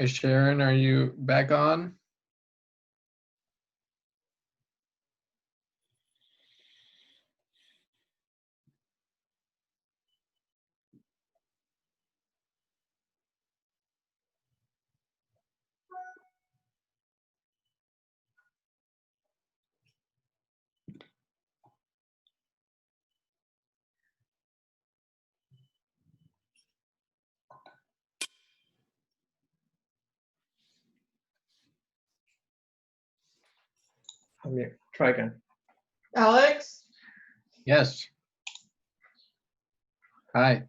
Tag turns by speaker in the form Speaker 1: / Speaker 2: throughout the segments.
Speaker 1: Hey, Sharon, are you back on?
Speaker 2: Let me try again.
Speaker 3: Alex?
Speaker 1: Yes. Hi.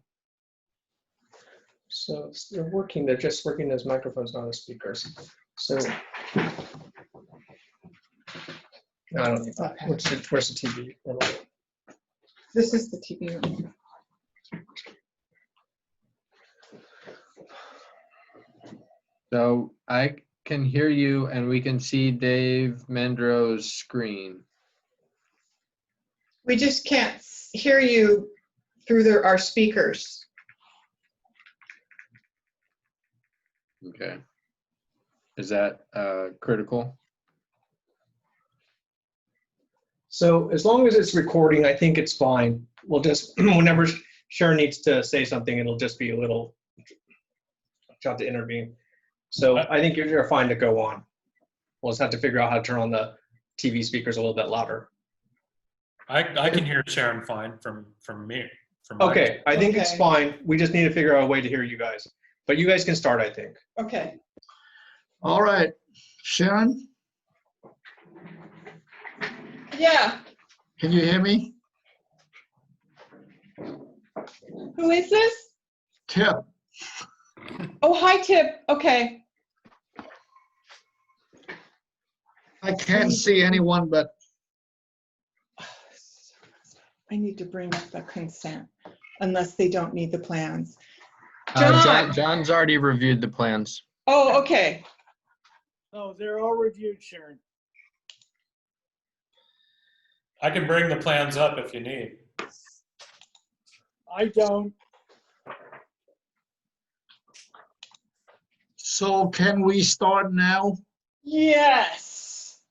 Speaker 2: So they're working, they're just working as microphones, not as speakers. So I don't need that.
Speaker 3: Okay.
Speaker 2: Where's the TV?
Speaker 3: This is the TV room.
Speaker 1: So I can hear you and we can see Dave Mendro's screen.
Speaker 3: We just can't hear you through our speakers.
Speaker 1: Okay. Is that critical?
Speaker 2: So as long as it's recording, I think it's fine. We'll just, whenever Sharon needs to say something, it'll just be a little shot to intervene. So I think you're fine to go on. We'll just have to figure out how to turn on the TV speakers a little bit louder.
Speaker 4: I can hear Sharon fine from me. From my
Speaker 2: Okay, I think it's
Speaker 3: Okay.
Speaker 2: fine. We just need to figure out a way to hear you guys. But you guys can start, I think.
Speaker 3: Okay.
Speaker 5: All right, Sharon,
Speaker 3: Yeah.
Speaker 5: can you hear me?
Speaker 3: Who is this?
Speaker 5: Tip,
Speaker 3: Oh, hi, Tip. Okay.
Speaker 5: I can't see anyone, but
Speaker 3: I need to bring up the consent, unless they don't need the plans.
Speaker 1: John's already reviewed the plans.
Speaker 3: Oh, okay.
Speaker 6: Oh, they're all reviewed, Sharon.
Speaker 4: I can bring the plans up if you need.
Speaker 6: I don't.
Speaker 5: so can we start now?
Speaker 3: Yes.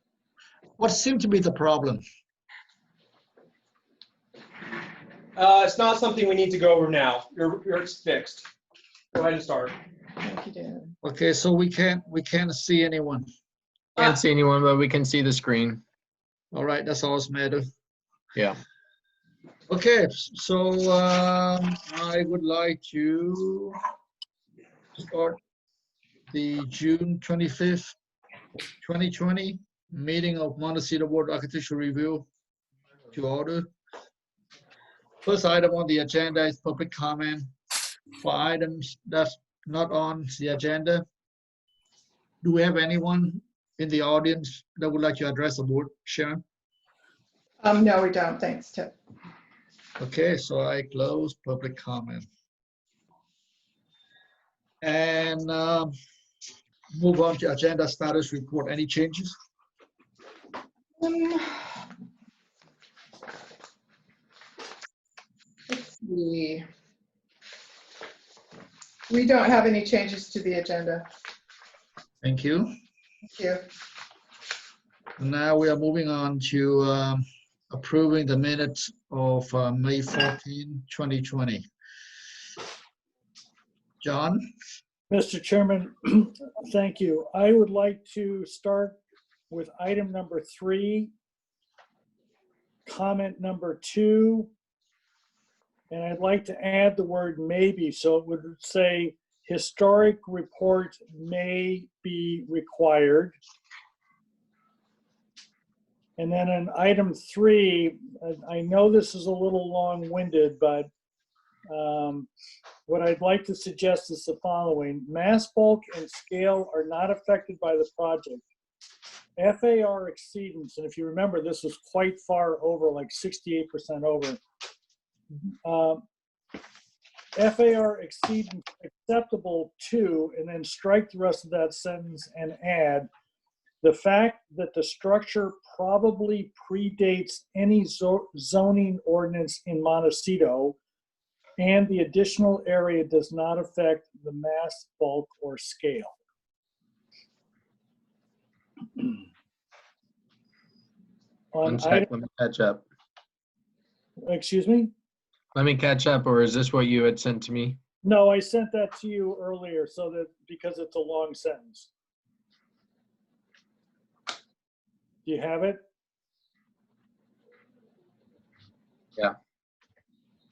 Speaker 5: What seemed to be the problem?
Speaker 2: It's not something we need to go over now. It's fixed. Go ahead and start.
Speaker 3: Thank you, Dad.
Speaker 5: Okay, so we can't see anyone.
Speaker 1: Can't see anyone, but we can see the screen.
Speaker 5: All right, that's all that matters.
Speaker 1: Yeah.
Speaker 5: Okay, so I would like to start the June 25th, 2020 meeting of Montecito Board Architectural Review to order. First item on the agenda is public comment for items that's not on the agenda. Do we have anyone in the audience that would like to address the board? Sharon?
Speaker 3: No, we don't. Thanks, Tip.
Speaker 5: Okay, so I close public comment. And move on to agenda status report. Any changes?
Speaker 3: Um, Let's see. We don't have any changes to the agenda.
Speaker 5: Thank you.
Speaker 3: Thank you.
Speaker 5: Now we are moving on to approving the minutes of May 14, 2020. John?
Speaker 6: Mr. Chairman, thank you. I would like to start with item number 3, comment number 2, and I'd like to add the word maybe, so it would say historic report may be required. And then in item 3, I know this is a little long-winded, but what I'd like to suggest is the following. Mass bulk and scale are not affected by the project. FAR exceedance, and if you remember, this was quite far over, like 68% over. FAR exceedance acceptable to, and then strike the rest of that sentence and add, the fact that the structure probably predates any zoning ordinance in Montecito, and the additional area does not affect the mass, bulk, or scale.
Speaker 1: One
Speaker 6: On
Speaker 1: sec,
Speaker 6: item,
Speaker 1: let me catch up.
Speaker 6: excuse me?
Speaker 1: Let me catch up, or is this what you had sent to me?
Speaker 6: No, I sent that to you earlier so that, because it's a long sentence. Do you have it?
Speaker 1: Yeah.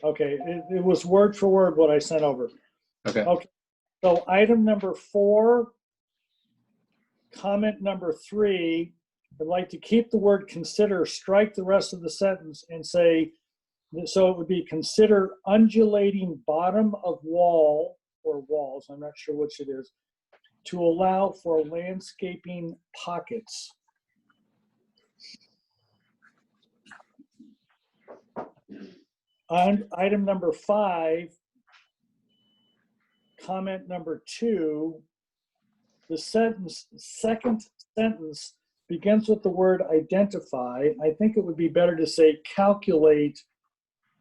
Speaker 6: Okay, it was word for word what I sent over.
Speaker 1: Okay.
Speaker 6: Okay, so item number 4, comment number 3, I'd like to keep the word consider, strike the rest of the sentence and say, so it would be consider undulating bottom of wall or walls, I'm not sure which it is, to allow for landscaping pockets. On item number 5, comment number 2, the second sentence begins with the word identify. I think it would be better to say calculate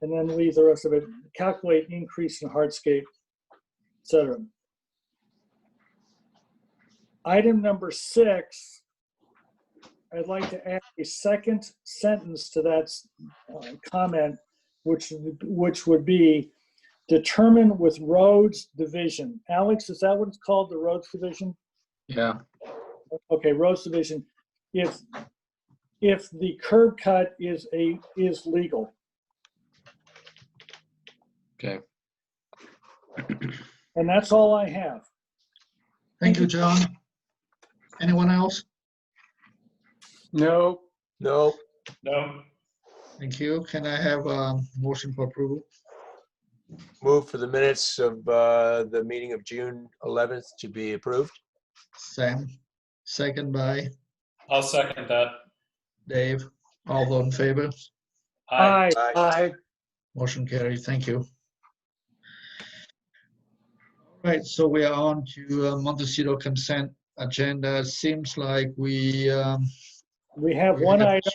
Speaker 6: and then leave the rest of it, calculate increase in hardscape, etc. Item number 6, I'd like to add a second sentence to that comment, which would be determine with roads division. Alex, is that what it's called, the roads division?
Speaker 1: Yeah.
Speaker 6: Okay, roads division. If the curb cut is legal.
Speaker 1: Okay.
Speaker 6: And that's all I have.
Speaker 5: Thank you, John. Anyone else?
Speaker 1: No.
Speaker 7: No,
Speaker 4: No,
Speaker 5: Thank you. Can I have a motion for approval?
Speaker 7: move for the minutes of the meeting of June 11th to be approved.
Speaker 5: Sam, second by
Speaker 4: I'll second that.
Speaker 5: Dave. All those in favor?
Speaker 4: Aye.
Speaker 6: Aye.
Speaker 5: Motion carried. Thank you. Right, so we are on to Montecito consent agenda. Seems like we
Speaker 6: have
Speaker 5: we
Speaker 6: one
Speaker 5: have
Speaker 6: item,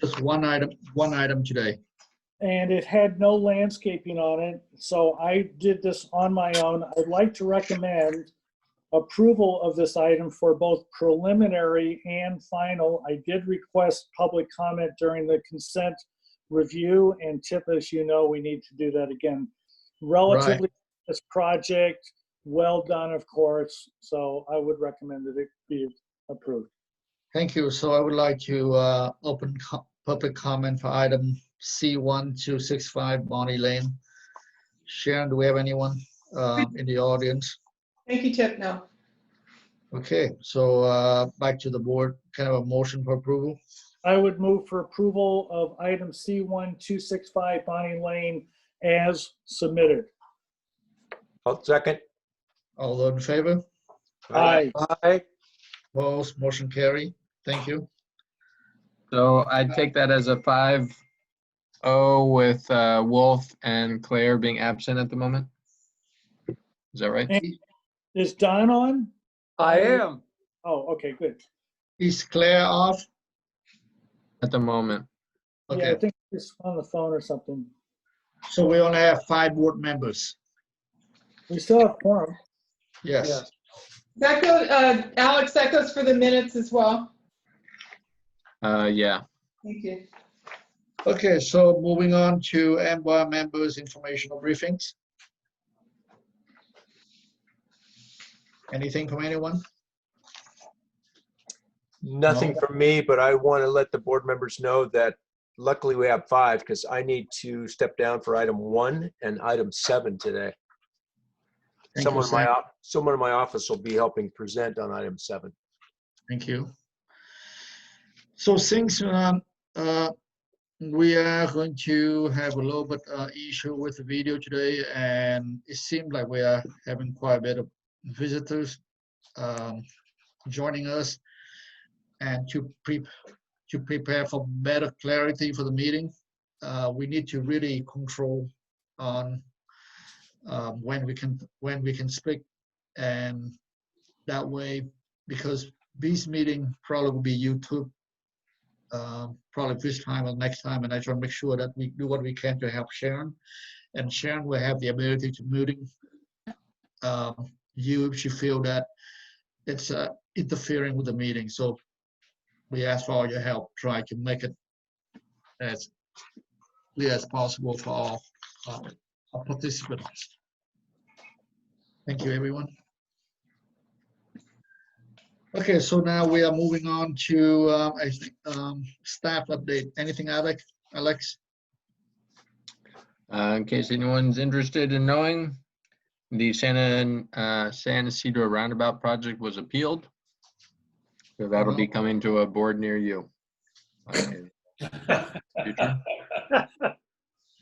Speaker 5: just one item today.
Speaker 6: and it had no landscaping on it, so I did this on my own. I'd like to recommend approval of this item for both preliminary and final. I did request public comment during the consent review, and Tip, as you know, we need to do that again. Relatively, this project, well done, of course, so I would recommend that it be approved.
Speaker 5: Thank you. So I would like to open public comment for item C1265 Bonnie Lane. Sharon, do we have anyone in the audience?
Speaker 3: Thank you, Tip. No.
Speaker 5: Okay, so back to the board, kind of a motion for approval.
Speaker 6: I would move for approval of item C1265 Bonnie Lane as submitted.
Speaker 7: I'll second.
Speaker 5: All those in favor?
Speaker 6: Aye.
Speaker 7: Aye.
Speaker 5: Opposed, motion carry. Thank you.
Speaker 1: So I'd take that as a 5-0 with Wolf and Claire being absent at the moment. Is that right?
Speaker 6: Is Don on?
Speaker 8: I am.
Speaker 6: Oh, okay, good.
Speaker 5: Is Claire off?
Speaker 1: At the moment.
Speaker 6: Yeah, I
Speaker 5: Okay,
Speaker 6: think he's on the phone or something.
Speaker 5: so we only have 5 board members.
Speaker 6: We still have quorum.
Speaker 5: Yes.
Speaker 3: That goes, Alex, that goes for the minutes as well.
Speaker 1: Yeah.
Speaker 3: Thank you.
Speaker 5: Okay, so moving on to MBOR members' informational briefings. Anything from anyone?
Speaker 7: Nothing
Speaker 5: No.
Speaker 7: from me, but I want to let the board members know that luckily we have 5 because I need to step down for item 1 and item 7 today.
Speaker 5: Thank
Speaker 7: Someone
Speaker 5: you, Sam.
Speaker 7: in my office will be helping present on item 7.
Speaker 5: Thank you. So since we are going to have a little bit issue with the video today, and it seems like we are having quite a bit of visitors joining us, and to prepare for better clarity for the meeting, we need to really control on when we can speak, and that way, because this meeting probably will be YouTube probably this time or next time, and I try to make sure that we do what we can to help Sharon, and Sharon will have the ability to muting you if she feel that it's interfering with the meeting. So we ask for all your help, try to make it as clear as possible for all our participants. Thank you, everyone. Okay, so now we are moving on to, I think, staff update. Anything, Alex?
Speaker 1: In case anyone's interested in knowing, the San Isidro Roundabout project was appealed. So that'll be coming to a board near you. in future.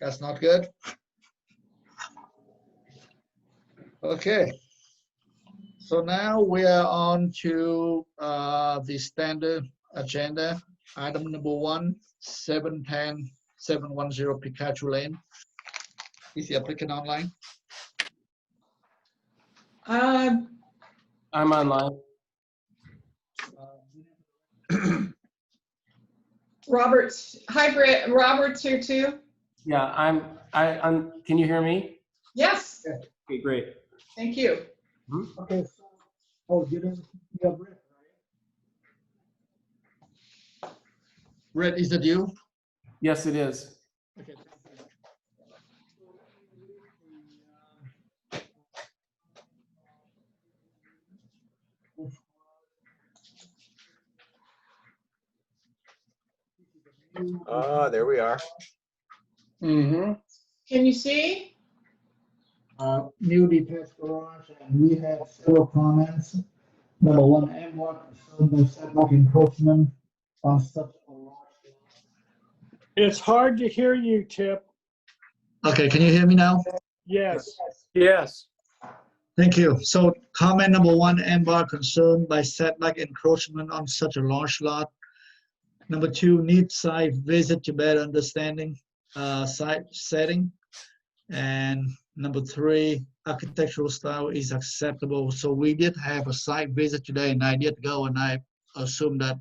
Speaker 5: That's not good. Okay. So now we are on to the standard agenda. Item number 1, 710-710 Pikachu Lane. Is the applicant online?
Speaker 3: Um,
Speaker 8: I'm online.
Speaker 3: Robert's here too.
Speaker 8: Yeah, I'm, can you hear me?
Speaker 3: Yes,
Speaker 8: Okay, great.
Speaker 3: thank you.
Speaker 5: Okay. Oh, you didn't see Brett, right? Brett, is that you?
Speaker 8: Yes, it is.
Speaker 5: Okay.
Speaker 7: There we are.
Speaker 8: Mm-hmm.
Speaker 3: Can you see?
Speaker 5: New detached garage, and we have several comments. Number 1, M1 concerned with setback encroachment on such a large.
Speaker 6: It's hard to hear you, Tip.
Speaker 5: Okay, can you hear me now?
Speaker 6: Yes.
Speaker 7: Yes.
Speaker 5: Thank you. So comment number 1, M1 concerned by setback encroachment on such a large lot. Number 2, need site visit to better understanding site setting. And number 3, architectural style is acceptable. So we did have a site visit today, and I did go, and I assume that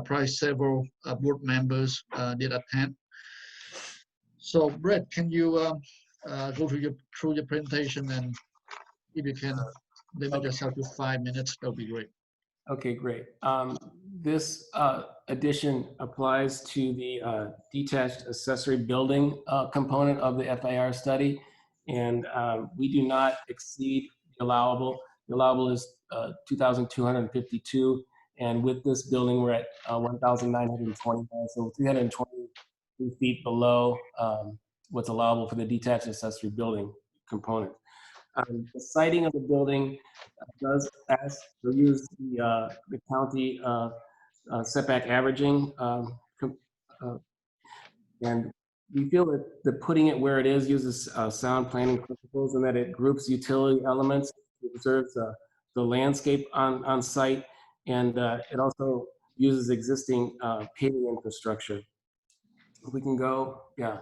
Speaker 5: probably several board members did attend. So Brett, can you go through your presentation, and if you can limit yourself to 5 minutes, that'll be great.
Speaker 8: Okay, great. This addition applies to the detached accessory building component of the FAR study, and we do not exceed the allowable. The allowable is 2,252, and with this building, we're at 1,920, so 320 feet below what's allowable for the detached accessory building component. The siting of the building does use the county setback averaging, and we feel that putting it where it is uses sound planning principles, and that it groups utility elements, it preserves the landscape on site, and it also uses existing paving infrastructure. If we can go, yeah.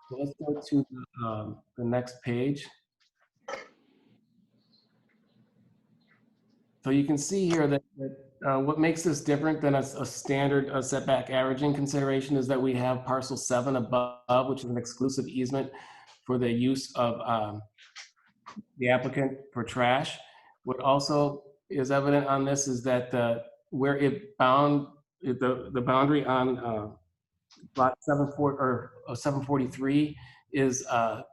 Speaker 8: So let's go to the next page. So you can see here that what makes this different than a standard setback averaging consideration is that we have parcel 7 above, which is an exclusive easement for the use of the applicant for trash. What also is evident on this is that where it bound the boundary on lot 743 is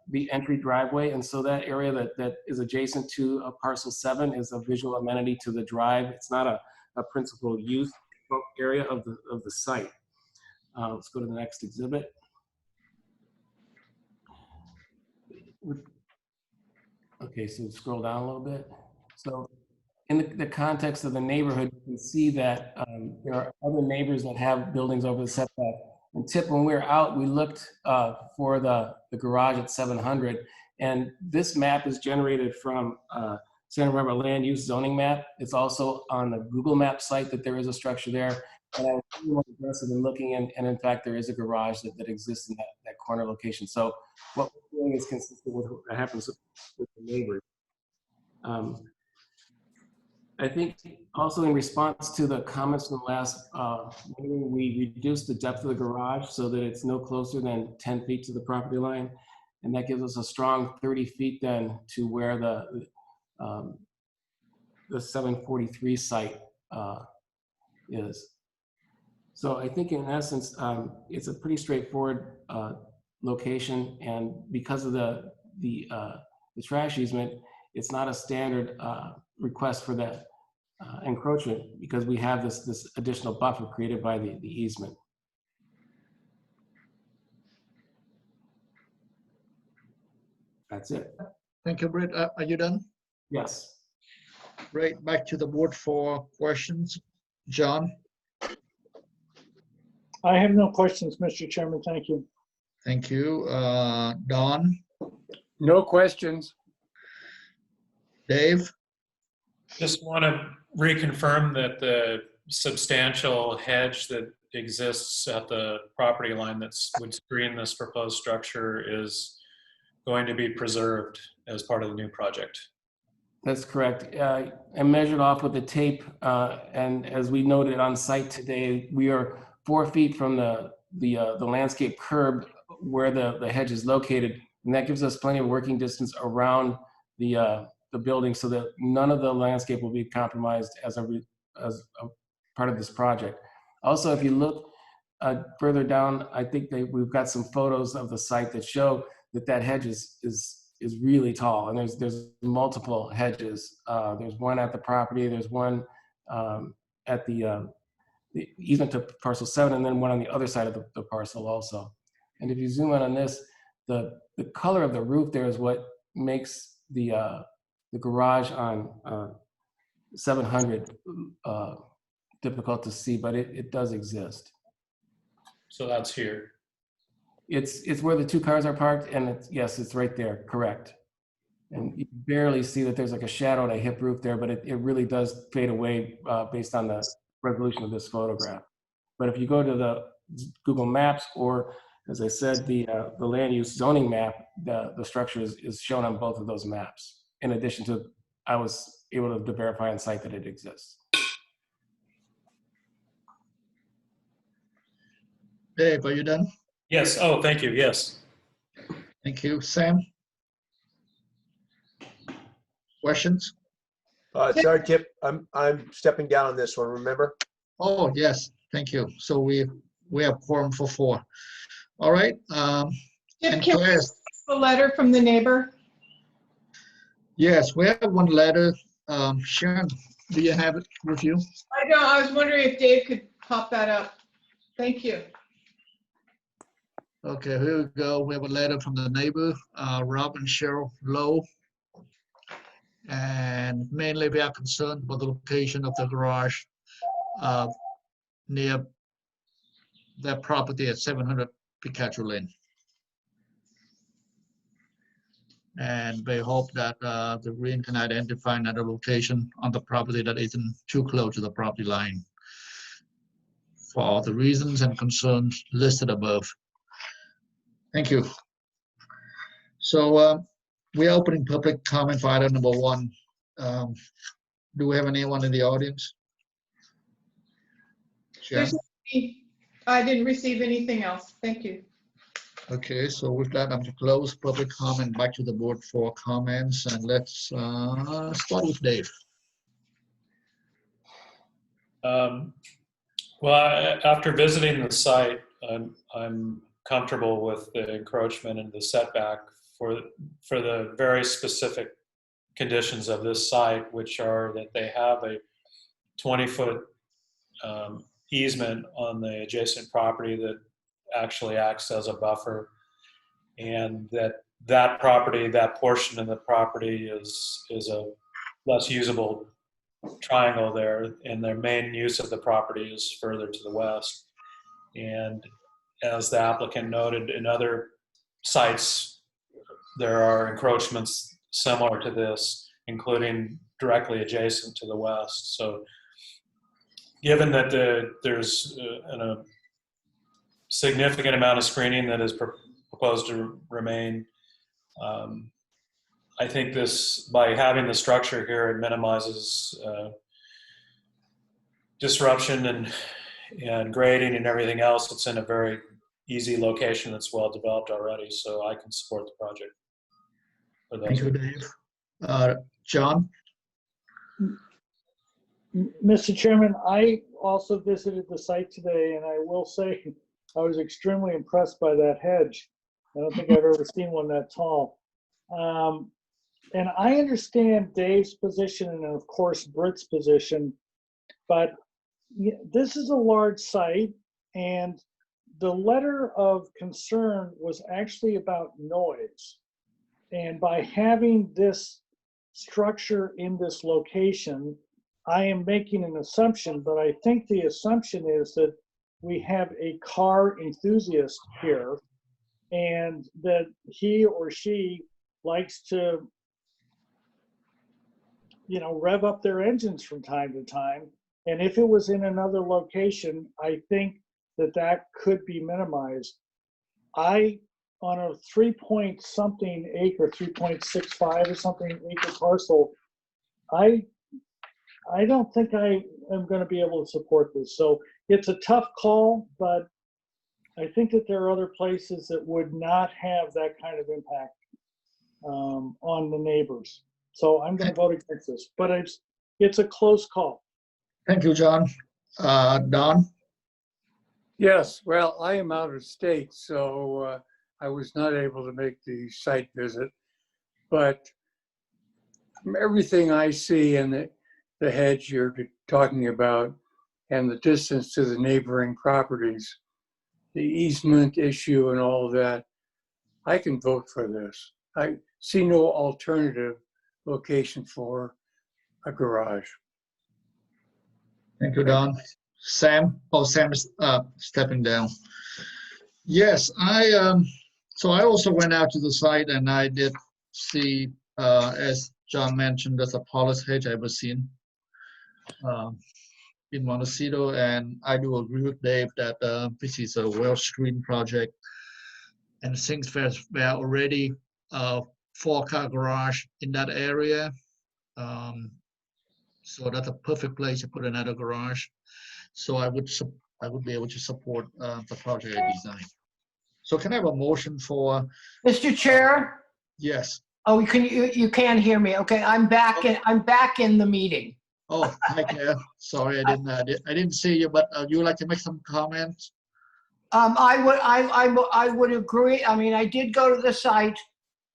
Speaker 8: the entry driveway, and so that area that is adjacent to parcel 7 is a visual amenity to the drive. It's not a principal use area of the site. Let's go to the next exhibit. Okay, so scroll down a little bit. So in the context of the neighborhood, you can see that there are other neighbors that have buildings over the setback. And Tip, when we were out, we looked for the garage at 700, and this map is generated from Santa Barbara Land Use Zoning Map. It's also on the Google Map site that there is a structure there. And I was more aggressive in looking, and in fact, there is a garage that exists in that corner location. So what we're doing is consistent with what happens with the neighbors. I think also in response to the comments from the last meeting, we reduced the depth of the garage so that it's no closer than 10 feet to the property line. And that gives us a strong 30 feet then to where the 743 site is. So I think in essence, it's a pretty straightforward location, and because of the trash easement, it's not a standard request for that encroachment because we have this additional buffer created by the easement. That's it.
Speaker 5: Thank you, Britt. Are you done?
Speaker 8: Yes.
Speaker 5: Right, back to the board for questions. John,
Speaker 6: I have no questions, Mr. Chairman. Thank you.
Speaker 5: thank you. Don,
Speaker 9: No questions.
Speaker 5: Dave,
Speaker 4: Just want to reconfirm that the substantial hedge that exists at the property line that would screen this proposed structure is going to be preserved as part of the new project.
Speaker 8: That's correct. I measured off with the tape, and as we noted on site today, we are 4 feet from the landscape curb where the hedge is located, and that gives us plenty of working distance around the building so that none of the landscape will be compromised as a part of this project. Also, if you look further down, I think we've got some photos of the site that show that hedge is really tall, and there's multiple hedges. There's one at the property, there's one at the easement to parcel 7, and then one on the other side of the parcel also. And if you zoom in on this, the color of the roof there is what makes the garage on 700 difficult to see, but it does exist.
Speaker 4: So that's here.
Speaker 8: It's where the 2 cars are parked, and yes, it's right there, correct. And you barely see that there's like a shadow and a hip roof there, but it really does fade away based on the resolution of this photograph. But if you go to the Google Maps, or as I said, the land use zoning map, the structure is shown on both of those maps. In addition to, I was able to verify on site that it exists.
Speaker 5: Dave, are you done?
Speaker 4: Yes. Oh, thank you. Yes.
Speaker 5: Thank you. Sam? Questions?
Speaker 7: Sorry, Tip, I'm stepping down on this one, remember?
Speaker 5: Oh, yes, thank you. So we have quorum for 4. All right.
Speaker 3: Jim,
Speaker 5: And
Speaker 3: can we
Speaker 5: Claire,
Speaker 3: see the letter from the neighbor?
Speaker 5: yes, we have one letter. Sharon, do you have it with you?
Speaker 3: I know, I was wondering if Dave could pop that up. Thank you.
Speaker 5: Okay, here we go. We have a letter from the neighbor, Rob and Cheryl Lowe. And mainly we are concerned about the location of the garage near their property at 700 Picacho Lane. And they hope that the Green can identify another location on the property that isn't too close to the property line for all the reasons and concerns listed above. Thank you. So we're opening public comment for item number 1. Do we have anyone in the audience? Sharon?
Speaker 3: I didn't receive anything else. Thank you.
Speaker 5: Okay, so with that, I'm to close public comment, back to the board for comments, and let's start with Dave.
Speaker 4: Well, after visiting the site, I'm comfortable with the encroachment and the setback for the very specific conditions of this site, which are that they have a 20-foot easement on the adjacent property that actually acts as a buffer, and that property, that portion of the property is a less usable triangle there, and their main use of the property is further to the west. And as the applicant noted, in other sites, there are encroachments similar to this, including directly adjacent to the west. So given that there's a significant amount of screening that is proposed to remain, I think by having the structure here, it minimizes disruption and grading and everything else. It's in a very easy location that's well developed already, so I can support the project.
Speaker 5: Thank you, Dave. John?
Speaker 6: Mr. Chairman, I also visited the site today, and I will say I was extremely impressed by that hedge. I don't think I've ever seen one that tall. And I understand Dave's position and of course Britt's position, but this is a large site, and the letter of concern was actually about noise. And by having this structure in this location, I am making an assumption, but I think the assumption is that we have a car enthusiast here and that he or she likes to, rev up their engines from time to time. And if it was in another location, I think that that could be minimized. On a 3-point-something acre, 3.65 or something acre parcel, I don't think I am going to be able to support this. So it's a tough call, but I think that there are other places that would not have that kind of impact on the neighbors. So I'm going to vote against this, but it's a close call.
Speaker 5: Thank you, John. Don?
Speaker 9: Yes, well, I am out of state, so I was not able to make the site visit. But from everything I see in the hedge you're talking about and the distance to the neighboring properties, the easement issue and all of that, I can vote for this. I see no alternative location for a garage.
Speaker 5: Thank you, Don. Sam? Oh, Sam is stepping down. Yes, so I also went out to the site and I did see, as John mentioned, there's a tallest hedge I've ever seen in Montecito, and I do agree with Dave that this is a well-screened project, and since there's already a 4-car garage in that area, so that's a perfect place to put another garage. So I would be able to support the project I designed. So can I have a motion for?
Speaker 10: Mr. Chair?
Speaker 5: Yes.
Speaker 10: Oh, you can't hear me. Okay, I'm back in the meeting.
Speaker 5: Oh, hi Claire. Sorry, I didn't see you, but you would like to make some comments?
Speaker 10: I would agree. I mean, I did go to the site,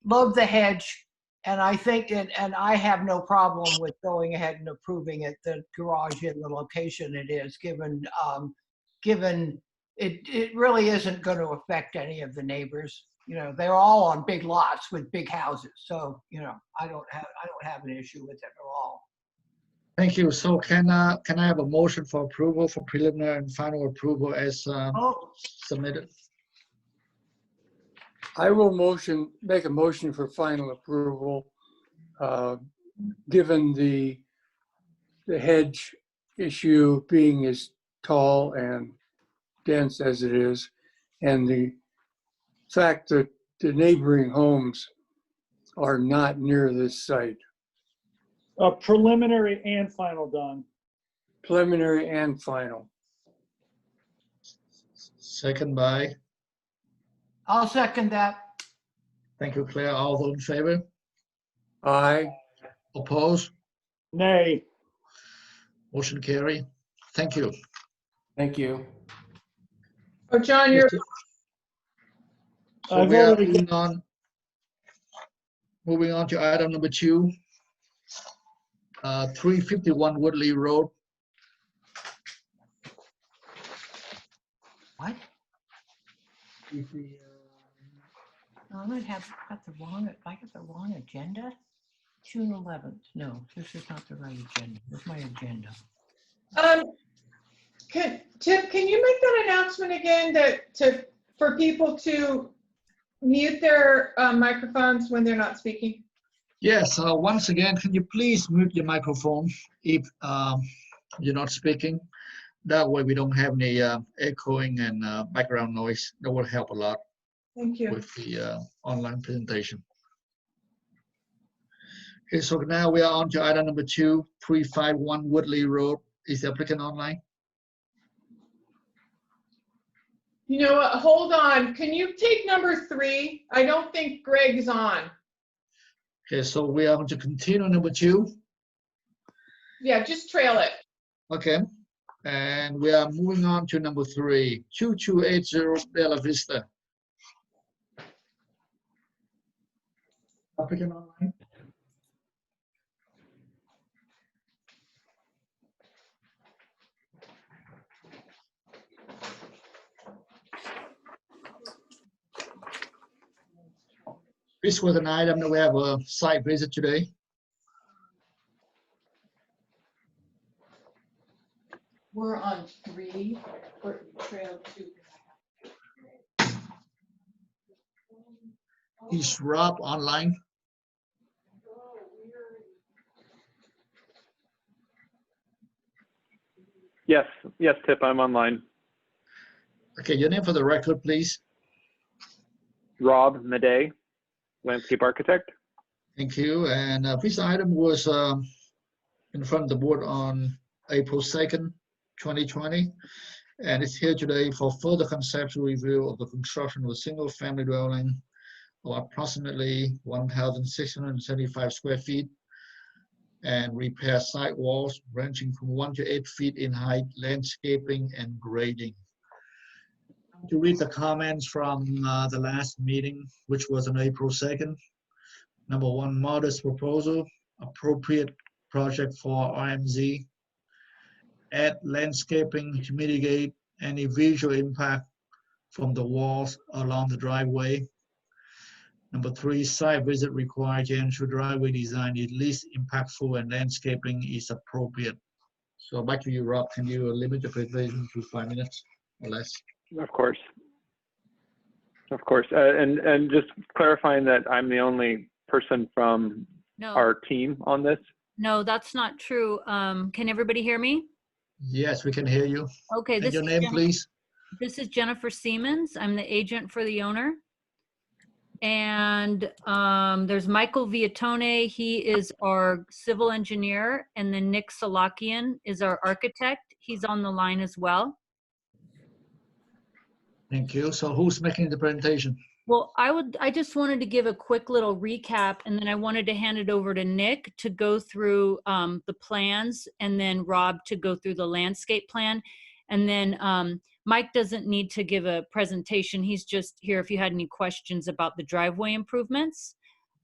Speaker 10: love the hedge, and I think and I have no problem with going ahead and approving it, the garage in the location it is, given it really isn't going to affect any of the neighbors. They're all on big lots with big houses, so I don't have an issue with it at all.
Speaker 5: Thank you. So can I have a motion for approval for preliminary and final approval as submitted?
Speaker 9: I will make a motion for final approval, given the hedge issue being as tall and dense as it is, and the fact that the neighboring homes are not near this site.
Speaker 6: Preliminary and final, Don.
Speaker 9: Preliminary and final.
Speaker 5: Second by?
Speaker 10: I'll second that.
Speaker 5: Thank you, Claire. All those in favor?
Speaker 9: Aye.
Speaker 5: Oppose?
Speaker 6: Nay.
Speaker 5: Motion carry. Thank you.
Speaker 8: Thank you.
Speaker 3: Oh, John, you're,
Speaker 5: So
Speaker 6: I
Speaker 5: we are
Speaker 6: voted
Speaker 5: moving on to item number 2. 351 Woodley Road.
Speaker 10: What? I might have got the wrong. I got the wrong agenda. June 11th. No, this is not the right agenda. Where's my agenda?
Speaker 3: Tim, can you make that announcement again for people to mute their microphones when they're not speaking?
Speaker 5: Yes, once again, can you please mute your microphone if you're not speaking? That way we don't have any echoing and background noise. That will help a lot.
Speaker 3: Thank you.
Speaker 5: With the online presentation. Okay, so now we are on to item number 2, 351 Woodley Road. Is the applicant online?
Speaker 3: You know what? Hold on. Can you take number 3? I don't think Greg's on.
Speaker 5: Okay, so we are going to continue number 2.
Speaker 3: Yeah, just trail it.
Speaker 5: Okay, and we are moving on to number 3, 2280 Bella Vista. Applicant online? This was an item that we have a site visit today.
Speaker 3: We're on 3 for trail 2.
Speaker 5: Is Rob online?
Speaker 11: Yes, yes, Tip, I'm online.
Speaker 5: Okay, your name for the record, please.
Speaker 11: Rob Madej, landscape architect.
Speaker 5: Thank you. And this item was in front of the board on April 2nd, 2020. And it's here today for further conceptual review of the construction of a single-family dwelling of approximately 1,675 square feet and repair site walls ranging from 1 to 8 feet in height, landscaping and grading. To read the comments from the last meeting, which was on April 2nd. Number 1, modest proposal, appropriate project for RMZ. Add landscaping to mitigate any visual impact from the walls along the driveway. Number 3, site visit required to ensure driveway design is least impactful and landscaping is appropriate. So back to you, Rob. Can you limit your presentation to 5 minutes or less?
Speaker 11: Of course. Of course. And just clarifying that I'm the only person from our team on this.
Speaker 12: No, that's not true. Can everybody hear me?
Speaker 5: Yes, we can hear you.
Speaker 12: Okay,
Speaker 5: And your name, please?
Speaker 12: This is Jennifer Siemens. I'm the agent for the owner. And there's Michael Viatone. He is our civil engineer. And then Nick Salakian is our architect. He's on the line as well.
Speaker 5: Thank you. So who's making the presentation?
Speaker 12: Well, I just wanted to give a quick little recap, and then I wanted to hand it over to Nick to go through the plans, and then Rob to go through the landscape plan. And then Mike doesn't need to give a presentation. He's just here if you had any questions about the driveway improvements.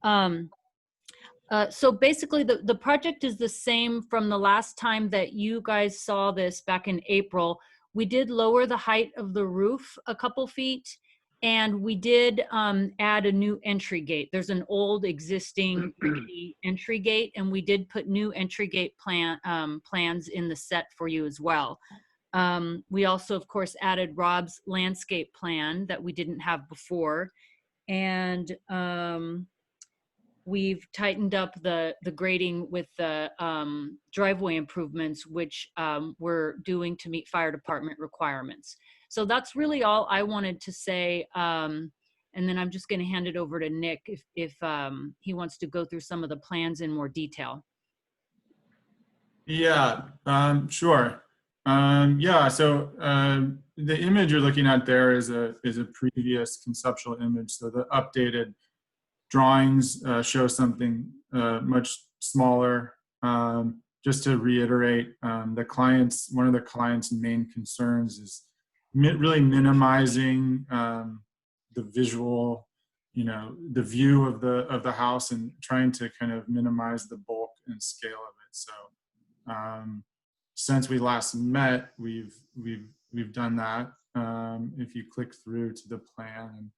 Speaker 12: So basically the project is the same from the last time that you guys saw this back in April. We did lower the height of the roof a couple feet, and we did add a new entry gate. There's an old existing entry gate, and we did put new entry gate plans in the set for you as well. We also, of course, added Rob's landscape plan that we didn't have before. And we've tightened up the grading with the driveway improvements, which we're doing to meet fire department requirements. So that's really all I wanted to say. And then I'm just going to hand it over to Nick if he wants to go through some of the plans in more detail.
Speaker 13: Yeah, sure. Yeah, so the image you're looking at there is a previous conceptual image. So the updated drawings show something much smaller. Just to reiterate, one of the client's main concerns is really minimizing the visual, the view of the house, and trying to kind of minimize the bulk and scale of it. So since we last met, we've done that. If you click through to the plan and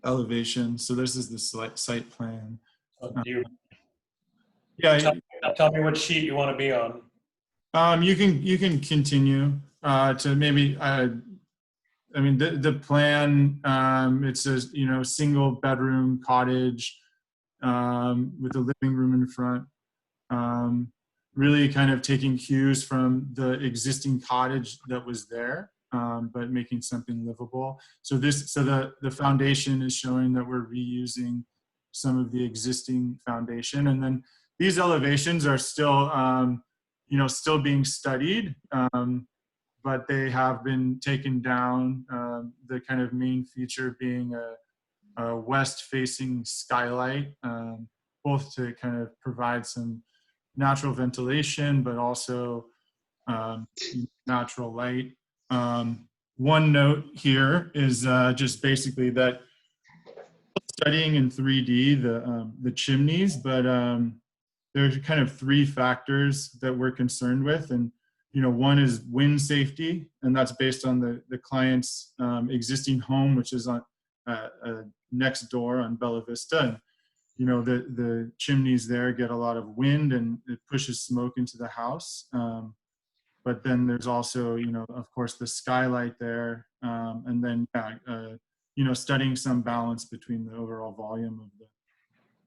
Speaker 13: elevation, so this is the site plan. Yeah.
Speaker 4: Tell me what sheet you want to be on.
Speaker 13: You can continue to maybe. I mean the plan. It's a single bedroom cottage with a living room in front. Really kind of taking cues from the existing cottage that was there, but making something livable. So the foundation is showing that we're reusing some of the existing foundation, and then these elevations are still, still being studied, but they have been taken down. The kind of main feature being a west-facing skylight, both to kind of provide some natural ventilation, but also natural light. One note here is just basically that studying in 3D the chimneys, but there's kind of three factors that we're concerned with, and one is wind safety, and that's based on the client's existing home, which is on next door on Bella Vista. And the chimneys there get a lot of wind and it pushes smoke into the house. But then there's also, of course, the skylight there, and then studying some balance between the overall volume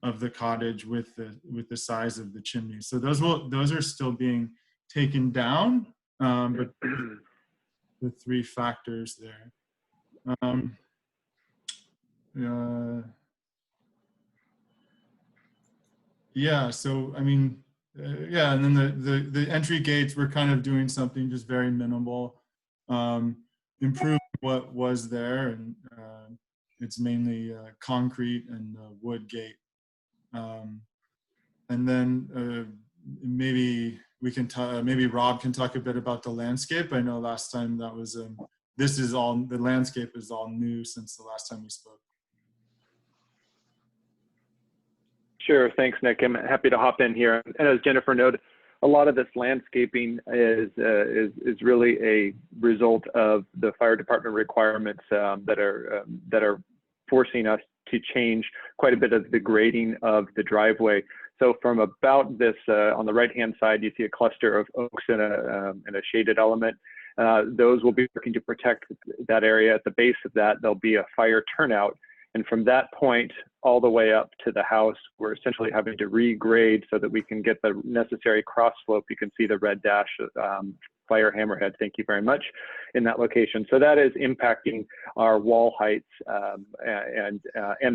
Speaker 13: of the cottage with the size of the chimney. So those are still being taken down, but the three factors there. Yeah, so I mean, yeah, and then the entry gates, we're kind of doing something just very minimal, improving what was there, and it's mainly concrete and wood gate. And then maybe we can maybe Rob can talk a bit about the landscape. I know last time that was the landscape is all new since the last time we spoke.
Speaker 11: Sure, thanks, Nick. I'm happy to hop in here. And as Jennifer noted, a lot of this landscaping is really a result of the fire department requirements that are forcing us to change quite a bit of the grading of the driveway. So from about this, on the right-hand side, you see a cluster of oaks and a shaded element. Those will be working to protect that area. At the base of that, there'll be a fire turnout. And from that point all the way up to the house, we're essentially having to regrade so that we can get the necessary cross slope. You can see the red dash, fire hammerhead, thank you very much, in that location. So that is impacting our wall heights and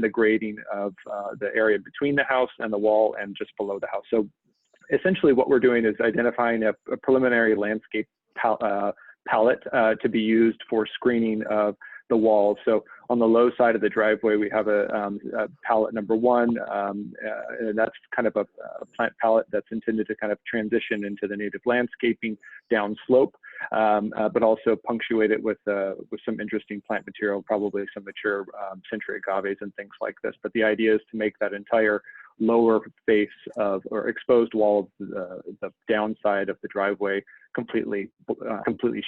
Speaker 11: the grading of the area between the house and the wall and just below the house. So essentially what we're doing is identifying a preliminary landscape palette to be used for screening of the walls. So on the low side of the driveway, we have a palette number 1, and that's kind of a plant palette that's intended to kind of transition into the native landscaping down slope, but also punctuate it with some interesting plant material, probably some mature century agaves and things like this. But the idea is to make that entire lower face of or exposed wall of the downside of the driveway completely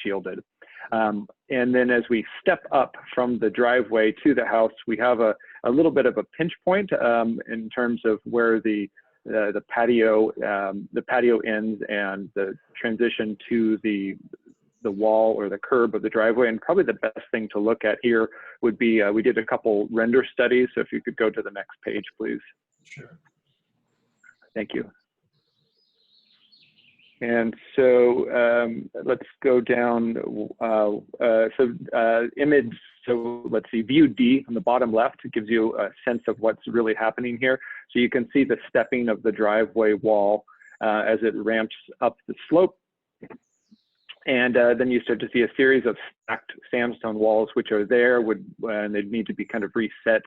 Speaker 11: shielded. And then as we step up from the driveway to the house, we have a little bit of a pinch point in terms of where the patio ends and the transition to the wall or the curb of the driveway. And probably the best thing to look at here would be, we did a couple render studies. So if you could go to the next page, please.
Speaker 4: Sure.
Speaker 11: Thank you. And so let's go down. Image, so let's see, view D on the bottom left gives you a sense of what's really happening here. So you can see the stepping of the driveway wall as it ramps up the slope. And then you start to see a series of stacked sandstone walls, which are there, and they need to be kind of reset,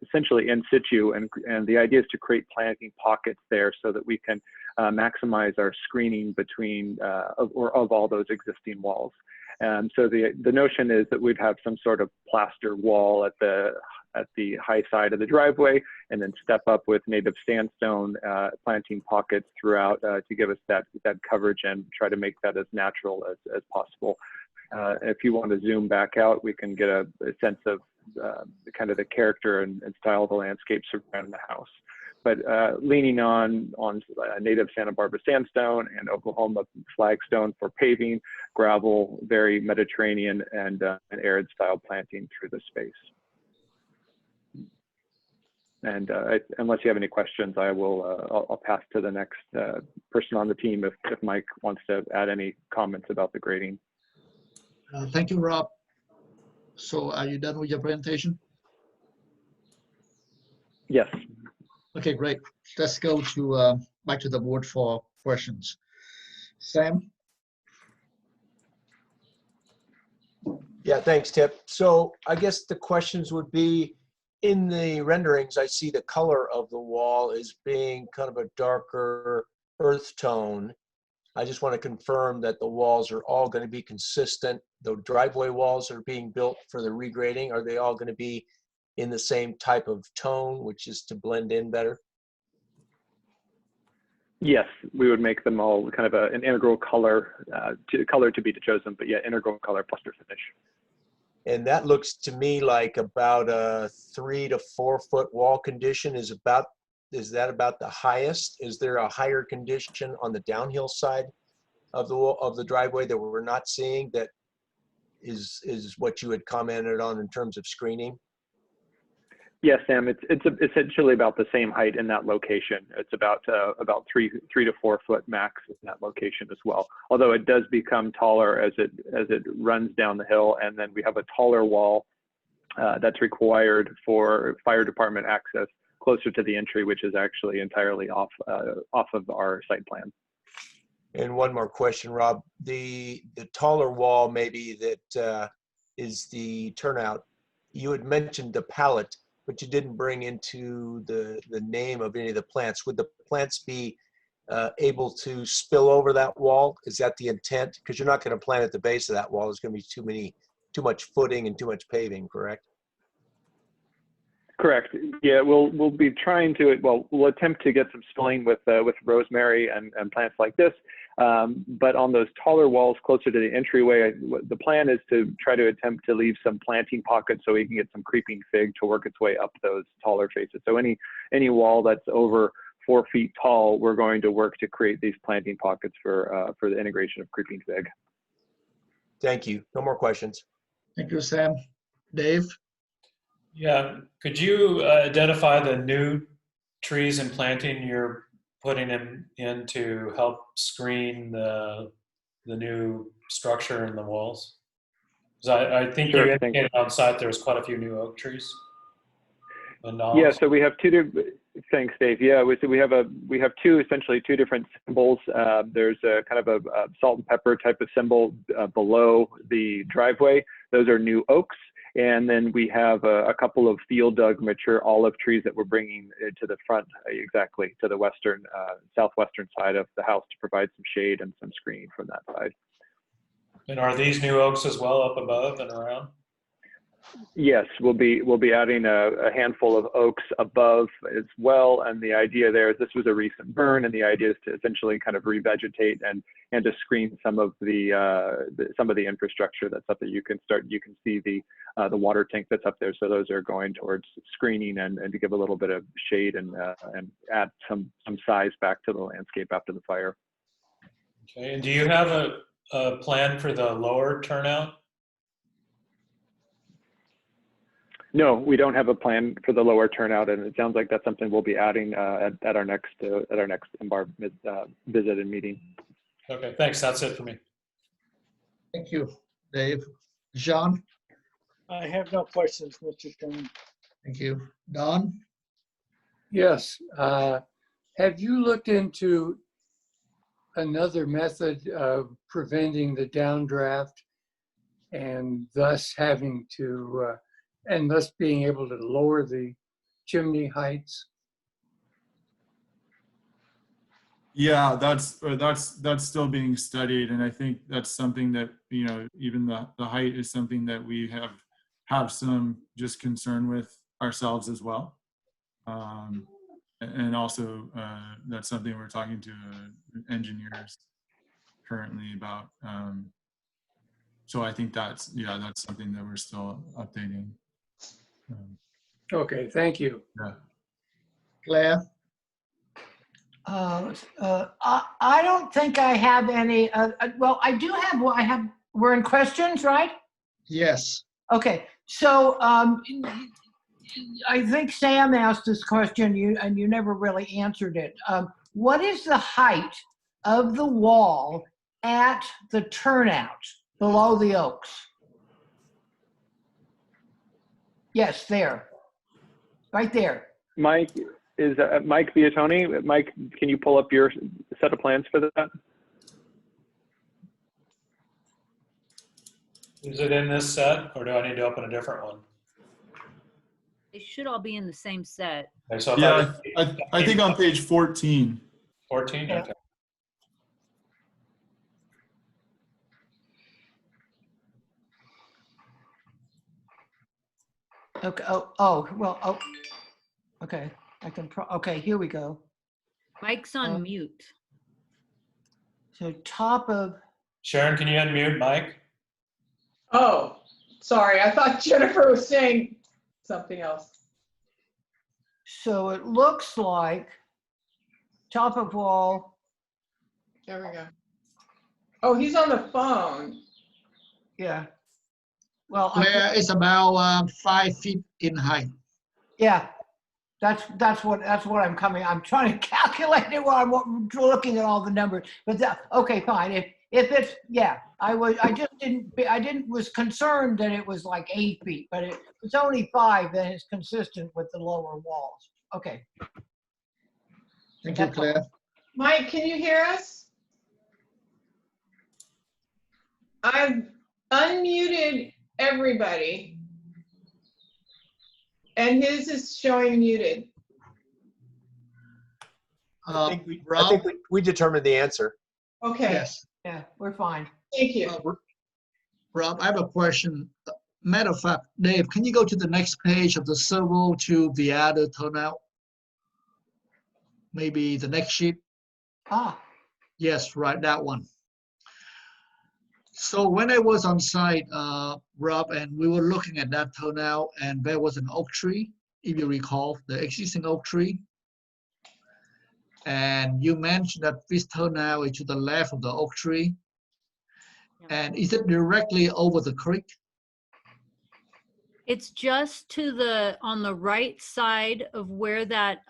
Speaker 11: essentially in situ. And the idea is to create planting pockets there so that we can maximize our screening between of all those existing walls. So the notion is that we'd have some sort of plaster wall at the high side of the driveway, and then step up with native sandstone planting pockets throughout to give us that coverage and try to make that as natural as possible. If you want to zoom back out, we can get a sense of kind of the character and style of the landscape surrounding the house. But leaning on native Santa Barbara sandstone and Oklahoma flagstone for paving, gravel, very Mediterranean and arid style planting through the space. And unless you have any questions, I'll pass to the next person on the team if Mike wants to add any comments about the grading.
Speaker 5: Thank you, Rob. So are you done with your presentation?
Speaker 11: Yes.
Speaker 5: Okay, great. Let's go to back to the board for questions. Sam?
Speaker 7: Yeah, thanks, Tip. So I guess the questions would be, in the renderings, I see the color of the wall is being kind of a darker earth tone. I just want to confirm that the walls are all going to be consistent. The driveway walls are being built for the regrading. Are they all going to be in the same type of tone, which is to blend in better?
Speaker 11: Yes, we would make them all kind of an integral color, to be chosen, but yeah, integral color plaster finish.
Speaker 7: And that looks to me like about a 3 to 4 foot wall condition is that about the highest? Is there a higher condition on the downhill side of the driveway that we're not seeing that is what you had commented on in terms of screening?
Speaker 11: Yes, Sam, it's essentially about the same height in that location. It's about 3 to 4 foot max in that location as well. Although it does become taller as it runs down the hill, and then we have a taller wall that's required for fire department access closer to the entry, which is actually entirely off of our site plan.
Speaker 7: And one more question, Rob. The taller wall maybe that is the turnout. You had mentioned the pallet, but you didn't bring into the name of any of the plants. Would the plants be able to spill over that wall? Is that the intent? Because you're not going to plant at the base of that wall. There's going to be too much footing and too much paving, correct?
Speaker 11: Correct. Yeah, we'll be trying to, we'll attempt to get some spilling with rosemary and plants like this. But on those taller walls closer to the entryway, the plan is to try to attempt to leave some planting pockets so we can get some creeping fig to work its way up those taller faces. So any wall that's over 4 feet tall, we're going to work to create these planting pockets for the integration of creeping fig.
Speaker 7: Thank you. No more questions.
Speaker 5: Thank you, Sam. Dave?
Speaker 4: Yeah, could you identify the new trees and planting you're putting in to help screen the new structure in the walls? Because I think
Speaker 11: Sure,
Speaker 4: you indicated on site there was quite a few new oak trees.
Speaker 11: Yeah, so we have thanks, Dave. Yeah, we have essentially two different symbols. There's a kind of a salt and pepper type of symbol below the driveway. Those are new oaks. And then we have a couple of field dug mature olive trees that we're bringing to the front, exactly to the southwestern side of the house to provide some shade and some screening from that side.
Speaker 4: And are these new oaks as well up above and around?
Speaker 11: Yes, we'll be adding a handful of oaks above as well. And the idea there is this was a recent burn, and the idea is to essentially kind of revegetate and to screen some of the infrastructure that's up there. You can see the water tank that's up there. So those are going towards screening and to give a little bit of shade and add some size back to the landscape after the fire.
Speaker 4: Okay, and do you have a plan for the lower turnout?
Speaker 11: No, we don't have a plan for the lower turnout, and it sounds like that's something we'll be adding at our next MBAR visit and meeting.
Speaker 4: Okay, thanks. That's it for me.
Speaker 5: Thank you, Dave. Jean?
Speaker 6: I have no questions, Mr. Chairman.
Speaker 5: Thank you. Don?
Speaker 9: Yes. Have you looked into another method of preventing the downdraft and thus having to and thus being able to lower the chimney heights?
Speaker 13: Yeah, that's still being studied, and I think that's something that, you know, even the height is something that we have some just concern with ourselves as well, and also that's something we're talking to engineers currently about. So I think that's something that we're still updating.
Speaker 9: Okay, thank you.
Speaker 13: Yeah.
Speaker 5: Claire?
Speaker 10: I don't think I have any, well, I do have, we're in questions, right?
Speaker 5: Yes.
Speaker 10: Okay, so I think Sam asked this question, and you never really answered it. What is the height of the wall at the turnout below the oaks? Yes, there. Right there.
Speaker 11: Mike is Mike Biatoni. Mike, can you pull up your set of plans for that?
Speaker 4: Is it in this set, or do I need to open a different one?
Speaker 12: They should all be in the same set.
Speaker 4: Okay, so
Speaker 13: Yeah, I think on page 14.
Speaker 4: 14?
Speaker 10: Yeah.
Speaker 4: Okay.
Speaker 10: Okay, okay, I can, okay, here we go.
Speaker 12: Mike's on mute.
Speaker 10: So top of,
Speaker 4: Sharon, can you unmute Mike?
Speaker 3: Oh, sorry. I thought Jennifer was saying something else.
Speaker 10: so it looks like top of wall,
Speaker 3: There we go. Oh, he's on the phone.
Speaker 10: yeah. Well, I
Speaker 5: Claire is about 5 feet in height.
Speaker 10: yeah, that's what I'm I'm trying to calculate it while I'm looking at all the numbers. But that, okay, fine. If it's, yeah, I was concerned that it was like 8 feet, but it's only 5, then it's consistent with the lower walls. Okay.
Speaker 5: Thank you,
Speaker 10: That's all.
Speaker 5: Claire.
Speaker 3: Mike, can you hear us? I've unmuted everybody. And his is showing muted.
Speaker 7: I think we,
Speaker 5: Rob?
Speaker 7: we determined the answer.
Speaker 3: Okay,
Speaker 5: Yes.
Speaker 10: Yeah, we're fine.
Speaker 3: thank you.
Speaker 5: Rob, I have a question. Matter of fact, Dave, can you go to the next page of the servo to the other turnout? Maybe the next sheet?
Speaker 10: Ah,
Speaker 5: Yes, right, that one. So when I was on site, Rob, and we were looking at that turnout, and there was an oak tree, if you recall, the existing oak tree. And you mentioned that this turnout is to the left of the oak tree. And is it directly over the creek?
Speaker 12: It's just to the, on the right side of where that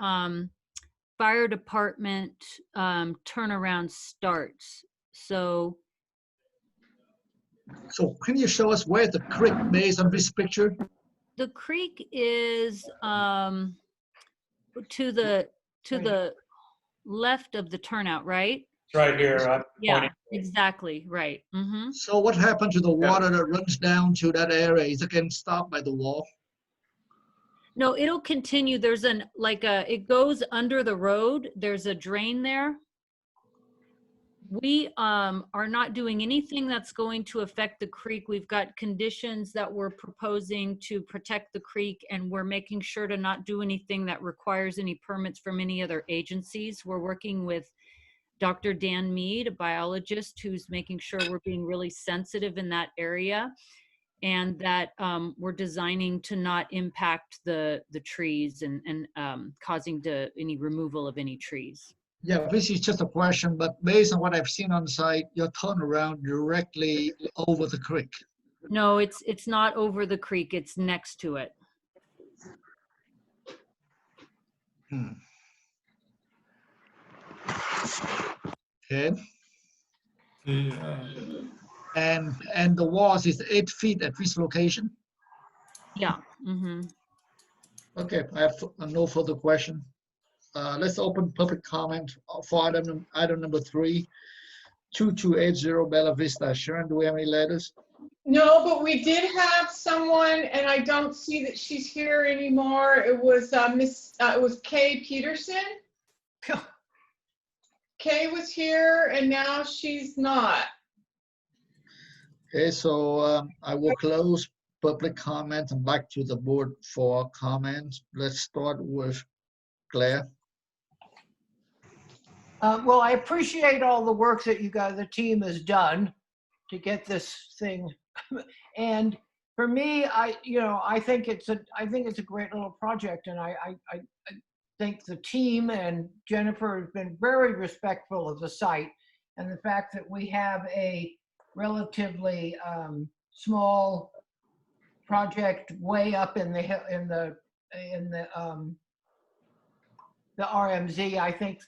Speaker 12: fire department turnaround starts. So
Speaker 5: Can you show us where the creek based on this picture?
Speaker 12: the creek is to the left of the turnout, right?
Speaker 4: It's right here. I'm
Speaker 12: Yeah,
Speaker 4: pointing.
Speaker 12: exactly, right. Mm-hmm.
Speaker 5: So what happened to the water that runs down to that area? Is it getting stopped by the wall?
Speaker 12: No, it'll continue. There's it goes under the road. There's a drain there. We are not doing anything that's going to affect the creek. We've got conditions that we're proposing to protect the creek, and we're making sure to not do anything that requires any permits from any other agencies. We're working with Dr. Dan Mead, a biologist, who's making sure we're being really sensitive in that area, and that we're designing to not impact the trees and causing any removal of any trees.
Speaker 5: Yeah, this is just a question, but based on what I've seen on site, you're turned around directly over the creek.
Speaker 12: No, it's not over the creek. It's next to it.
Speaker 5: Okay.
Speaker 13: Yeah.
Speaker 5: And the walls is 8 feet at this location?
Speaker 12: Yeah. Mm-hmm.
Speaker 5: Okay, I have no further question. Let's open public comment for item number 3, 2280 Bella Vista. Sharon, do we have any letters?
Speaker 3: No, but we did have someone, and I don't see that she's here anymore. It was it was Kay Peterson. Kay was here, and now she's not.
Speaker 5: Okay, so I will close public comment and back to the board for comments. Let's start with Claire.
Speaker 10: well, I appreciate all the work that you guys, the team has done to get this thing. And for me, I think it's a great little project, and I think the team and Jennifer has been very respectful of the site, and the fact that we have a relatively small project way up in the hill in the RMZ. I think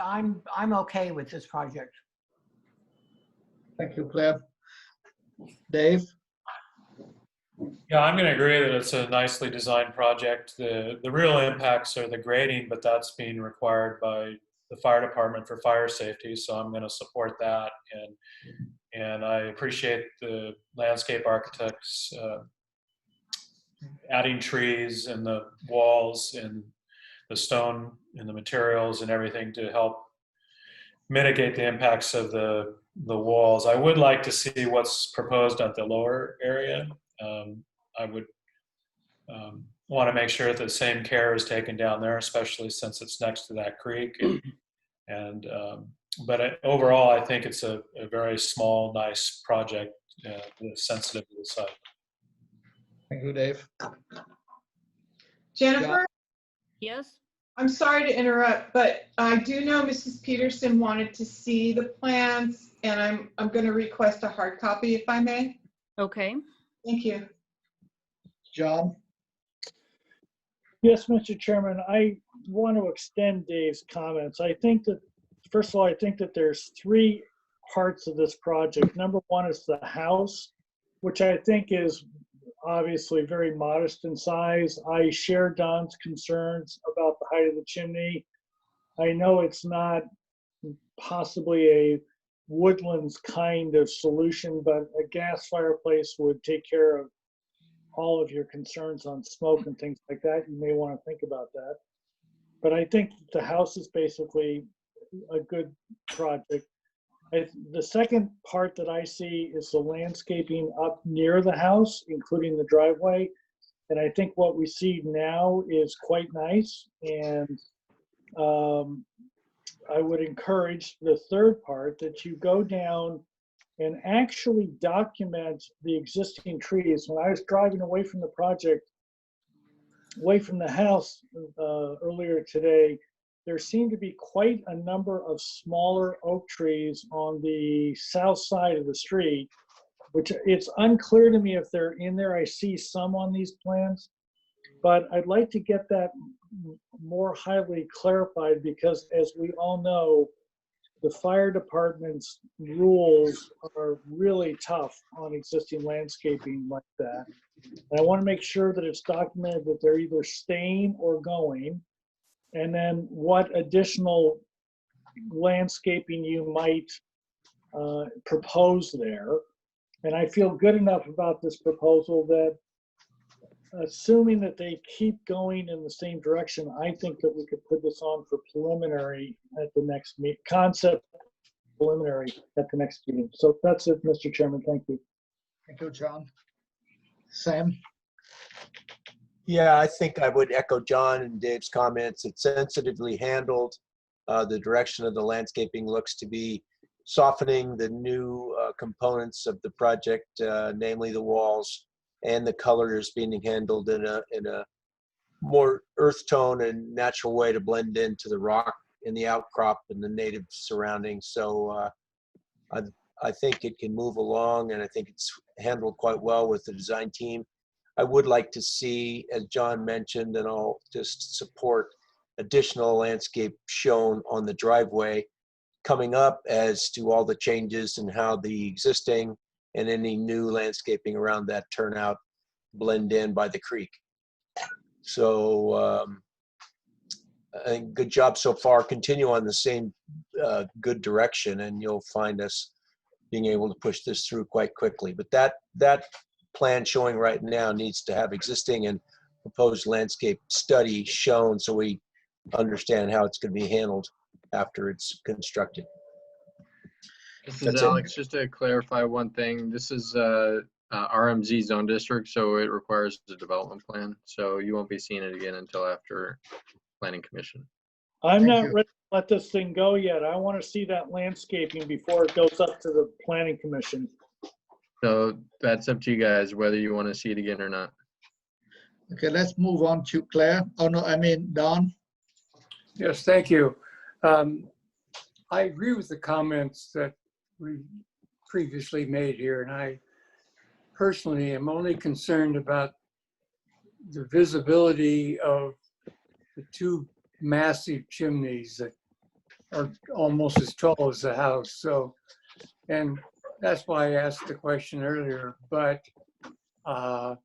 Speaker 10: I'm okay with this project.
Speaker 5: Thank you, Claire. Dave?
Speaker 4: Yeah, I'm going to agree that it's a nicely designed project. The real impacts are the grading, but that's being required by the fire department for fire safety. So I'm going to support that, and I appreciate the landscape architects adding trees and the walls and the stone and the materials and everything to help mitigate the impacts of the walls. I would like to see what's proposed at the lower area. I would want to make sure that the same care is taken down there, especially since it's next to that creek. But overall, I think it's a very small, nice project that's sensitive to the site.
Speaker 5: Thank you, Dave.
Speaker 3: Jennifer,
Speaker 12: Yes?
Speaker 3: I'm sorry to interrupt, but I do know Mrs. Peterson wanted to see the plans, and I'm going to request a hard copy if I may.
Speaker 12: Okay.
Speaker 3: Thank you.
Speaker 5: John?
Speaker 6: Yes, Mr. Chairman, I want to extend Dave's comments. I think that, first of all, I think that there's three parts of this project. Number one is the house, which I think is obviously very modest in size. I share Don's concerns about the height of the chimney. I know it's not possibly a woodlands kind of solution, but a gas fireplace would take care of all of your concerns on smoke and things like that. You may want to think about that. But I think the house is basically a good project. The second part that I see is the landscaping up near the house, including the driveway. And I think what we see now is quite nice. And I would encourage the third part that you go down and actually document the existing trees. When I was driving away from the project, away from the house earlier today, there seemed to be quite a number of smaller oak trees on the south side of the street, which it's unclear to me if they're in there. I see some on these plans, but I'd like to get that more highly clarified because, as we all know, the fire department's rules are really tough on existing landscaping like that. And I want to make sure that it's documented that they're either staying or going, and then what additional landscaping you might propose there. And I feel good enough about this proposal that, assuming that they keep going in the same direction, I think that we could put this on for preliminary at the next meet, concept preliminary at the next meeting. So that's it, Mr. Chairman. Thank you.
Speaker 5: Thank you, John. Sam?
Speaker 7: Yeah, I think I would echo John and Dave's comments. It's sensitively handled. The direction of the landscaping looks to be softening the new components of the project, namely the walls, and the color is being handled in a more earth tone and natural way to blend into the rock in the outcrop and the native surroundings. So I think it can move along, and I think it's handled quite well with the design team. I would like to see, as John mentioned, and I'll just support, additional landscape shown on the driveway coming up as to all the changes and how the existing and any new landscaping around that turnout blend in by the creek. So I think good job so far. Continue on the same good direction, and you'll find us being able to push this through quite quickly. But that plan showing right now needs to have existing and proposed landscape study shown so we understand how it's going to be handled after it's constructed.
Speaker 1: This is
Speaker 7: That's it.
Speaker 1: Alex. Just to clarify one thing, this is RMZ zone district, so it requires a development plan. So you won't be seeing it again until after planning commission.
Speaker 6: I'm
Speaker 5: Thank
Speaker 6: not
Speaker 5: you.
Speaker 6: ready to let this thing go yet. I want to see that landscaping before it goes up to the planning commission.
Speaker 1: So that's up to you guys, whether you want to see it again or not.
Speaker 5: Okay, let's move on to Claire. Oh, no, I mean, Don.
Speaker 9: Yes, thank you. I agree with the comments that we previously made here, and I personally am only concerned about the visibility of the two massive chimneys that are almost as tall as the house. So, and that's why I asked the question earlier, but I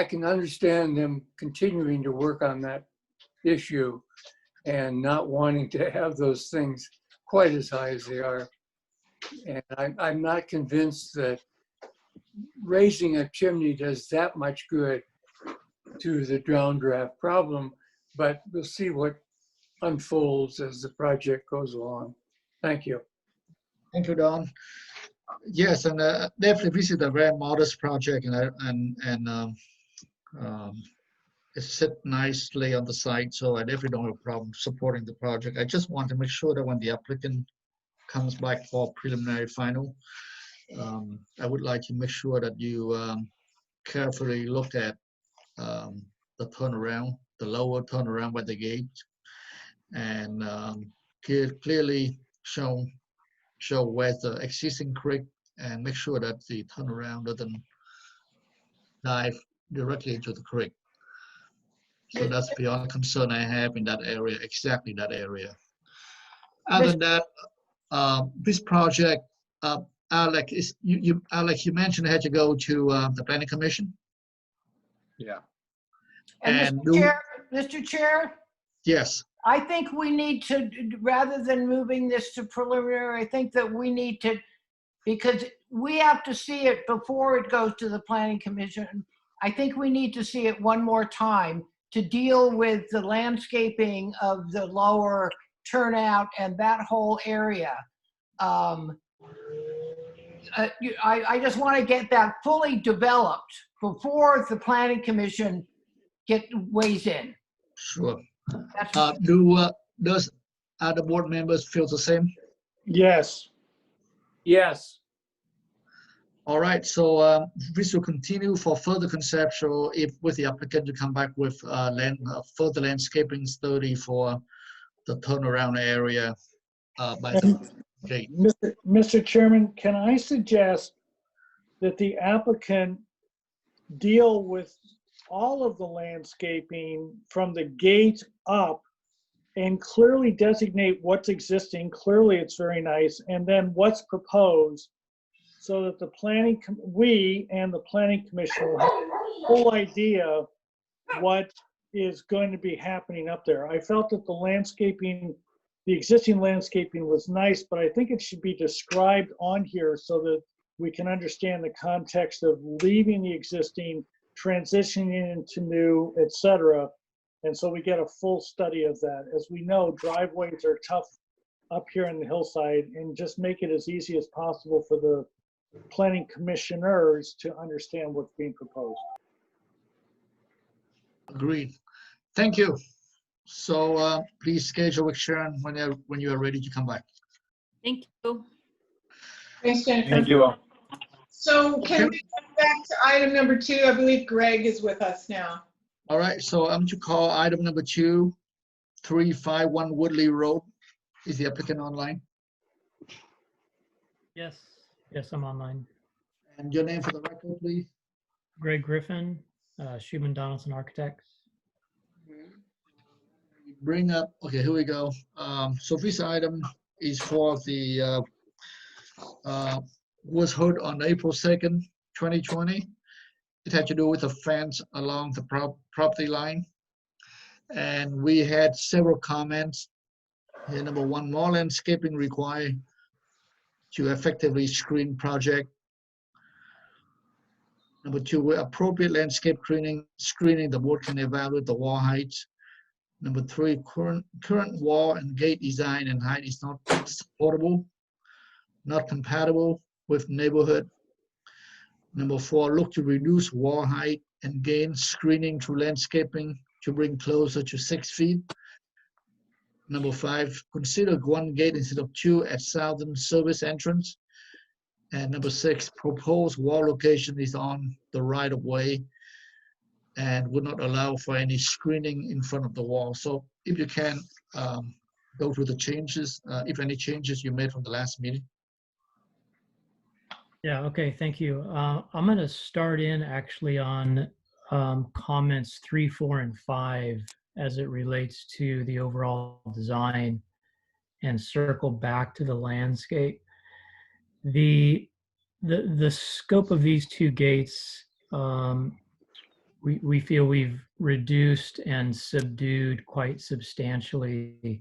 Speaker 9: can understand them continuing to work on that issue and not wanting to have those things quite as high as they are. And I'm not convinced that raising a chimney does that much good to the downdraft problem, but we'll see what unfolds as the project goes along. Thank you.
Speaker 5: Thank you, Don. Yes, and definitely this is a very modest project, um, it's set nicely on the site, so I definitely don't have a problem supporting the project. I just want to make sure that when the applicant comes back for preliminary final, I would like to make sure that you carefully look at the turnaround, the lower turnaround by the gate, and clearly show where the existing creek, and make sure that the turnaround doesn't dive directly into the creek. So that's the only concern I have in that area, exactly that area. Other than that, this project, Alec, Alex, you mentioned it had to go to the planning commission.
Speaker 1: Yeah.
Speaker 10: And Mr. Chair,
Speaker 5: Yes,
Speaker 10: I think we need to, rather than moving this to preliminary, I think that we need to, because we have to see it before it goes to the planning commission. I think we need to see it one more time to deal with the landscaping of the lower turnout and that whole area. I just want to get that fully developed before the planning commission weighs in.
Speaker 5: sure.
Speaker 10: That's
Speaker 5: Does other board members feel the same?
Speaker 6: Yes.
Speaker 9: Yes.
Speaker 5: All right, so this will continue for further conceptual if with the applicant to come back with further landscaping study for the turnaround area by the gate.
Speaker 6: Mr. Chairman, can I suggest that the applicant deal with all of the landscaping from the gate up and clearly designate what's existing? Clearly, it's very nice. And then what's proposed, so that we and the planning commission will have a full idea of what is going to be happening up there. I felt that the existing landscaping was nice, but I think it should be described on here so that we can understand the context of leaving the existing, transitioning into new, etc. And so we get a full study of that. As we know, driveways are tough up here in the hillside, and just make it as easy as possible for the planning commissioners to understand what's being proposed.
Speaker 5: Agreed. Thank you. So please schedule with Sharon when you are ready to come back.
Speaker 12: Thank you.
Speaker 3: Thanks, Jennifer.
Speaker 9: Thank you all.
Speaker 3: So can we go back to item number 2? I believe Greg is with us now.
Speaker 5: All right, so I'm to call item number 2, 351 Woodley Road. Is the applicant online?
Speaker 14: Yes, I'm online.
Speaker 5: And your name for the record, please?
Speaker 14: Greg Griffin, Schumann Donaldson Architects.
Speaker 5: Bring up, okay, here we go. So this item is for the, was heard on April 2nd, 2020. It had to do with a fence along the property line. And we had several comments. Here, number 1, more landscaping required to effectively screen project. Number 2, appropriate landscape screening, the board can evaluate the wall heights. Number 3, current wall and gate design and height is not supportable, not compatible with neighborhood. Number 4, look to reduce wall height and gain screening through landscaping to bring closer to 6 feet. Number 5, consider 1 gate instead of 2 at southern service entrance. And number 6, proposed wall location is on the right of way and would not allow for any screening in front of the wall. So if you can go through the changes, if any changes you made from the last meeting.
Speaker 14: Yeah, okay, thank you. I'm going to start in actually on comments 3, 4, and 5 as it relates to the overall design and circle back to the landscape. The scope of these 2 gates, we feel we've reduced and subdued quite substantially.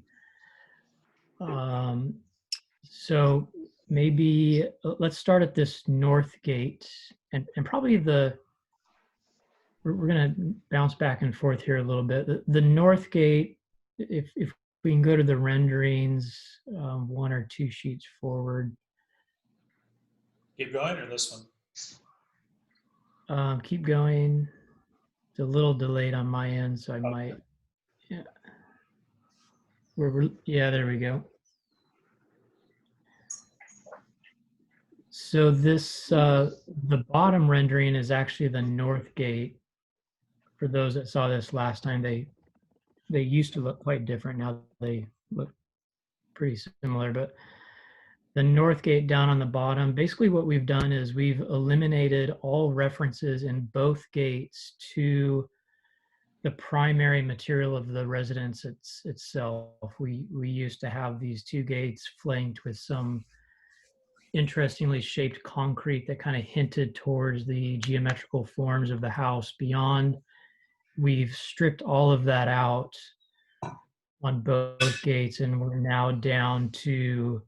Speaker 14: So maybe let's start at this north gate, and probably we're going to bounce back and forth here a little bit. The north gate, if we can go to the renderings 1 or 2 sheets forward.
Speaker 4: Keep going, or this one?
Speaker 14: Keep going. It's a little delayed on my end, so I might. Yeah. Yeah, there we go. So this, the bottom rendering is actually the north gate. For those that saw this last time, they used to look quite different. Now they look pretty similar, but the north gate down on the bottom, basically what we've done is we've eliminated all references in both gates to the primary material of the residence itself. We used to have these two gates flanked with some interestingly shaped concrete that kind of hinted towards the geometrical forms of the house beyond. We've stripped all of that out on both gates, and we're now down to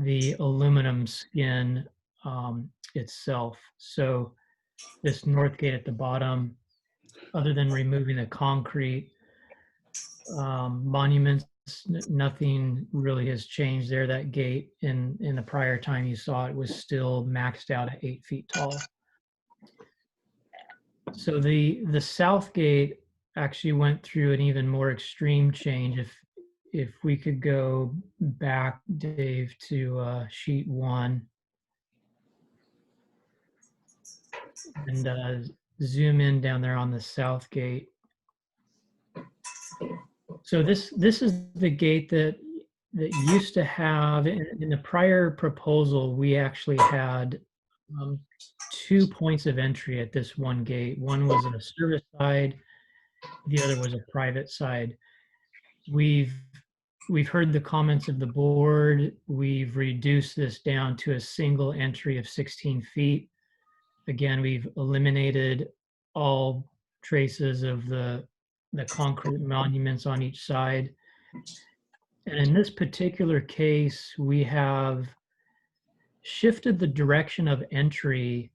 Speaker 14: the aluminum skin itself. So this north gate at the bottom, other than removing the concrete monuments, nothing really has changed there. That gate in the prior time you saw it was still maxed out at 8 feet tall. So the south gate actually went through an even more extreme change. If we could go back, Dave, to sheet 1 and zoom in down there on the south gate. So this is the gate that used to have, in the prior proposal, we actually had 2 points of entry at this one gate. One was a service side, the other was a private side. We've heard the comments of the board. We've reduced this down to a single entry of 16 feet. Again, we've eliminated all traces of the concrete monuments on each side. And in this particular case, we have shifted the direction of entry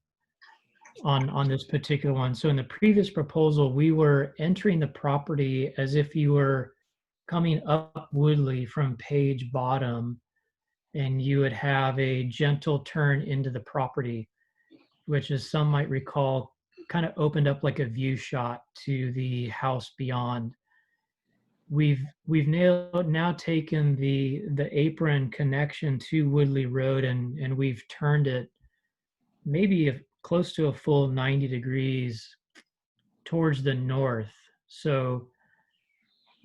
Speaker 14: on this particular one. So in the previous proposal, we were entering the property as if you were coming up Woodley from Page Bottom, and you would have a gentle turn into the property, which, as some might recall, kind of opened up like a view shot to the house beyond. We've now taken the apron connection to Woodley Road, and we've turned it maybe close to a full 90 degrees towards the north. So,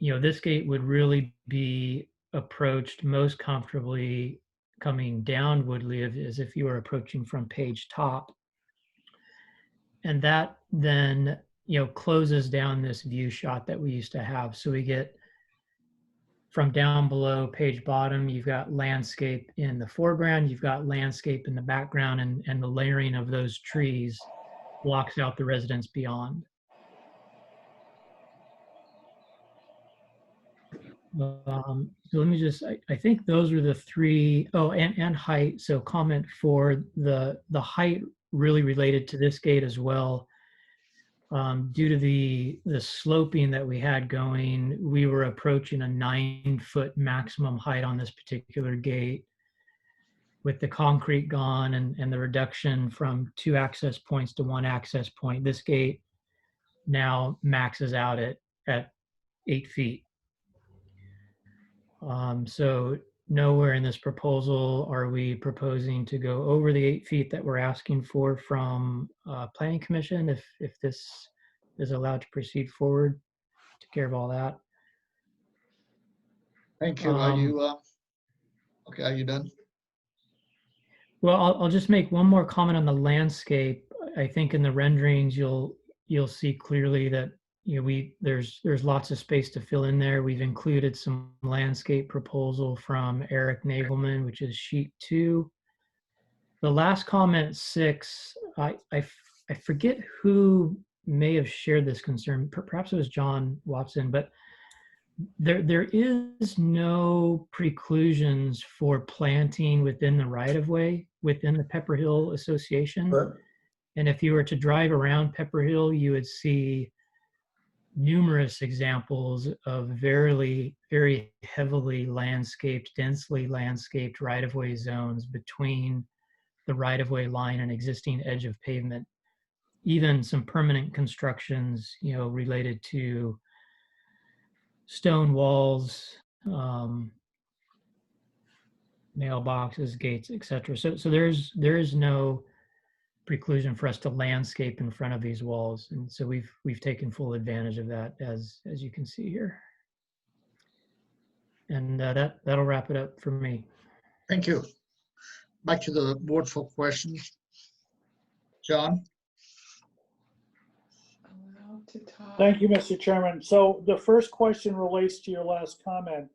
Speaker 14: this gate would really be approached most comfortably coming down Woodley as if you were approaching from Page Top. And that then, closes down this view shot that we used to have. So we get from down below Page Bottom, you've got landscape in the foreground, you've got landscape in the background, and the layering of those trees blocks out the residence beyond. So let me just, I think those are the three. Oh, and height. So comment for the height really related to this gate as well. Due to the sloping that we had going, we were approaching a 9-foot maximum height on this particular gate. With the concrete gone and the reduction from 2 access points to 1 access point, this gate now maxes out at 8 feet. So nowhere in this proposal are we proposing to go over the 8 feet that we're asking for from Planning Commission. If this is allowed to proceed forward, take care of all that.
Speaker 5: Thank you. Are you, okay, are you done?
Speaker 14: Well, I'll just make one more comment on the landscape. I think in the renderings, you'll see clearly that there's lots of space to fill in there. We've included some landscape proposal from Eric Nagelman, which is sheet 2. The last comment, 6, I forget who may have shared this concern. Perhaps it was John Watson, but there is no preclusions for planting within the right-of-way within the Pepper Hill Association.
Speaker 5: Right.
Speaker 14: And if you were to drive around Pepper Hill, you would see numerous examples of very heavily landscaped, densely landscaped right-of-way zones between the right-of-way line and existing edge of pavement, even some permanent constructions, related to stone walls, mailboxes, gates, etc. So there is no preclusion for us to landscape in front of these walls, and so we've taken full advantage of that, as you can see here. And that'll wrap it up for me.
Speaker 5: Thank you. Back to the board for questions. John?
Speaker 3: Allowed to talk.
Speaker 6: Thank you, Mr. Chairman. So the first question relates to your last comment.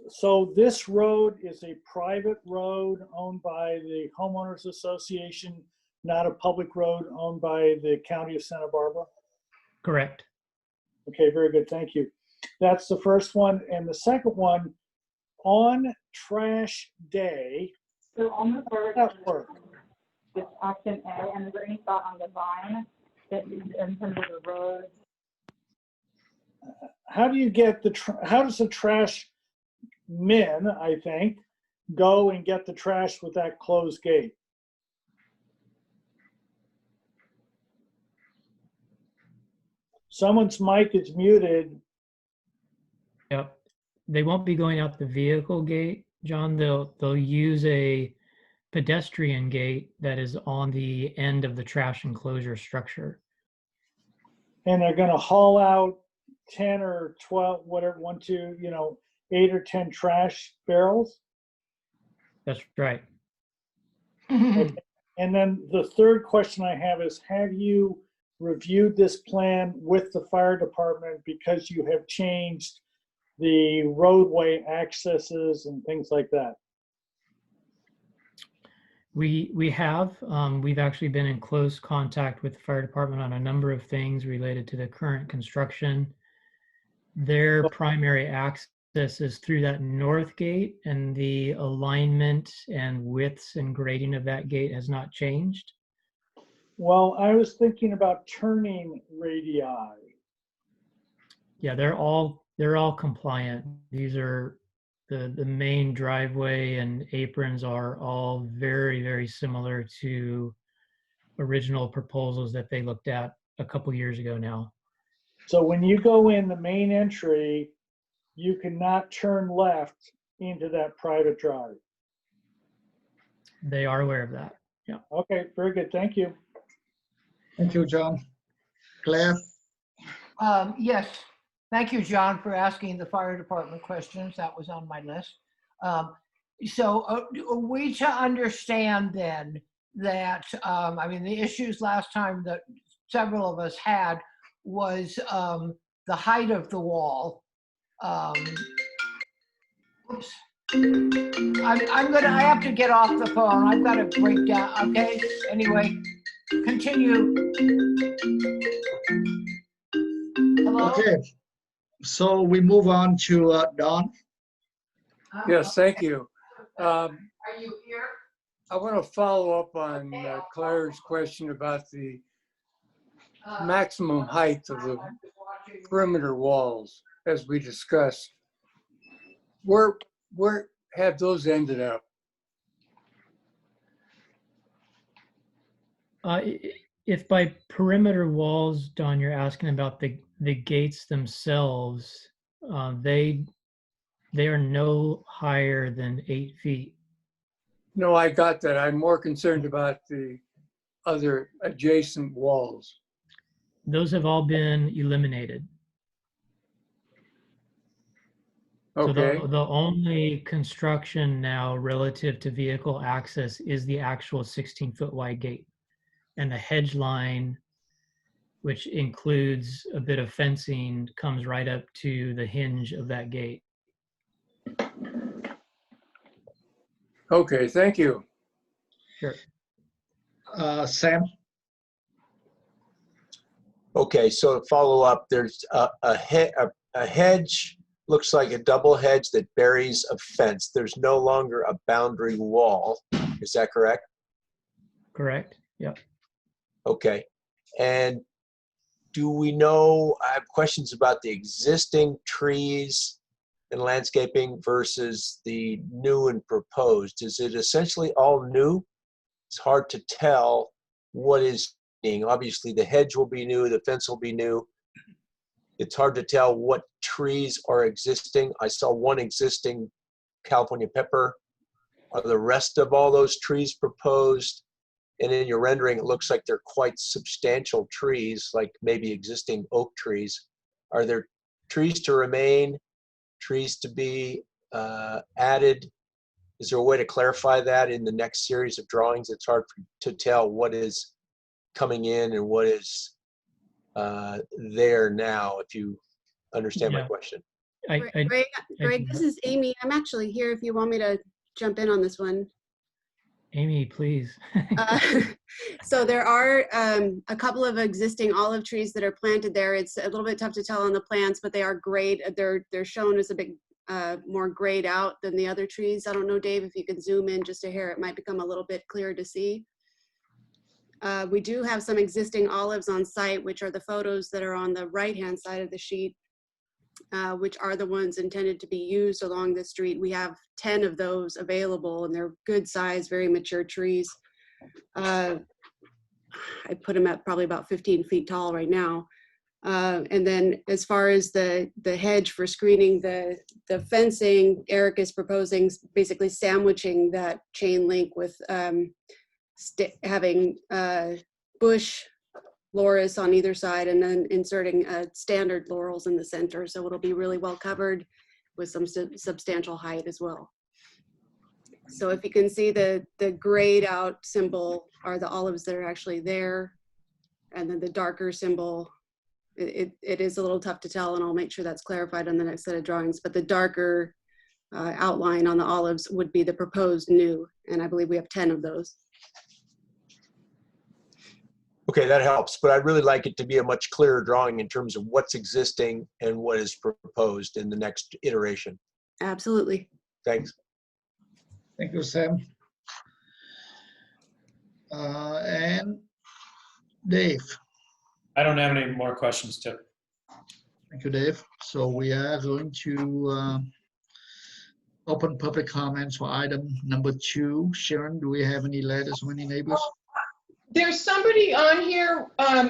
Speaker 6: So this road is a private road owned by the homeowners association, not a public road owned by the county of Santa Barbara?
Speaker 14: Correct.
Speaker 6: Okay, very good. Thank you. That's the first one. And the second one, on trash day,
Speaker 15: So on the
Speaker 6: how does that work?
Speaker 15: with option A, and is there any thought on design that in terms of the roads?
Speaker 6: How do you get how does the trash men, I think, go and get the trash with that closed gate? Someone's mic is muted.
Speaker 14: Yep. They won't be going out the vehicle gate, John. They'll use a pedestrian gate that is on the end of the trash enclosure structure.
Speaker 6: And they're going to haul out 10 or 12, whatever, 8 or 10 trash barrels.
Speaker 14: That's right.
Speaker 6: Okay. And then the third question I have is, have you reviewed this plan with the fire department because you have changed the roadway accesses and things like that?
Speaker 14: We have. We've actually been in close contact with the fire department on a number of things related to the current construction. Their primary access is through that north gate, and the alignment and widths and grading of that gate has not changed.
Speaker 6: Well, I was thinking about turning radii.
Speaker 14: Yeah, they're all compliant. These are the main driveway and aprons are all very, very similar to original proposals that they looked at a couple years ago now.
Speaker 6: So when you go in the main entry, you cannot turn left into that private drive.
Speaker 14: They are aware of that. Yeah.
Speaker 6: Okay, very good. Thank you.
Speaker 5: Thank you, John. Claire?
Speaker 10: Yes, thank you, John, for asking the fire department questions. That was on my list. So are we to understand then that, the issues last time that several of us had was the height of the wall. Oops. I have to get off the phone. I've got to break down, okay? Anyway, continue. Hello?
Speaker 5: Okay, so we move on to Don.
Speaker 9: Yes, thank you.
Speaker 10: Are you here?
Speaker 9: I want to follow up on Claire's question about the maximum height of the perimeter walls, as we discussed. Where have those ended up?
Speaker 14: If by perimeter walls, Don, you're asking about the gates themselves, they are no higher than 8 feet.
Speaker 9: No, I got that. I'm more concerned about the other adjacent walls.
Speaker 14: Those have all been eliminated.
Speaker 9: Okay.
Speaker 14: So the only construction now relative to vehicle access is the actual 16-foot wide gate. And the hedge line, which includes a bit of fencing, comes right up to the hinge of that gate.
Speaker 9: Okay, thank you.
Speaker 14: Sure.
Speaker 5: Sam?
Speaker 7: Okay, so to follow up, there's a hedge, looks like a double hedge that buries a fence. There's no longer a boundary wall. Is that correct?
Speaker 14: Correct. Yep.
Speaker 7: Okay. And do we know, I have questions about the existing trees and landscaping versus the new and proposed. Is it essentially all new? it's hard to tell what is being. Obviously, the hedge will be new, the fence will be new. It's hard to tell what trees are existing. I saw one existing California pepper. Are the rest of all those trees proposed? And in your rendering, it looks like they're quite substantial trees, like maybe existing oak trees. Are there trees to remain, trees to be added? Is there a way to clarify that in the next series of drawings? It's hard to tell what is coming in and what is there now, if you understand my
Speaker 14: Yeah.
Speaker 7: question.
Speaker 16: Greg, this is Amy. I'm actually here if you want me to jump in on this one.
Speaker 14: Amy, please.
Speaker 16: So there are a couple of existing olive trees that are planted there. It's a little bit tough to tell on the plants, but they are grayed. They're shown as a bit more grayed out than the other trees. I don't know, Dave, if you can zoom in just a hair, it might become a little bit clearer to see. We do have some existing olives on site, which are the photos that are on the right-hand side of the sheet, which are the ones intended to be used along the street. We have 10 of those available, and they're good size, very mature trees. I put them at probably about 15 feet tall right now. And then as far as the hedge for screening the fencing, Eric is proposing basically sandwiching that chain link with having bush Laurus on either side and then inserting standard laurels in the center. So it'll be really well covered with some substantial height as well. So if you can see the grayed out symbol are the olives that are actually there. And then the darker symbol, it is a little tough to tell, and I'll make sure that's clarified on the next set of drawings, but the darker outline on the olives would be the proposed new. And I believe we have 10 of those.
Speaker 7: Okay, that helps, but I'd really like it to be a much clearer drawing in terms of what's existing and what is proposed in the next iteration.
Speaker 16: Absolutely.
Speaker 7: Thanks.
Speaker 5: Thank you, Sam. And Dave.
Speaker 4: I don't have any more questions, Tip.
Speaker 5: Thank you, Dave. So we are going to open public comments for item number 2. Sharon, do we have any letters from any neighbors?
Speaker 3: There's somebody on here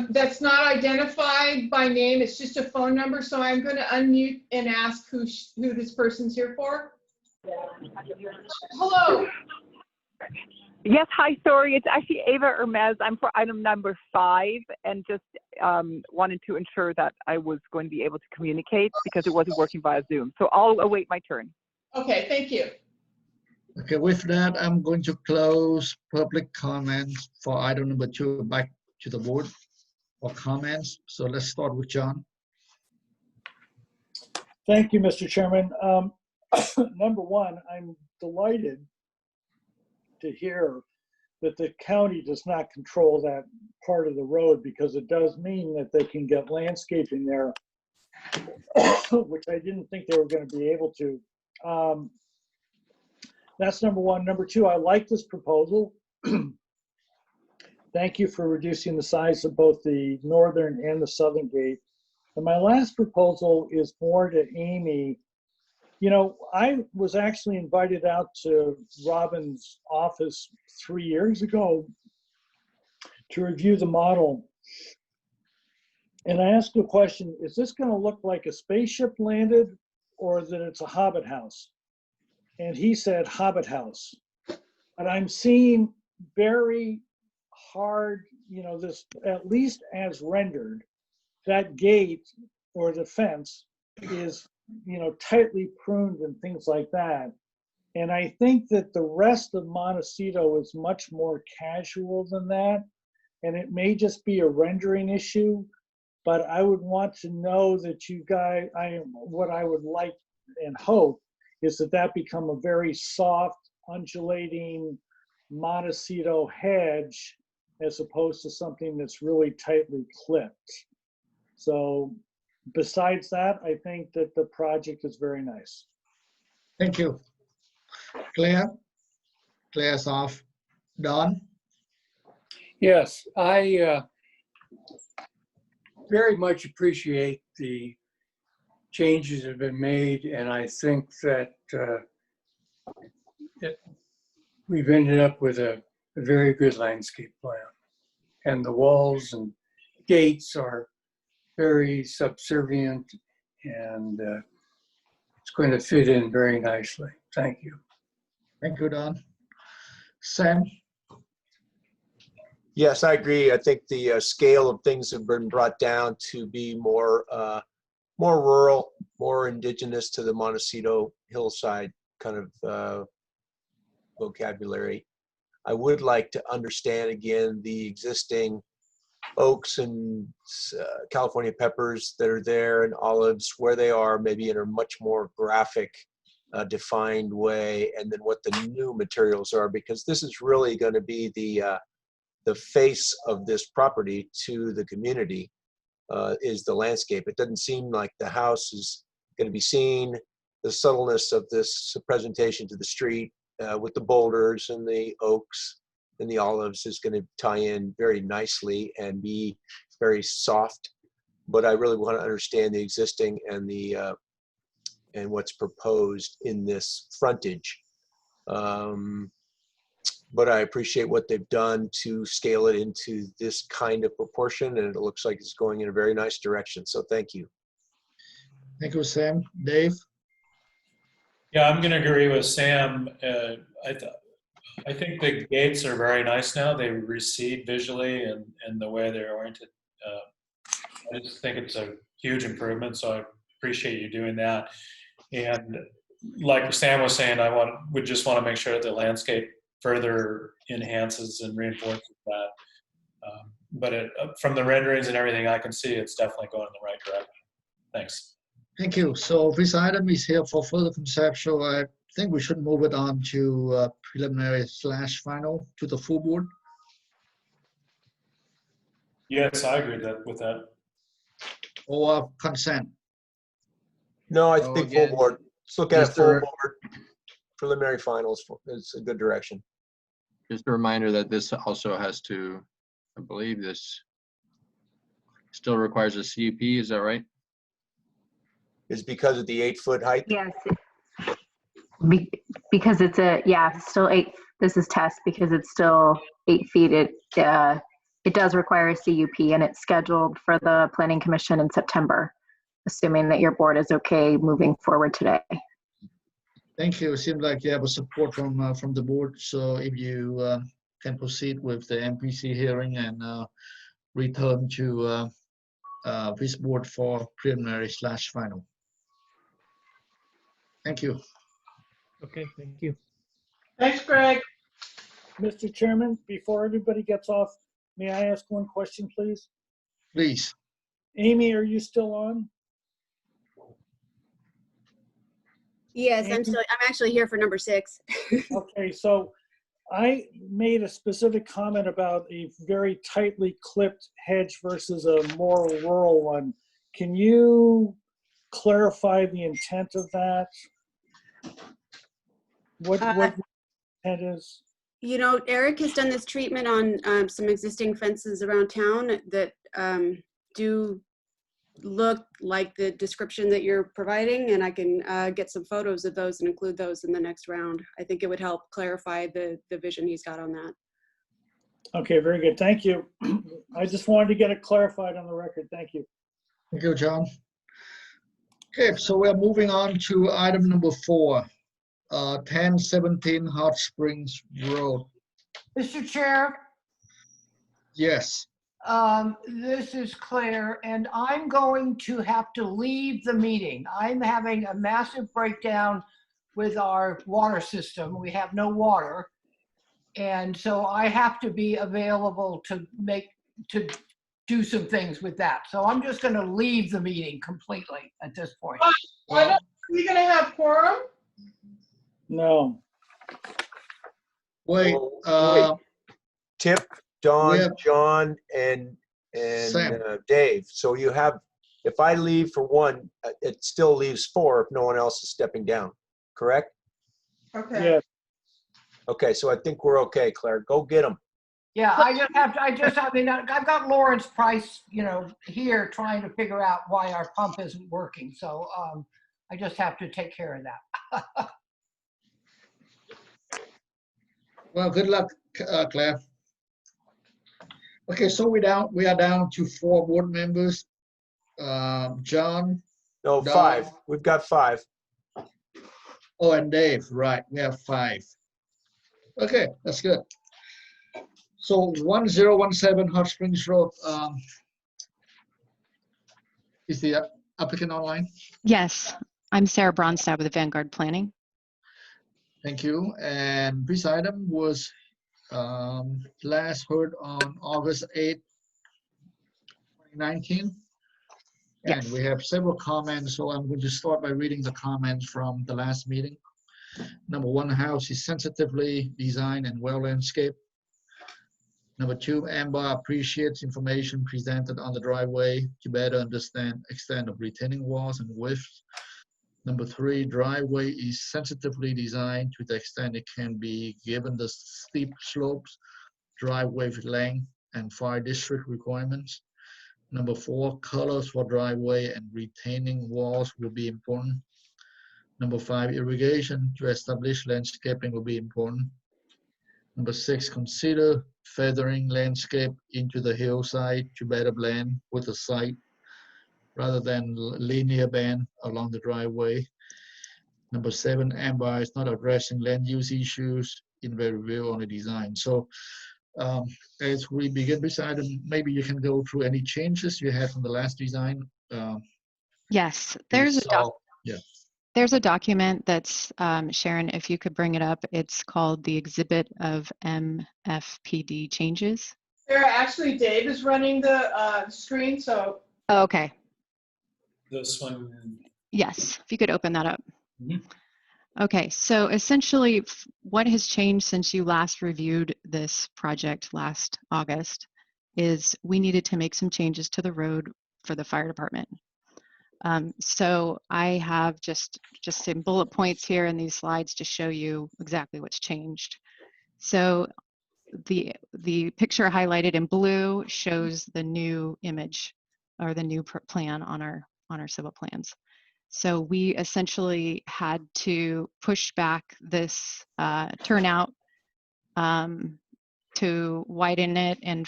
Speaker 3: that's not identified by name. It's just a phone number. So I'm going to unmute and ask who this person's here for. Hello.
Speaker 17: Yes, hi, sorry. It's actually Ava Hermes. I'm for item number 5 and just wanted to ensure that I was going to be able to communicate because it wasn't working via Zoom. So I'll await my turn.
Speaker 3: Okay, thank you.
Speaker 5: Okay, with that, I'm going to close public comments for item number 2 back to the board for comments. So let's start with John.
Speaker 6: Thank you, Mr. Chairman. Number one, I'm delighted to hear that the county does not control that part of the road, because it does mean that they can get landscaping there, which I didn't think they were going to be able to. That's number one. Number two, I like this proposal. Thank you for reducing the size of both the northern and the southern gate. And my last proposal is more to Amy. You know, I was actually invited out to Robin's office 3 years ago to review the model. And I asked a question, is this going to look like a spaceship landed or that it's a hobbit house? And he said hobbit house. And I'm seeing very hard, you know, this, at least as rendered, that gate or the fence is, you know, tightly pruned and things like that. And I think that the rest of Montecito is much more casual than that. And it may just be a rendering issue, but I would want to know that you guys, what I would like and hope is that that become a very soft, undulating Montecito hedge as opposed to something that's really tightly clipped. So besides that, I think that the project is very nice.
Speaker 5: Thank you. Claire? Claire's off. Don?
Speaker 9: Yes, I very much appreciate the changes that have been made, and I think that we've ended up with a a very good landscape plan. And the walls and gates are very subservient, and it's going to fit in very nicely. Thank you.
Speaker 5: Thank you, Don. Sam?
Speaker 7: Yes, I agree. I think the scale of things have been brought down to be more rural, more indigenous to the Montecito hillside kind of vocabulary. I would like to understand again the existing oaks and California peppers that are there and olives, where they are, maybe in a much more graphic, defined way, and then what the new materials are, because this is really going to be the face of this property to the community, is the landscape. It doesn't seem like the house is going to be seen. The subtleness of this presentation to the street with the boulders and the oaks and the olives is going to tie in very nicely and be very soft. But I really want to understand the existing and the and what's proposed in this frontage. But I appreciate what they've done to scale it into this kind of proportion, and it looks like it's going in a very nice direction. So thank you.
Speaker 5: Thank you, Sam. Dave?
Speaker 4: Yeah, I'm going to agree with Sam. I think the gates are very nice now. They recede visually and the way they're oriented. I just think it's a huge improvement, so I appreciate you doing that. And like Sam was saying, would just want to make sure that the landscape further enhances and reinforces that. But from the renderings and everything I can see, it's definitely going in the right direction. Thanks.
Speaker 5: Thank you. So this item is here for further conceptual. I think we should move it on to preliminary / final to the full board.
Speaker 4: Yes, I agree with that.
Speaker 5: Or consent.
Speaker 7: No, I
Speaker 5: So
Speaker 7: think
Speaker 5: again,
Speaker 7: full board. Let's look at it
Speaker 5: just
Speaker 7: full
Speaker 5: a-
Speaker 7: board. Preliminary finals is a good direction.
Speaker 1: Just a reminder that this also has to, I believe this still requires a CUP, is that right?
Speaker 7: Is because of the 8-foot height?
Speaker 15: Yes. Because it's still 8, this is test because it's still 8 feet. It does require a CUP, and it's scheduled for the Planning Commission in September, assuming that your board is okay moving forward today.
Speaker 5: Thank you. It seems like you have a support from the board. So if you can proceed with the MPC hearing and return to this board for preliminary / final. Thank you.
Speaker 14: Okay, thank you.
Speaker 3: Thanks, Greg.
Speaker 6: Mr. Chairman, before everybody gets off, may I ask one question, please?
Speaker 5: Please.
Speaker 6: Amy, are you still on?
Speaker 16: Yes, I'm actually here for number 6.
Speaker 6: Okay, so I made a specific comment about a very tightly clipped hedge versus a more rural one. Can you clarify the intent of that? What the intent is?
Speaker 16: You know, Eric has done this treatment on some existing fences around town that do look like the description that you're providing, and I can get some photos of those and include those in the next round. I think it would help clarify the vision he's got on that.
Speaker 6: Okay, very good. Thank you. I just wanted to get it clarified on the record. Thank you.
Speaker 5: Thank you, John. Okay, so we're moving on to item number 4, 1017 Hot Springs Road.
Speaker 10: Mr. Chair,
Speaker 5: Yes.
Speaker 10: this is Claire, and I'm going to have to leave the meeting. I'm having a massive breakdown with our water system. We have no water. And so I have to be available to do some things with that. So I'm just going to leave the meeting completely at this point.
Speaker 3: Are we going to have quorum?
Speaker 6: No.
Speaker 5: Wait.
Speaker 7: Tip, Don,
Speaker 5: have-
Speaker 7: John, and
Speaker 5: Sam.
Speaker 7: Dave. So you have, if I leave for one, it still leaves 4 if no one else is stepping down, correct?
Speaker 3: Okay.
Speaker 6: Yeah.
Speaker 7: Okay, so I think we're okay, Claire. Go get them.
Speaker 10: Yeah, I've got Lawrence Price, here trying to figure out why our pump isn't working. So I just have to take care of that.
Speaker 5: Well, good luck. Claire. Okay, so we are down to 4 board members. John,
Speaker 7: No,
Speaker 5: Don.
Speaker 7: 5. We've got 5.
Speaker 5: Oh, and Dave, right, we have 5. Okay, that's good. So 1017 Hot Springs Road, is the applicant online?
Speaker 18: Yes, I'm Sarah Bronstadt with Vanguard Planning.
Speaker 5: Thank you. And this item was last heard on August 8th, 2019. And
Speaker 18: Yes.
Speaker 5: we have several comments, so I'm going to start by reading the comments from the last meeting. Number 1, house is sensitively designed and well landscaped. Number 2, Amber appreciates information presented on the driveway to better understand extent of retaining walls and width. Number 3, driveway is sensitively designed to the extent it can be given the steep slopes, driveway length, and fire district requirements. Number 4, colors for driveway and retaining walls will be important. Number 5, irrigation to establish landscaping will be important. Number 6, consider feathering landscape into the hillside to better blend with the site rather than linear band along the driveway. Number 7, Amber is not addressing land use issues in their review on the design. So as we begin this item, maybe you can go through any changes you had from the last design.
Speaker 18: Yes,
Speaker 5: Yeah.
Speaker 18: there's a document that's, Sharon, if you could bring it up, it's called the Exhibit of MFPD Changes.
Speaker 3: Sarah, actually, Dave is running the screen, so.
Speaker 18: Oh, okay.
Speaker 4: This one.
Speaker 18: Yes, if you could open that up.
Speaker 4: Mhm.
Speaker 18: Okay, so essentially what has changed since you last reviewed this project last August is we needed to make some changes to the road for the fire department. So I have just some bullet points here in these slides to show you exactly what's changed. So the picture highlighted in blue shows the new image or the new plan on our civil plans. So we essentially had to push back this turnout to widen it and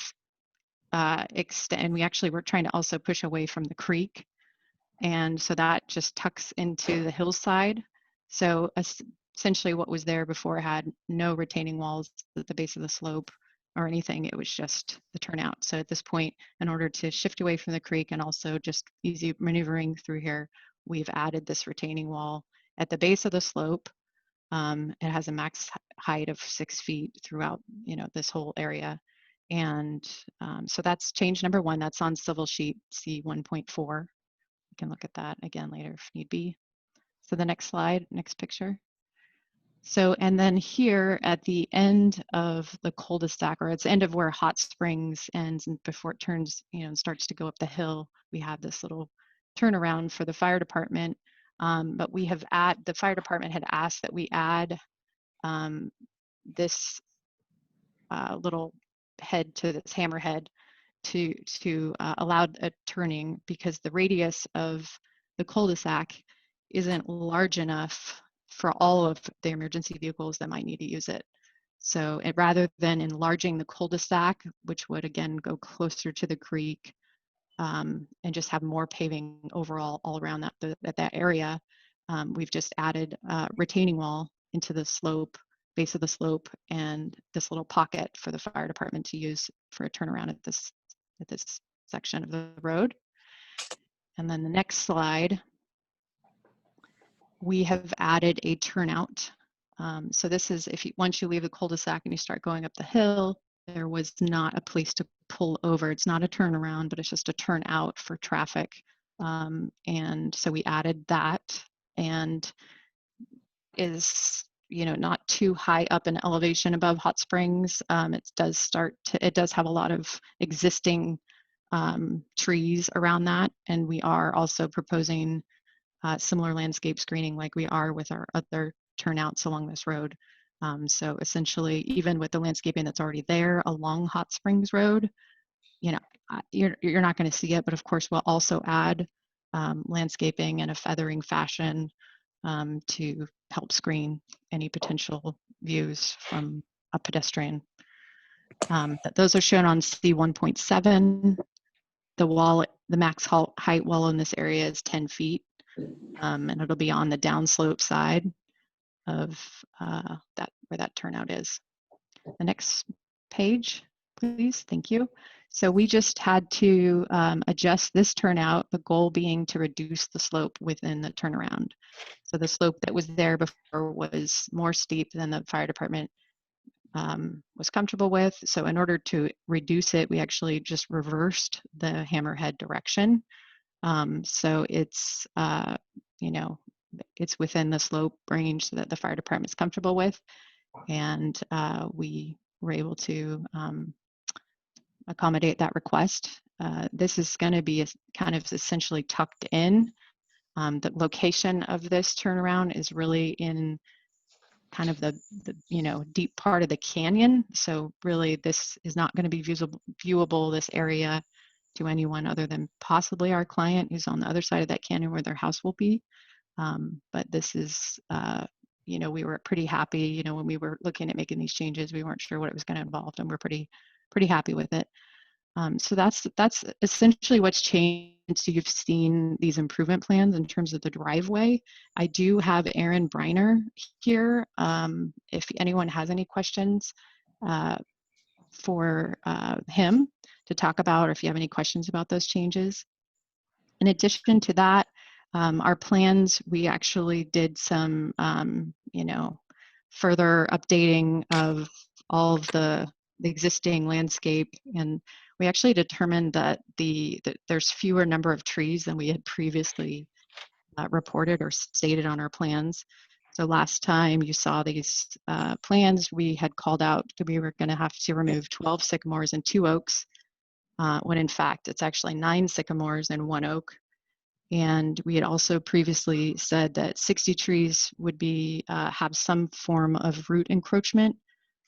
Speaker 18: extend. And we actually were trying to also push away from the creek. And so that just tucks into the hillside. So essentially what was there before had no retaining walls at the base of the slope or anything. It was just the turnout. So at this point, in order to shift away from the creek and also just easy maneuvering through here, we've added this retaining wall at the base of the slope. It has a max height of 6 feet throughout, this whole area. And so that's change number 1. That's on civil sheet C1.4. You can look at that again later if need be. So the next slide, next picture. So, and then here at the end of the cul-de-sac, or it's the end of where Hot Springs ends and before it turns, and starts to go up the hill, we have this little turnaround for the fire department. But the fire department had asked that we add this little head to this hammerhead to allow a turning because the radius of the cul-de-sac isn't large enough for all of the emergency vehicles that might need to use it. So rather than enlarging the cul-de-sac, which would again go closer to the creek and just have more paving overall all around that area, we've just added a retaining wall into the slope, base of the slope, and this little pocket for the fire department to use for a turnaround at this section of the road. And then the next slide, we have added a turnout. So this is once you leave the cul-de-sac and you start going up the hill, there was not a place to pull over. It's not a turnaround, but it's just a turnout for traffic. And so we added that, and is not too high up in elevation above Hot Springs. It does have a lot of existing trees around that, and we are also proposing similar landscape screening like we are with our other turnouts along this road. So essentially, even with the landscaping that's already there along Hot Springs Road, you're not going to see it, but of course we'll also add landscaping in a feathering fashion to help screen any potential views from a pedestrian Those are shown on C1.7. The max height wall in this area is 10 feet, and it'll be on the downslope side of where that turnout is. The next page, please. Thank you. So we just had to adjust this turnout, the goal being to reduce the slope within the turnaround. So the slope that was there before was more steep than the fire department was comfortable with. So in order to reduce it, we actually just reversed the hammerhead direction. So it's, it's within the slope range that the fire department is comfortable with. And we were able to accommodate that request. This is going to be kind of essentially tucked in. The location of this turnaround is really in kind of the deep part of the canyon. So really this is not going to be viewable, this area, to anyone other than possibly our client who's on the other side of that canyon where their house will be. But this is, we were pretty happy, when we were looking at making these changes, we weren't sure what it was going to involve, and we're pretty happy with it. So that's essentially what's changed. So you've seen these improvement plans in terms of the driveway. I do have Aaron Briner here. If anyone has any questions for him to talk about, or if you have any questions about those changes. In addition to that, our plans, we actually did some, further updating of all of the existing landscape, and we actually determined that there's fewer number of trees than we had previously reported or stated on our plans. So last time you saw these plans, we had called out that we were going to have to remove 12 sycamores and 2 oaks, when in fact it's actually 9 sycamores and 1 oak. And we had also previously said that 60 trees would be have some form of root encroachment,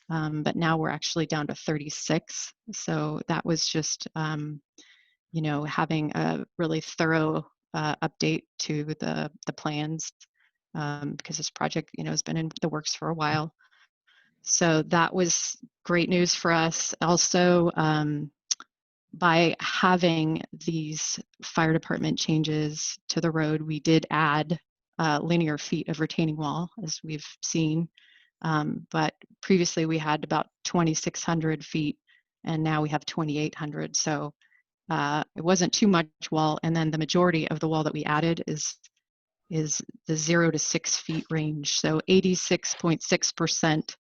Speaker 18: but now we're actually down to 36. So that was just, having a really thorough update to the plans, because this project, has been in the works for a while. So that was great news for us. Also, by having these fire department changes to the road, we did add linear feet of retaining wall, as we've seen. But previously we had about 2,600 feet, and now we have 2,800. So it wasn't too much wall. And then the majority of the wall that we added is the 0 to 6 feet range. So 86.6%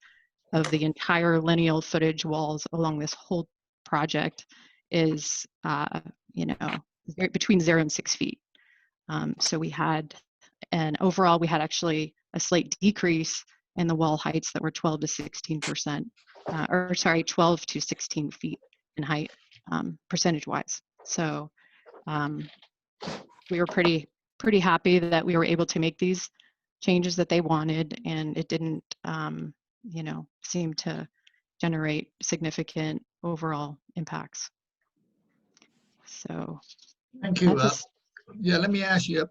Speaker 18: of the entire lineal footage walls along this whole project is, between 0 and 6 feet. So we had, and overall we had actually a slight decrease in the wall heights that were 12 to 16%, 12 to 16 feet in height, percentage-wise. So we were pretty happy that we were able to make these changes that they wanted, and it didn't, seem to generate significant overall impacts. So
Speaker 5: Thank you.
Speaker 18: that's
Speaker 5: Yeah, let me ask you,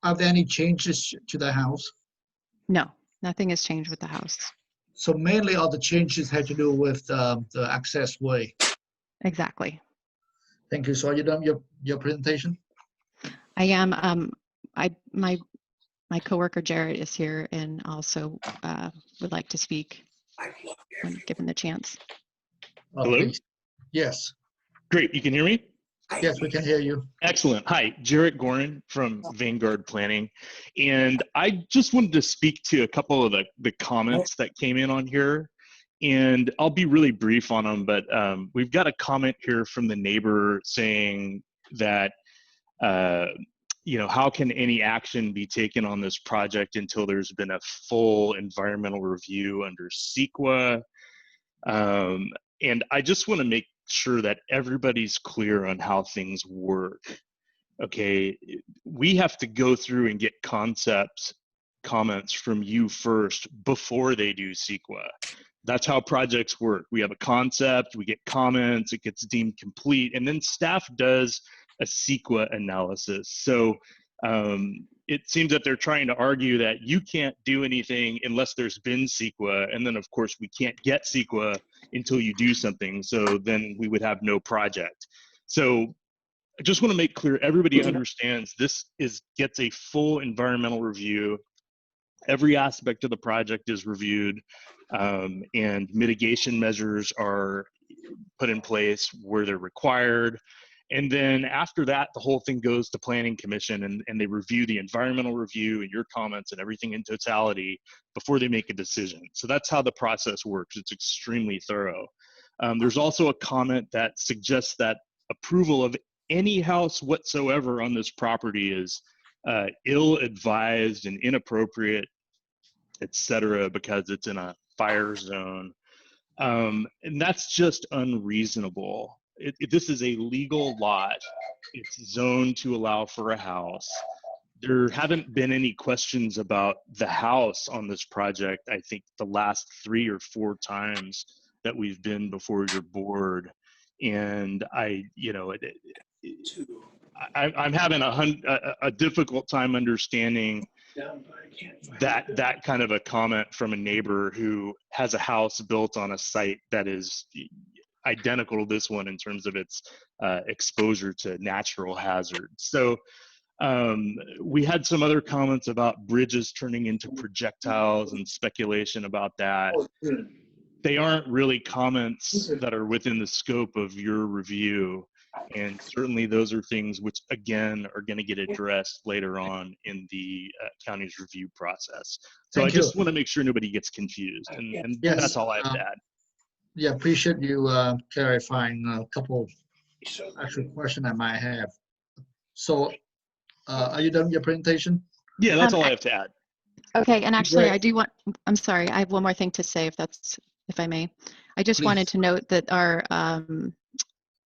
Speaker 5: are there any changes to the house?
Speaker 18: no, nothing has changed with the house.
Speaker 5: So mainly all the changes had to do with the access way.
Speaker 18: Exactly.
Speaker 5: Thank you. So are you done your presentation?
Speaker 18: I am. My coworker Jared is here and also would like to speak when given the chance.
Speaker 5: Oh,
Speaker 19: Hello?
Speaker 5: please. Yes.
Speaker 19: Great. You can hear me?
Speaker 5: Yes, we can hear you.
Speaker 19: Excellent. Hi, Jarrett Gorin from Vanguard Planning. And I just wanted to speak to a couple of the comments that came in on here. And I'll be really brief on them, but we've got a comment here from the neighbor saying that, how can any action be taken on this project until there's been a full environmental review under CEQA? And I just want to make sure that everybody's clear on how things work. Okay, we have to go through and get comments from you first before they do CEQA. That's how projects work. We have a concept, we get comments, it gets deemed complete, and then staff does a CEQA analysis. So it seems that they're trying to argue that you can't do anything unless there's been CEQA, and then of course we can't get CEQA until you do something. So then we would have no project. So I just want to make clear, everybody understands this gets a full environmental review. Every aspect of the project is reviewed, and mitigation measures are put in place where they're required. And then after that, the whole thing goes to Planning Commission, and they review the environmental review and your comments and everything in totality before they make a decision. So that's how the process works. It's extremely thorough. There's also a comment that suggests that approval of any house whatsoever on this property is ill-advised and inappropriate, etc., because it's in a fire zone. And that's just unreasonable. This is a legal lot. It's zoned to allow for a house. There haven't been any questions about the house on this project, I think, the last 3 or 4 times that we've been before your board. And I'm having a difficult time understanding that kind of a comment from a neighbor who has a house built on a site that is identical to this one in terms of its exposure to natural hazards. So we had some other comments about bridges turning into projectiles and speculation about that. They aren't really comments that are within the scope of your review. And certainly those are things which, again, are going to get addressed later on in the county's review process. So
Speaker 5: Thank
Speaker 19: I just
Speaker 5: you.
Speaker 19: want to make sure nobody gets confused. And
Speaker 5: Yes,
Speaker 19: that's all I have to add.
Speaker 5: Yeah, appreciate you clarifying a couple actual questions I might have. So are you done with your presentation?
Speaker 19: Yeah, that's all I have to add.
Speaker 18: Okay, and actually,
Speaker 5: Great.
Speaker 18: I'm sorry, I have one more thing to say, if I may. I just wanted to note that our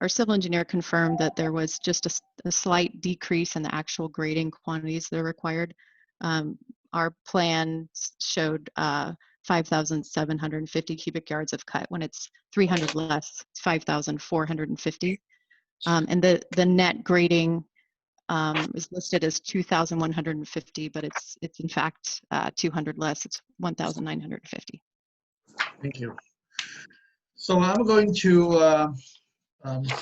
Speaker 18: civil engineer confirmed that there was just a slight decrease in the actual grading quantities that are required. Our plan showed 5,750 cubic yards of cut when it's 300 less, it's 5,450. And the net grading is listed as 2,150, but it's in fact 200 less, it's 1,950.
Speaker 5: Thank you. So I'm going to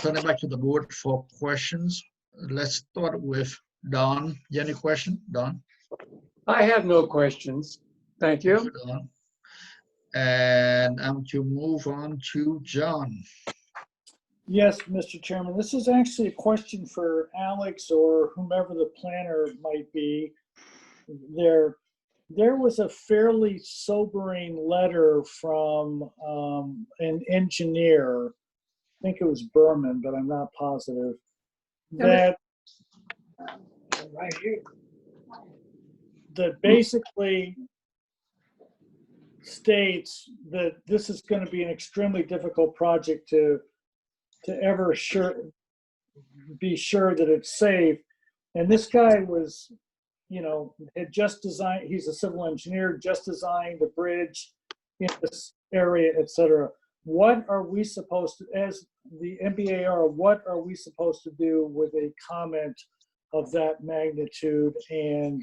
Speaker 5: turn it back to the board for questions. Let's start with Don. You have any question, Don?
Speaker 9: I have no questions. Thank you.
Speaker 5: Thank you, Don. And I'm to move on to John.
Speaker 6: Yes, Mr. Chairman, this is actually a question for Alex or whomever the planner might be. There was a fairly sobering letter from an engineer, I think it was Berman, but I'm not positive, that right here, that basically states that this is going to be an extremely difficult project to ever be sure that it's safe. And this guy was, had just designed, he's a civil engineer, just designed a bridge in this area, etc. What are we supposed to, as the MBAR, what are we supposed to do with a comment of that magnitude and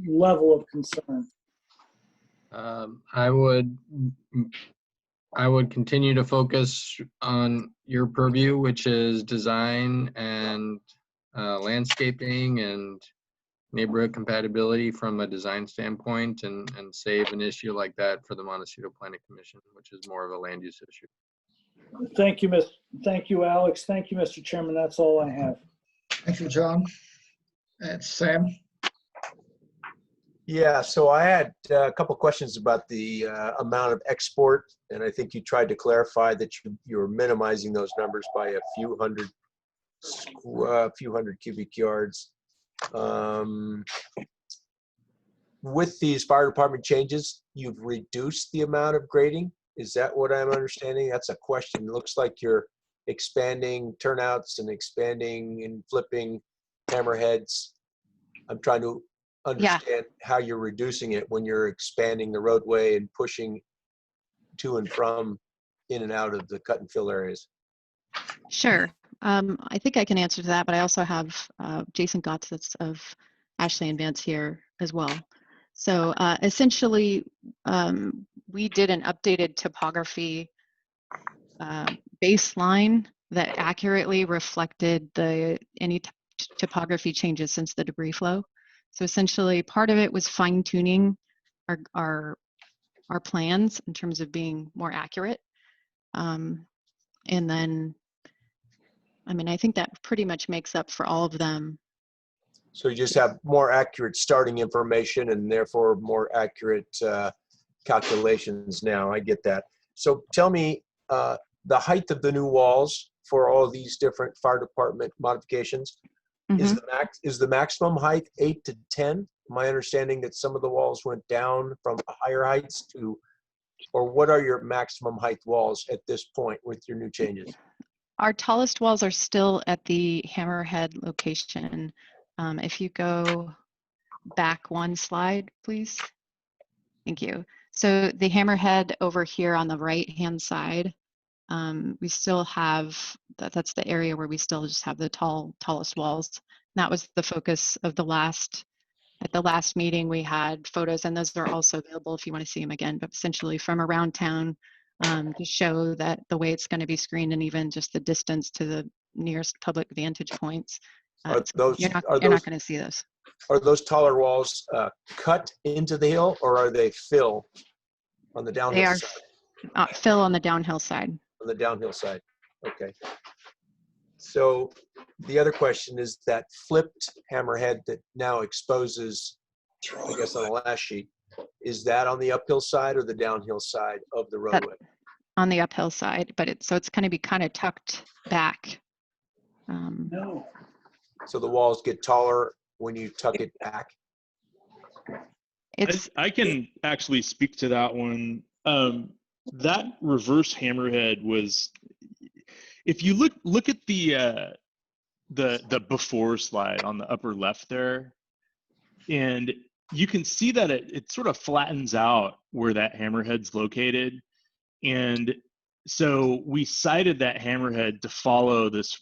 Speaker 6: level of concern?
Speaker 1: I would continue to focus on your purview, which is design and landscaping and neighborhood compatibility from a design standpoint, and save an issue like that for the Montecito Planning Commission, which is more of a land use issue.
Speaker 6: Thank you, Alex. Thank you, Mr. Chairman. That's all I have.
Speaker 5: Thank you, John. And Sam?
Speaker 7: Yeah, so I had a couple questions about the amount of export, and I think you tried to clarify that you were minimizing those numbers by a few hundred cubic yards. With these fire department changes, you've reduced the amount of grading? Is that what I'm understanding? That's a question. It looks like you're expanding turnouts and expanding and flipping hammerheads. I'm trying to understand how you're reducing it when you're expanding the roadway and pushing to and from in and out of the cut and fill areas.
Speaker 18: Sure. I think I can answer to that, but I also have Jason Gottsitz of Ashley and Vance here as well. So essentially, we did an updated topography baseline that accurately reflected any topography changes since the debris flow. So essentially, part of it was fine tuning our plans in terms of being more accurate. And then, I mean, I think that pretty much makes up for all of them.
Speaker 7: So you just have more accurate starting information and therefore more accurate calculations now. I get that. So tell me the height of the new walls for all these different fire department modifications. Is the maximum height 8 to 10? My understanding that some of the walls went down from higher heights to, or what are your maximum height walls at this point with your new changes?
Speaker 18: Our tallest walls are still at the hammerhead location. If you go back one slide, please. Thank you. So the hammerhead over here on the right-hand side, we still have, that's the area where we still just have the tallest walls. And that was the focus of at the last meeting we had photos, and those are also available if you want to see them again, but essentially from around town to show that the way it's going to be screened and even just the distance to the nearest public vantage points. You're not going to see those.
Speaker 7: Are those taller walls cut into the hill, or are they fill on the downhill
Speaker 18: They are
Speaker 7: side?
Speaker 18: fill on the downhill side.
Speaker 7: On the downhill side, okay. So the other question is that flipped hammerhead that now exposes, I guess on the last sheet, is that on the uphill side or the downhill side of the roadway?
Speaker 18: On the uphill side, but it's going to be kind of tucked back.
Speaker 6: No.
Speaker 7: So the walls get taller when you tuck it back?
Speaker 19: I can actually speak to that one. That reverse hammerhead was, if you look at the before slide on the upper left there, and you can see that it sort of flattens out where that hammerhead's located. And so we cited that hammerhead to follow this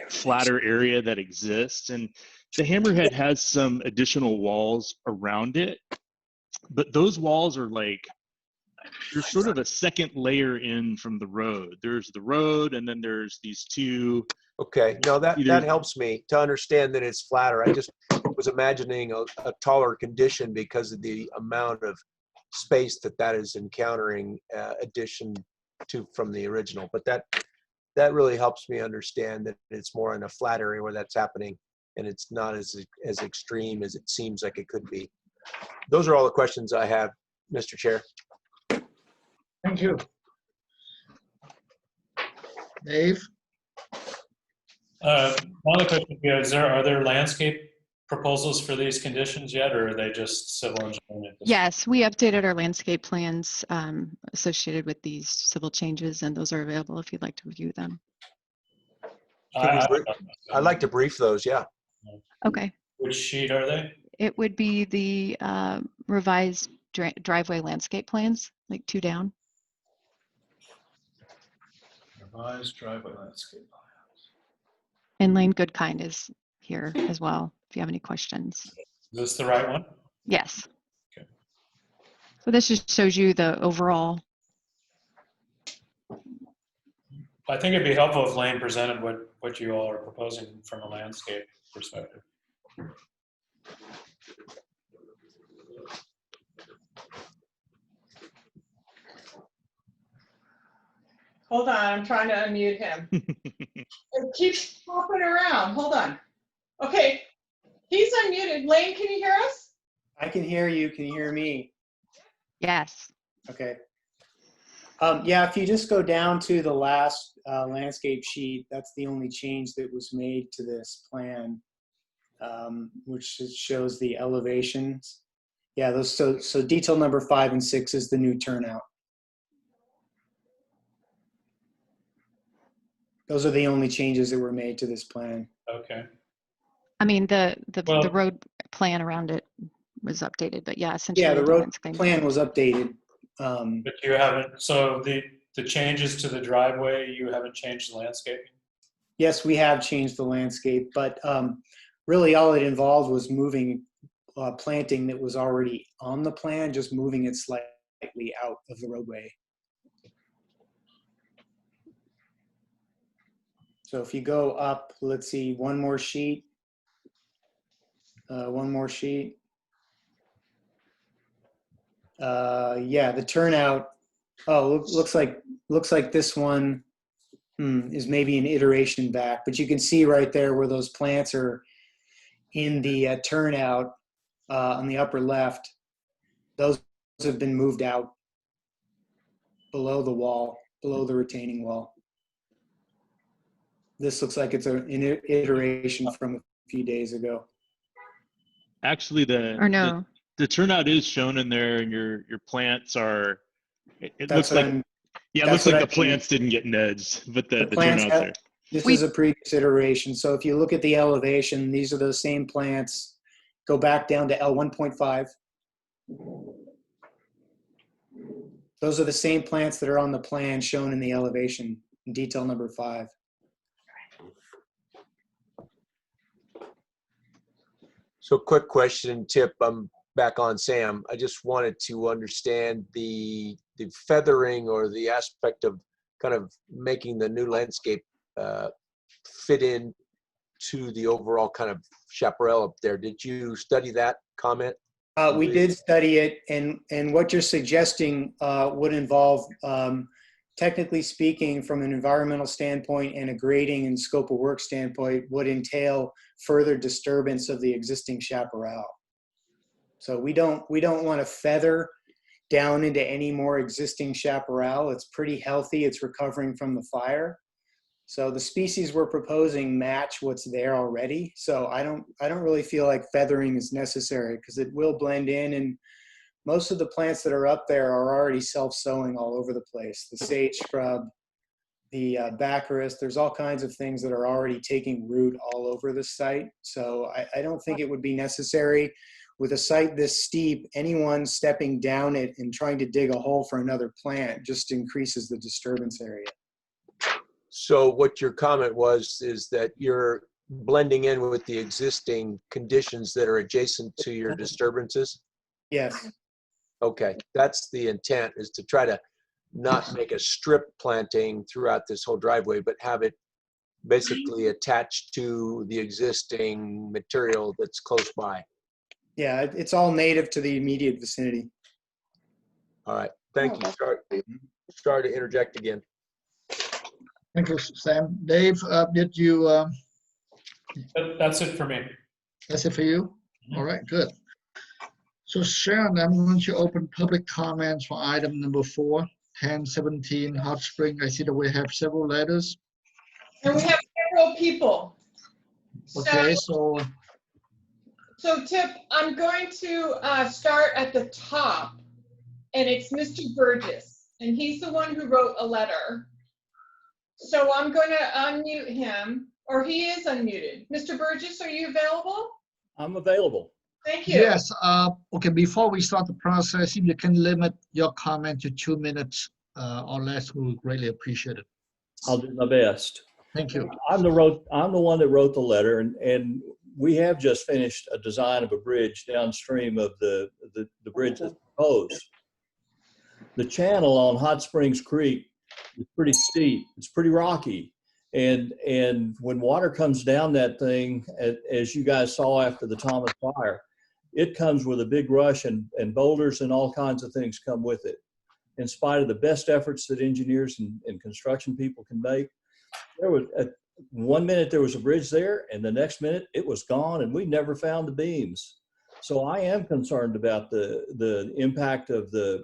Speaker 19: flatter area that exists. And the hammerhead has some additional walls around it, but those walls are like, there's sort of a second layer in from the road. There's the road, and then there's these two.
Speaker 7: Okay, no, that helps me to understand that it's flatter. I just was imagining a taller condition because of the amount of space that is encountering addition to from the original. But that really helps me understand that it's more in a flat area where that's happening, and it's not as extreme as it seems like it could be. Those are all the questions I have, Mr. Chair.
Speaker 5: Thank you. Dave?
Speaker 4: One other question is, are there landscape proposals for these conditions yet, or are they just civil engineering?
Speaker 18: Yes, we updated our landscape plans associated with these civil changes, and those are available if you'd like to review them.
Speaker 7: I'd like to brief those, yeah.
Speaker 18: Okay.
Speaker 4: Which sheet are they?
Speaker 18: It would be the revised driveway landscape plans, like 2 down.
Speaker 4: Revised driveway landscape plans.
Speaker 18: And Lane Goodkind is here as well, if you have any questions.
Speaker 4: Is this the right one?
Speaker 18: Yes. Okay. So this just shows you the overall.
Speaker 4: I think it'd be helpful if Lane presented what you all are proposing from a landscape perspective.
Speaker 3: Hold on, I'm trying to unmute him. It keeps popping around. Hold on. Okay, he's unmuted. Lane, can you hear us?
Speaker 2: I can hear you. Can you hear me?
Speaker 18: Yes.
Speaker 2: Okay. Yeah, if you just go down to the last landscape sheet, that's the only change that was made to this plan, which shows the elevations. Yeah, those. So detail number 5 and 6 is the new turnout. Those are the only changes that were made to this plan.
Speaker 4: Okay.
Speaker 18: I mean, the road plan around it was updated, but yeah, essentially.
Speaker 2: Yeah, the road plan was updated.
Speaker 4: But you haven't, so the changes to the driveway, you haven't changed the landscaping?
Speaker 2: Yes, we have changed the landscape, but really all it involved was moving planting that was already on the plan, just moving it slightly out of the roadway.
Speaker 20: So if you go up, let's see, one more sheet. One more sheet. Yeah, the turnout. Oh, looks like this one is maybe an iteration back, but you can see right there where those plants are in the turnout on the upper left. Those have been moved out below the wall, below the retaining wall. This looks like it's an iteration from a few days ago.
Speaker 19: Actually,
Speaker 18: Or no.
Speaker 19: the turnout is shown in there, and your plants are. It
Speaker 20: That's
Speaker 19: looks
Speaker 20: what
Speaker 19: like
Speaker 20: I'm.
Speaker 19: yeah, it
Speaker 20: That's
Speaker 19: looks like
Speaker 20: what
Speaker 19: the
Speaker 20: I mean.
Speaker 19: plants didn't get nudged, but the
Speaker 20: plants
Speaker 19: turnout's there.
Speaker 20: This is a previous iteration. So if you look at the elevation, these are those same plants. Go back down to L1.5. Those are the same plants that are on the plan shown in the elevation in detail number 5.
Speaker 7: So quick question, Tip, I'm back on Sam. I just wanted to understand the feathering or the aspect of kind of making the new landscape fit in to the overall kind of chaparral up there. Did you study that comment?
Speaker 20: We did study it, and what you're suggesting would involve, technically speaking, from an environmental standpoint and a grading and scope of work standpoint, would entail further disturbance of the existing chaparral. So we don't want to feather down into any more existing chaparral. It's pretty healthy. It's recovering from the fire. So the species we're proposing match what's there already. So I don't really feel like feathering is necessary because it will blend in, and most of the plants that are up there are already self-sowing all over the place. The sage scrub, the baccharis, there's all kinds of things that are already taking root all over the site. So I don't think it would be necessary with a site this steep. Anyone stepping down it and trying to dig a hole for another plant just increases the disturbance area.
Speaker 7: So what your comment was is that you're blending in with the existing conditions that are adjacent to your disturbances?
Speaker 20: Yes.
Speaker 7: Okay, that's the intent, is to try to not make a strip planting throughout this whole driveway, but have it basically attached to the existing material that's close by.
Speaker 20: Yeah, it's all native to the immediate vicinity.
Speaker 7: All right, thank you. Sorry to interject again.
Speaker 5: Thank you, Sam. Dave, did you?
Speaker 4: That's it for me.
Speaker 5: That's it for you? All right, good. So Sharon, I'm going to open public comments for item number 4, 1017 Hot Spring. I see that we have several letters.
Speaker 3: And we have several people.
Speaker 5: Okay, so
Speaker 3: So Tip, I'm going to start at the top, and it's Mr. Burgess, and he's the one who wrote a letter. So I'm going to unmute him, or he is unmuted. Mr. Burgess, are you available?
Speaker 21: I'm available.
Speaker 3: Thank you.
Speaker 5: yes, okay, before we start the process, if you can limit your comment to 2 minutes or less, we would greatly appreciate it.
Speaker 21: I'll do my best.
Speaker 5: Thank you.
Speaker 21: I'm the one that wrote the letter, and we have just finished a design of a bridge downstream of the bridge that's proposed. The channel on Hot Springs Creek is pretty steep. It's pretty rocky. And when water comes down that thing, as you guys saw after the Thomas fire, it comes with a big rush, and boulders and all kinds of things come with it. In spite of the best efforts that engineers and construction people can make, there was one minute there was a bridge there, and the next minute it was gone, and we never found the beams. So I am concerned about the impact of the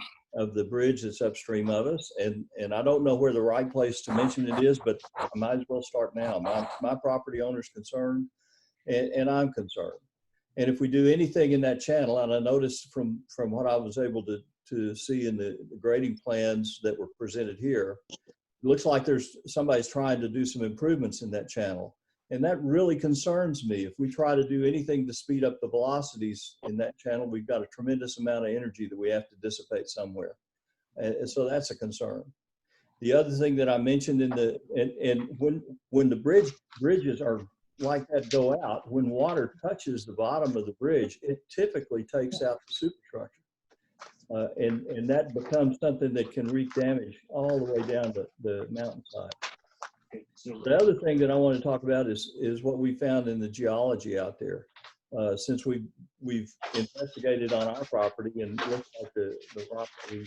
Speaker 21: bridge that's upstream of us, and I don't know where the right place to mention it is, but I might as well start now. My property owner's concerned, and I'm concerned. And if we do anything in that channel, and I noticed from what I was able to see in the grading plans that were presented here, it looks like somebody's trying to do some improvements in that channel. And that really concerns me. If we try to do anything to speed up the velocities in that channel, we've got a tremendous amount of energy that we have to dissipate somewhere. And so that's a concern. The other thing that I mentioned when the bridges are like that go out, when water touches the bottom of the bridge, it typically takes out the superstructure. And that becomes something that can wreak damage all the way down the mountainside. The other thing that I want to talk about is what we found in the geology out there. Since we've investigated on our property and looked like the rock, the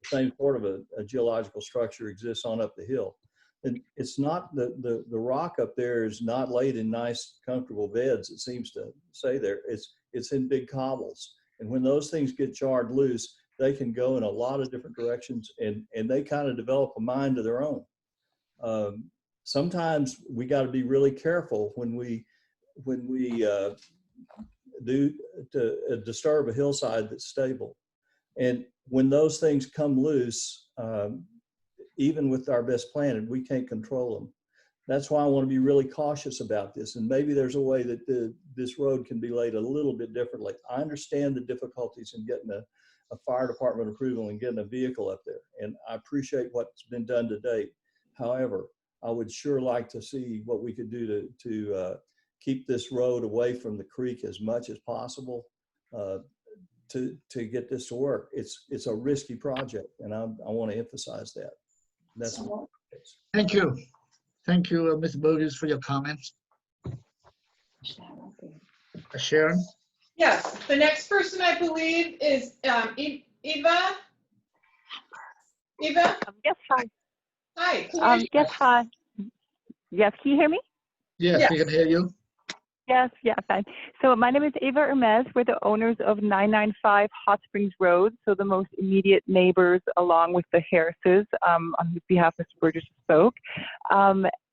Speaker 21: same sort of a geological structure exists on up the hill. And it's not the rock up there is not laid in nice, comfortable beds. It seems to say there. It's in big cobbles. And when those things get jarred loose, they can go in a lot of different directions, and they kind of develop a mind of their own. Sometimes we got to be really careful when we do to disturb a hillside that's stable. And when those things come loose, even with our best plan, we can't control them. That's why I want to be really cautious about this. And maybe there's a way that this road can be laid a little bit differently. I understand the difficulties in getting a fire department approval and getting a vehicle up there. And I appreciate what's been done to date. However, I would sure like to see what we could do to keep this road away from the creek as much as possible to get this to work. It's a risky project, and I want to emphasize that. That's what it is.
Speaker 5: Thank you. Thank you, Mr. Burgess, for your comments. Sharon?
Speaker 3: Yes, the next person I believe is Eva. Eva?
Speaker 17: Yes, hi.
Speaker 3: Hi. Can you hear
Speaker 17: Yes, hi. Yes, can you hear me?
Speaker 5: Yes, we can hear you.
Speaker 17: Yes, yeah, fine. So my name is Eva Hermes. We're the owners of 995 Hot Springs Road, so the most immediate neighbors along with the Harrises, on whose behalf Mr. Burgess spoke.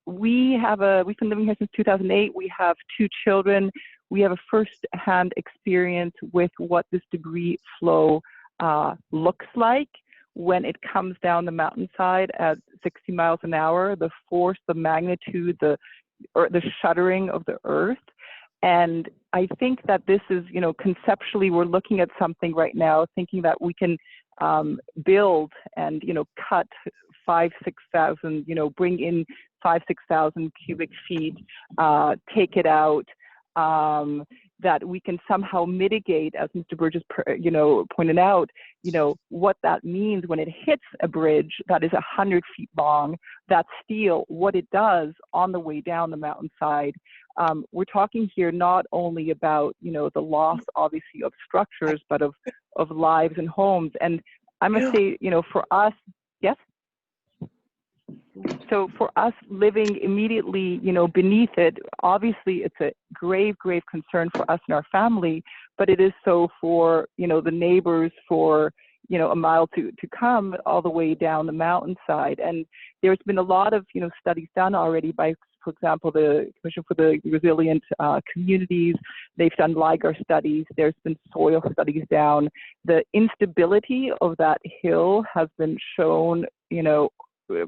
Speaker 17: We've been living here since 2008. We have 2 children. We have a first-hand experience with what this debris flow looks like when it comes down the mountainside at 60 miles an hour, the force, the magnitude, the shuddering of the earth. And I think that this is, conceptually, we're looking at something right now, thinking that we can build and, cut 5,000-6,000, bring in 5,000-6,000 cubic feet, take it out, that we can somehow mitigate, as Mr. Burgess, pointed out, what that means when it hits a bridge that is 100 feet long, that steel, what it does on the way down the mountainside. We're talking here not only about, the loss, obviously, of structures, but of lives and homes. And I must say, for us, yes? So for us living immediately, beneath it, obviously it's a grave, grave concern for us and our family, but it is so for, the neighbors for, a mile to come all the way down the mountainside. And there's been a lot of, studies done already by, for example, the Commission for the Resilient Communities. They've done LIGAR studies. There's been soil studies down. The instability of that hill has been shown,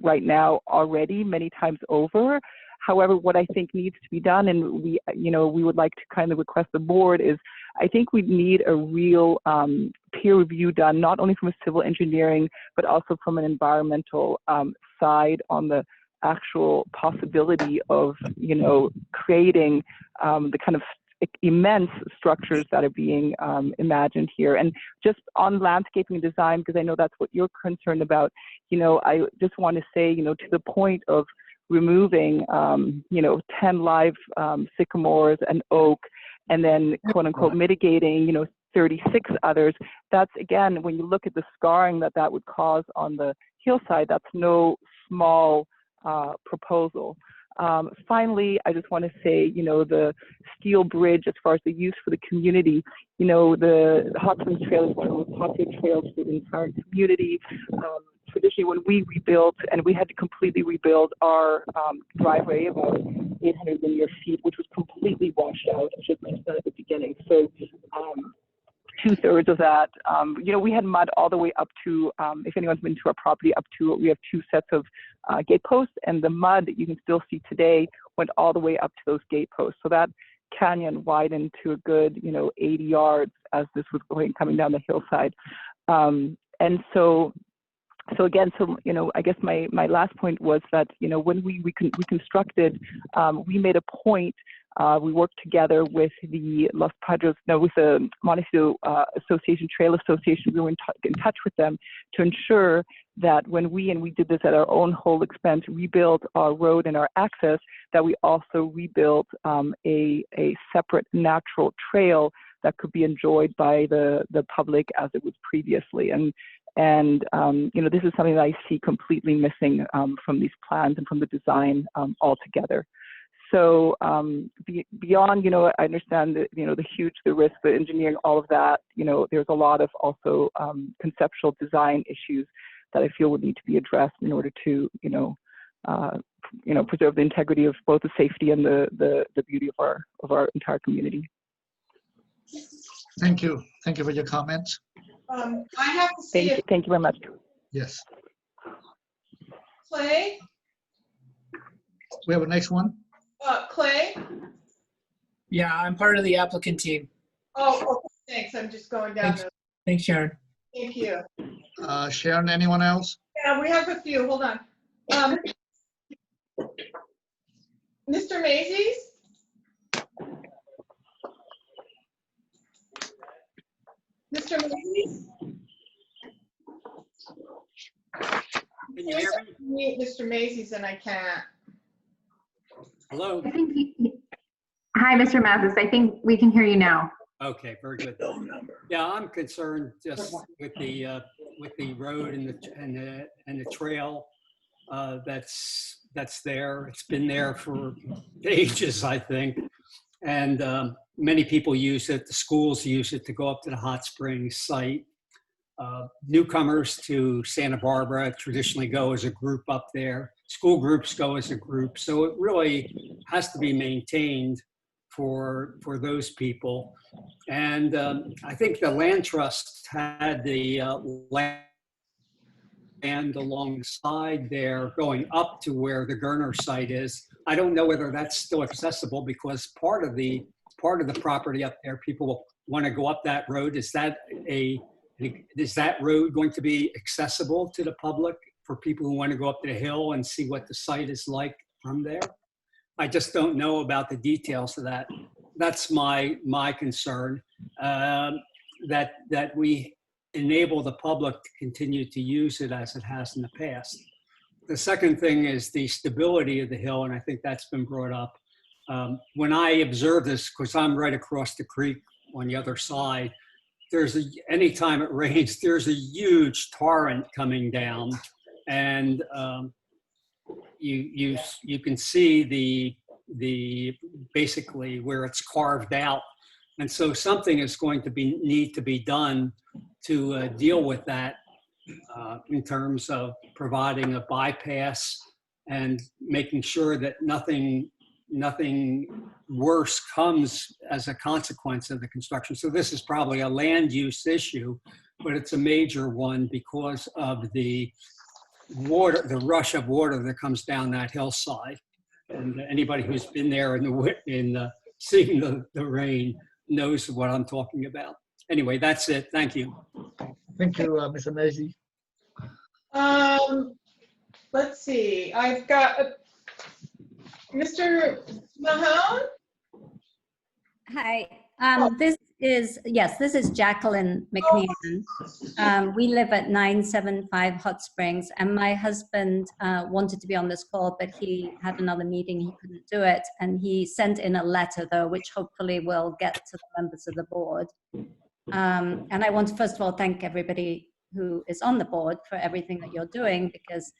Speaker 17: right now already many times over. However, what I think needs to be done, and we would like to kind of request the board, is I think we need a real peer review done, not only from a civil engineering, but also from an environmental side on the actual possibility of, creating the kind of immense structures that are being imagined here. And just on landscaping and design, because I know that's what you're concerned about, I just want to say, to the point of removing, 10 live sycamores and oak, and then quote unquote mitigating, 36 others. That's, again, when you look at the scarring that would cause on the hillside, that's no small proposal. Finally, I just want to say, the steel bridge, as far as the use for the community, the Hot Springs Trail is one of the most popular trails for the entire community. Traditionally, when we rebuilt, and we had to completely rebuild our driveway, about 800 linear feet, which was completely washed out. I should mention that at the beginning. So 2/3 of that, we had mud all the way up to, if anyone's been to our property, up to, we have 2 sets of gate posts, and the mud that you can still see today went all the way up to those gate posts. So that canyon widened to a good, 80 yards as this was coming down the hillside. And so again, I guess my last point was that, when we reconstructed, we made a point, we worked together with the with the Montecito Association, Trail Association. We were in touch with them to ensure that when we did this at our own whole expense, rebuilt our road and our access, that we also rebuilt a separate natural trail that could be enjoyed by the public as it was previously. And you know, this is something that I see completely missing from these plans and from the design altogether. So beyond, you know, I understand that, you know, the risk, the engineering, all of that, you know, there's a lot of also conceptual design issues that I feel would need to be addressed in order to, you know, preserve the integrity of both the safety and the beauty of our entire community.
Speaker 5: Thank you. Thank you for your comments.
Speaker 3: I have to see if
Speaker 17: Thank you very much.
Speaker 5: Yes.
Speaker 3: Clay,
Speaker 5: We have a next one.
Speaker 3: Clay.
Speaker 8: Yeah, I'm part of the applicant team.
Speaker 3: Oh, okay, thanks. I'm just going down.
Speaker 8: Thanks, Sharon.
Speaker 3: Thank you.
Speaker 5: Sharon, anyone else?
Speaker 3: Yeah, we have a few. Hold on. Mr. Macy's? Mr. Macy's?
Speaker 22: Can you hear me?
Speaker 3: Mr. Macy's and I can't.
Speaker 22: Hello?
Speaker 15: Hi, Mr. Mathis. I think we can hear you now.
Speaker 22: Okay, very good. Yeah, I'm concerned just with the road and the trail that's there. It's been there for ages, I think, and many people use it. The schools use it to go up to the hot springs site. Newcomers to Santa Barbara traditionally go as a group up there. School groups go as a group, so it really has to be maintained for those people. And I think the land trust had the land alongside there going up to where the Gerner site is. I don't know whether that's still accessible because part of the property up there, people want to go up that road. Is that road going to be accessible to the public for people who want to go up the hill and see what the site is like from there? I just don't know about the details of that. That's my concern, that we enable the public to continue to use it as it has in the past. The second thing is the stability of the hill, and I think that's been brought up. When I observe this, because I'm right across the creek on the other side, anytime it rains, there's a huge torrent coming down, and you can see the basically where it's carved out, and so something is going to need to be done to deal with that in terms of providing a bypass and making sure that nothing worse comes as a consequence of the construction. So this is probably a land use issue, but it's a major one because of the water, the rush of water that comes down that hillside. And anybody who's been there seeing the rain knows what I'm talking about. Anyway, that's it. Thank you.
Speaker 5: Thank you, Mr. Macy.
Speaker 3: Let's see. I've got Mr. Mahone.
Speaker 23: Hi. This is Jacqueline McMahon. We live at 975 Hot Springs, and my husband wanted to be on this call, but he had another meeting. He couldn't do it, and he sent in a letter, though, which hopefully will get to the members of the board. And I want to, first of all, thank everybody who is on the board for everything that you're doing, because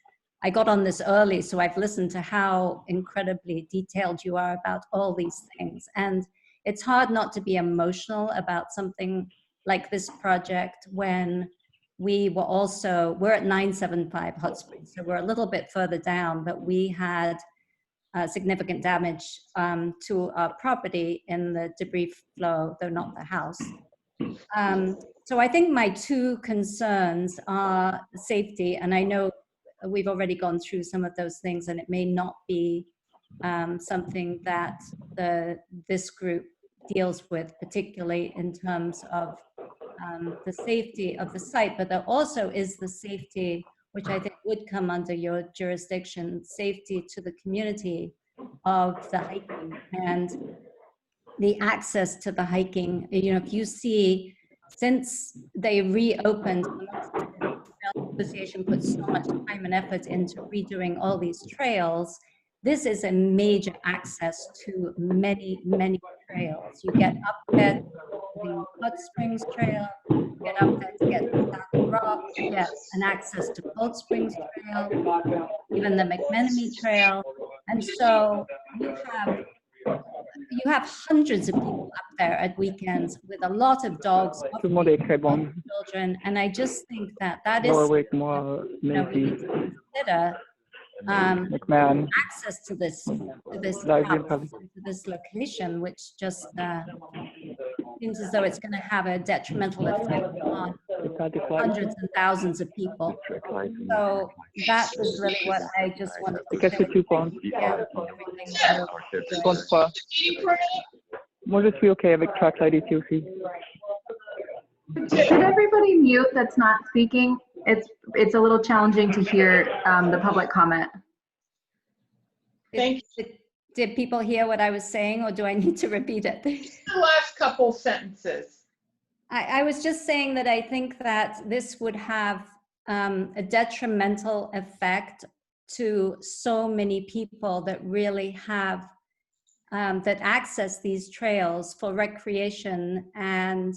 Speaker 23: I got on this early, so I've listened to how incredibly detailed you are about all these things. And it's hard not to be emotional about something like this project when we're at 975 Hot Springs, so we're a little bit further down, but we had significant damage to our property in the debris flow, though not the house. So I think my two concerns are safety, and I know we've already gone through some of those things, and it may not be something that this group deals with, particularly in terms of the safety of the site, but there also is the safety, which I think would come under your jurisdiction, safety to the community of the hiking and the access to the hiking. You know, if you see, since they reopened association puts so much time and effort into redoing all these trails. This is a major access to many, many trails. You get up there to the Hot Springs Trail, you get up there to get to Valley Rock, you get an access to Cold Springs Trail, even the McMenemy Trail. And so you have hundreds of people up there at weekends with a lot of dogs, children, and I just think that that is, we need to consider access to this house, to this location, which just seems as though it's going to have a detrimental effect on hundreds and thousands of people. So that was really what I just wanted to say.
Speaker 17: Moi, je suis OK avec Trackside ici aussi.
Speaker 15: Could everybody mute that's not speaking? It's a little challenging to hear the public comment.
Speaker 23: Did people hear what I was saying, or do I need to repeat it?
Speaker 3: The last couple sentences.
Speaker 23: I was just saying that I think that this would have a detrimental effect to so many people that really have, that access these trails for recreation, and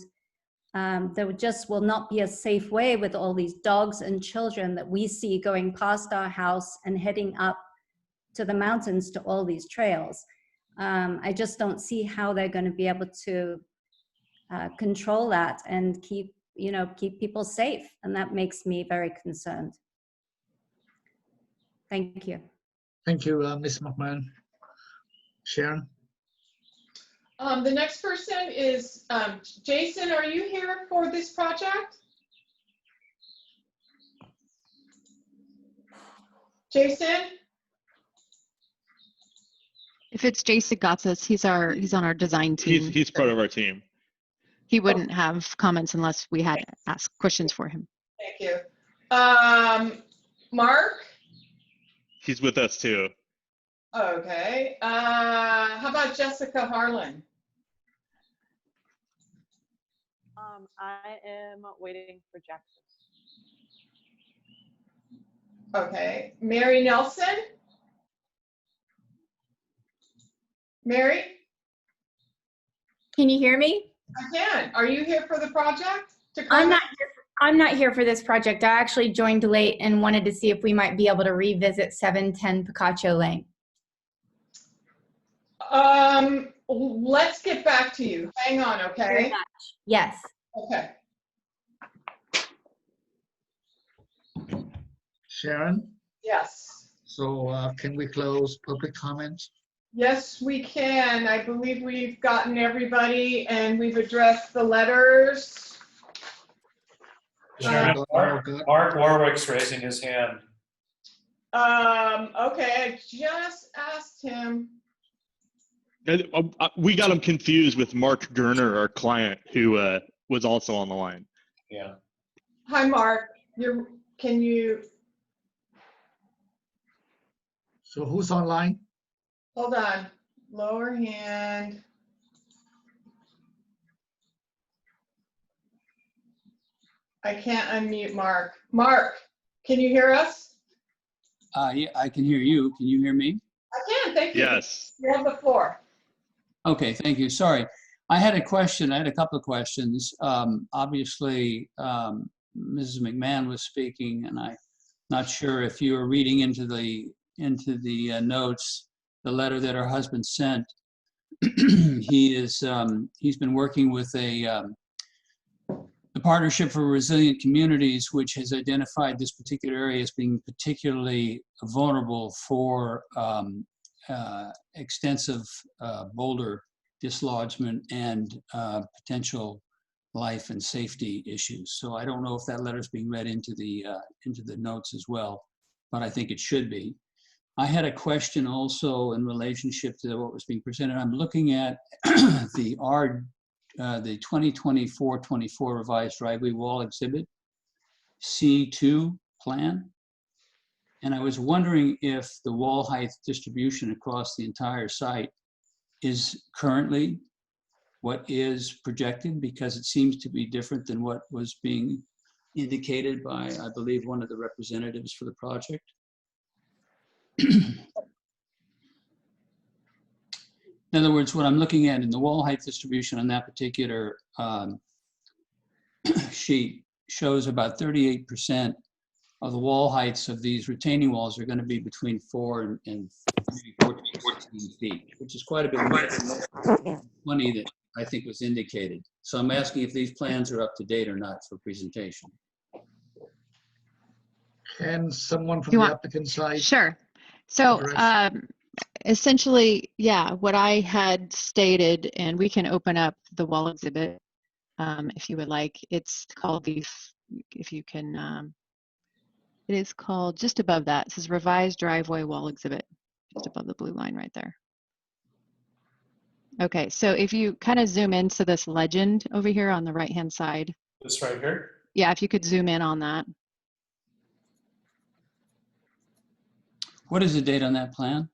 Speaker 23: there just will not be a safe way with all these dogs and children that we see going past our house and heading up to the mountains to all these trails. I just don't see how they're going to be able to control that and keep people safe, and that makes me very concerned. Thank you.
Speaker 5: Thank you, Ms. McMahon. Sharon?
Speaker 3: The next person is Jason. Are you here for this project? Jason?
Speaker 18: If it's Jason Gatzis, he's on our design team.
Speaker 19: He's part of our team.
Speaker 18: He wouldn't have comments unless we had asked questions for him.
Speaker 3: Thank you. Mark?
Speaker 19: He's with us too.
Speaker 3: Okay. How about Jessica Harlan?
Speaker 11: I am waiting for Jackson.
Speaker 3: Okay. Mary Nelson? Mary?
Speaker 12: Can you hear me?
Speaker 3: I can. Are you here for the project?
Speaker 12: I'm not here for this project. I actually joined late and wanted to see if we might be able to revisit 710 Picacho Lane.
Speaker 3: Let's get back to you. Hang on, okay?
Speaker 12: Very much. Yes.
Speaker 3: Okay.
Speaker 5: Sharon?
Speaker 3: Yes.
Speaker 5: So can we close public comments?
Speaker 3: Yes, we can. I believe we've gotten everybody and we've addressed the letters.
Speaker 4: Sharon, Mark Warwick's raising his hand.
Speaker 3: Okay, I just asked him.
Speaker 19: We got him confused with Mark Gerner, our client, who was also on the line.
Speaker 4: Yeah.
Speaker 3: Hi, Mark. Can you?
Speaker 5: So who's online?
Speaker 3: Hold on. Lower hand. I can't unmute Mark. Mark, can you hear us?
Speaker 13: Yeah, I can hear you. Can you hear me?
Speaker 3: I can, thank you.
Speaker 19: Yes.
Speaker 3: You have the floor.
Speaker 13: Okay, thank you. Sorry. I had a question. I had a couple of questions. Obviously, Mrs. McMahon was speaking, and I'm not sure if you were reading into the notes the letter that her husband sent. He's been working with the Partnership for Resilient Communities, which has identified this particular area as being particularly vulnerable for extensive boulder dislodgement and potential life and safety issues. So I don't know if that letter is being read into the notes as well, but I think it should be. I had a question also in relationship to what was being presented. I'm looking at the 2024-24 revised driveway wall exhibit C2 plan. And I was wondering if the wall height distribution across the entire site is currently what is projected, because it seems to be different than what was being indicated by, I believe, one of the representatives for the project. In other words, what I'm looking at in the wall height distribution on that particular sheet shows about 38% of the wall heights of these retaining walls are going to be between 4 and maybe 14, 16 feet, which is quite a bit more than 20 that I think was indicated. So I'm asking if these plans are up to date or not for presentation.
Speaker 5: Can someone from
Speaker 18: You
Speaker 5: the
Speaker 18: want-
Speaker 5: applicant side?
Speaker 18: Sure. So
Speaker 5: address?
Speaker 18: essentially, yeah, what I had stated, and we can open up the wall exhibit if you would like. It's called if you can, it is called just above that. It says revised driveway wall exhibit, just above the blue line right there. Okay, so if you kind of zoom into this legend over here on the right-hand side.
Speaker 4: This right here?
Speaker 18: Yeah, if you could zoom in on that.
Speaker 13: What is the date on that plan?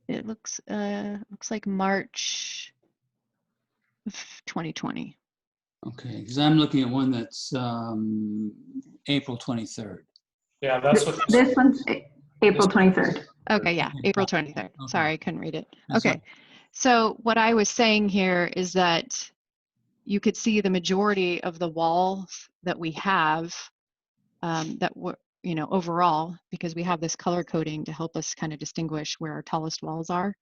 Speaker 18: It looks like March of 2020.
Speaker 13: Okay, because I'm looking at one that's April 23rd.
Speaker 4: Yeah, that's what
Speaker 15: This one's April 23rd.
Speaker 18: Okay, yeah, April 23rd. Sorry, I couldn't read it.
Speaker 13: That's
Speaker 18: Okay, so what I was saying here is that you could see the majority of the walls that we have that were, you know, overall, because we have this color coding to help us kind of distinguish where our tallest walls are.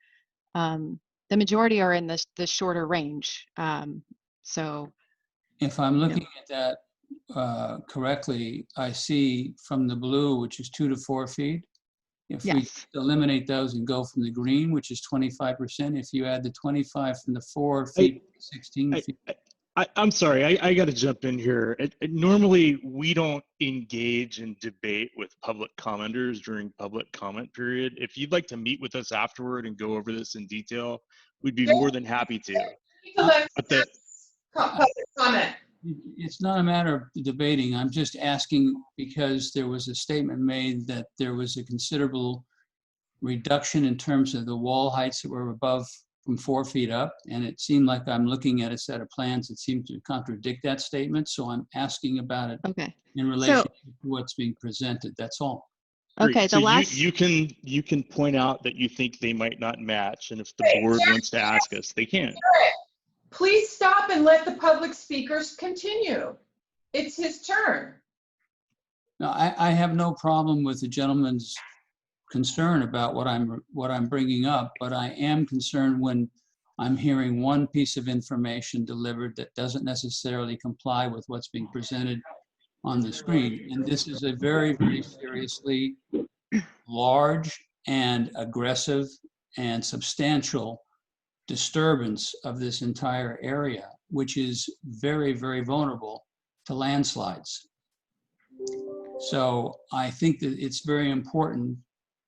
Speaker 18: The majority are in this shorter range. So
Speaker 13: If I'm looking at that correctly, I see from the blue, which is 2 to 4 feet. If we
Speaker 18: yes,
Speaker 13: eliminate those and go from the green, which is 25%, if you add the 25 from the 4 feet, 16 feet.
Speaker 19: I'm sorry, I got to jump in here. Normally, we don't engage in debate with public commenters during public comment period. If you'd like to meet with us afterward and go over this in detail, we'd be more than happy to.
Speaker 3: Public comment.
Speaker 13: It's not a matter of debating. I'm just asking because there was a statement made that there was a considerable reduction in terms of the wall heights that were above from 4 feet up. And it seemed like I'm looking at a set of plans that seem to contradict that statement. So I'm asking about it in relation to what's being presented. That's all.
Speaker 18: Okay,
Speaker 19: so
Speaker 18: the last
Speaker 19: you can point out that you think they might not match, and if the board wants to ask us, they can.
Speaker 3: Please stop and let the public speakers continue. It's his turn.
Speaker 13: No, I have no problem with the gentleman's concern about what I'm bringing up, but I am concerned when I'm hearing one piece of information delivered that doesn't necessarily comply with what's being presented on the screen. And this is a very, very seriously large and aggressive and substantial disturbance of this entire area, which is very, very vulnerable to landslides. So I think that it's very important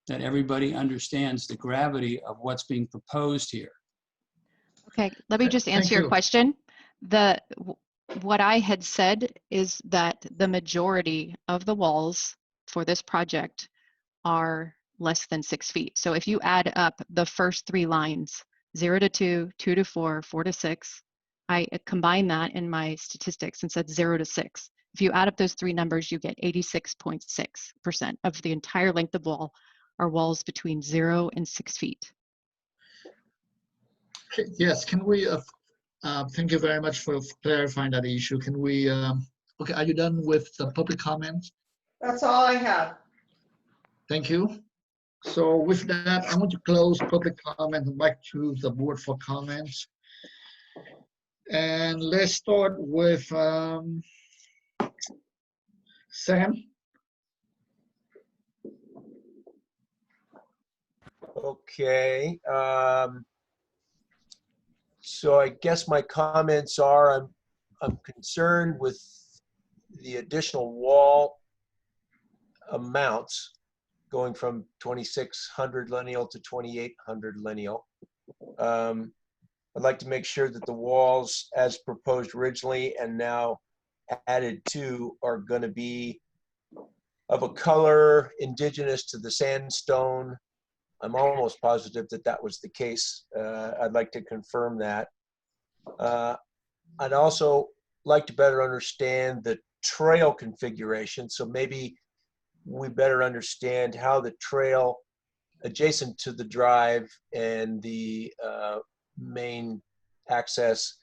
Speaker 13: that everybody understands the gravity of what's being proposed here.
Speaker 18: Okay, let me just answer your question. What I had said is that the majority of the walls for this project are less than 6 feet. So if you add up the first 3 lines, 0 to 2, 2 to 4, 4 to 6, I combined that in my statistics and said 0 to 6. If you add up those 3 numbers, you get 86.6% of the entire length of wall are walls between 0 and 6 feet.
Speaker 5: Yes, can we, thank you very much for clarifying that issue. Can we, okay, are you done with the public comments?
Speaker 3: That's all I have.
Speaker 5: Thank you. So with that, I want to close public comment and back to the board for comments. And let's start with Sam.
Speaker 7: Okay. So I guess my comments are I'm concerned with the additional wall amounts going from 2,600 lineal to 2,800 lineal. I'd like to make sure that the walls as proposed originally and now added to are going to be of a color indigenous to the sandstone I'm almost positive that that was the case. I'd like to confirm that. I'd also like to better understand the trail configuration. So maybe we better understand how the trail adjacent to the drive and the main access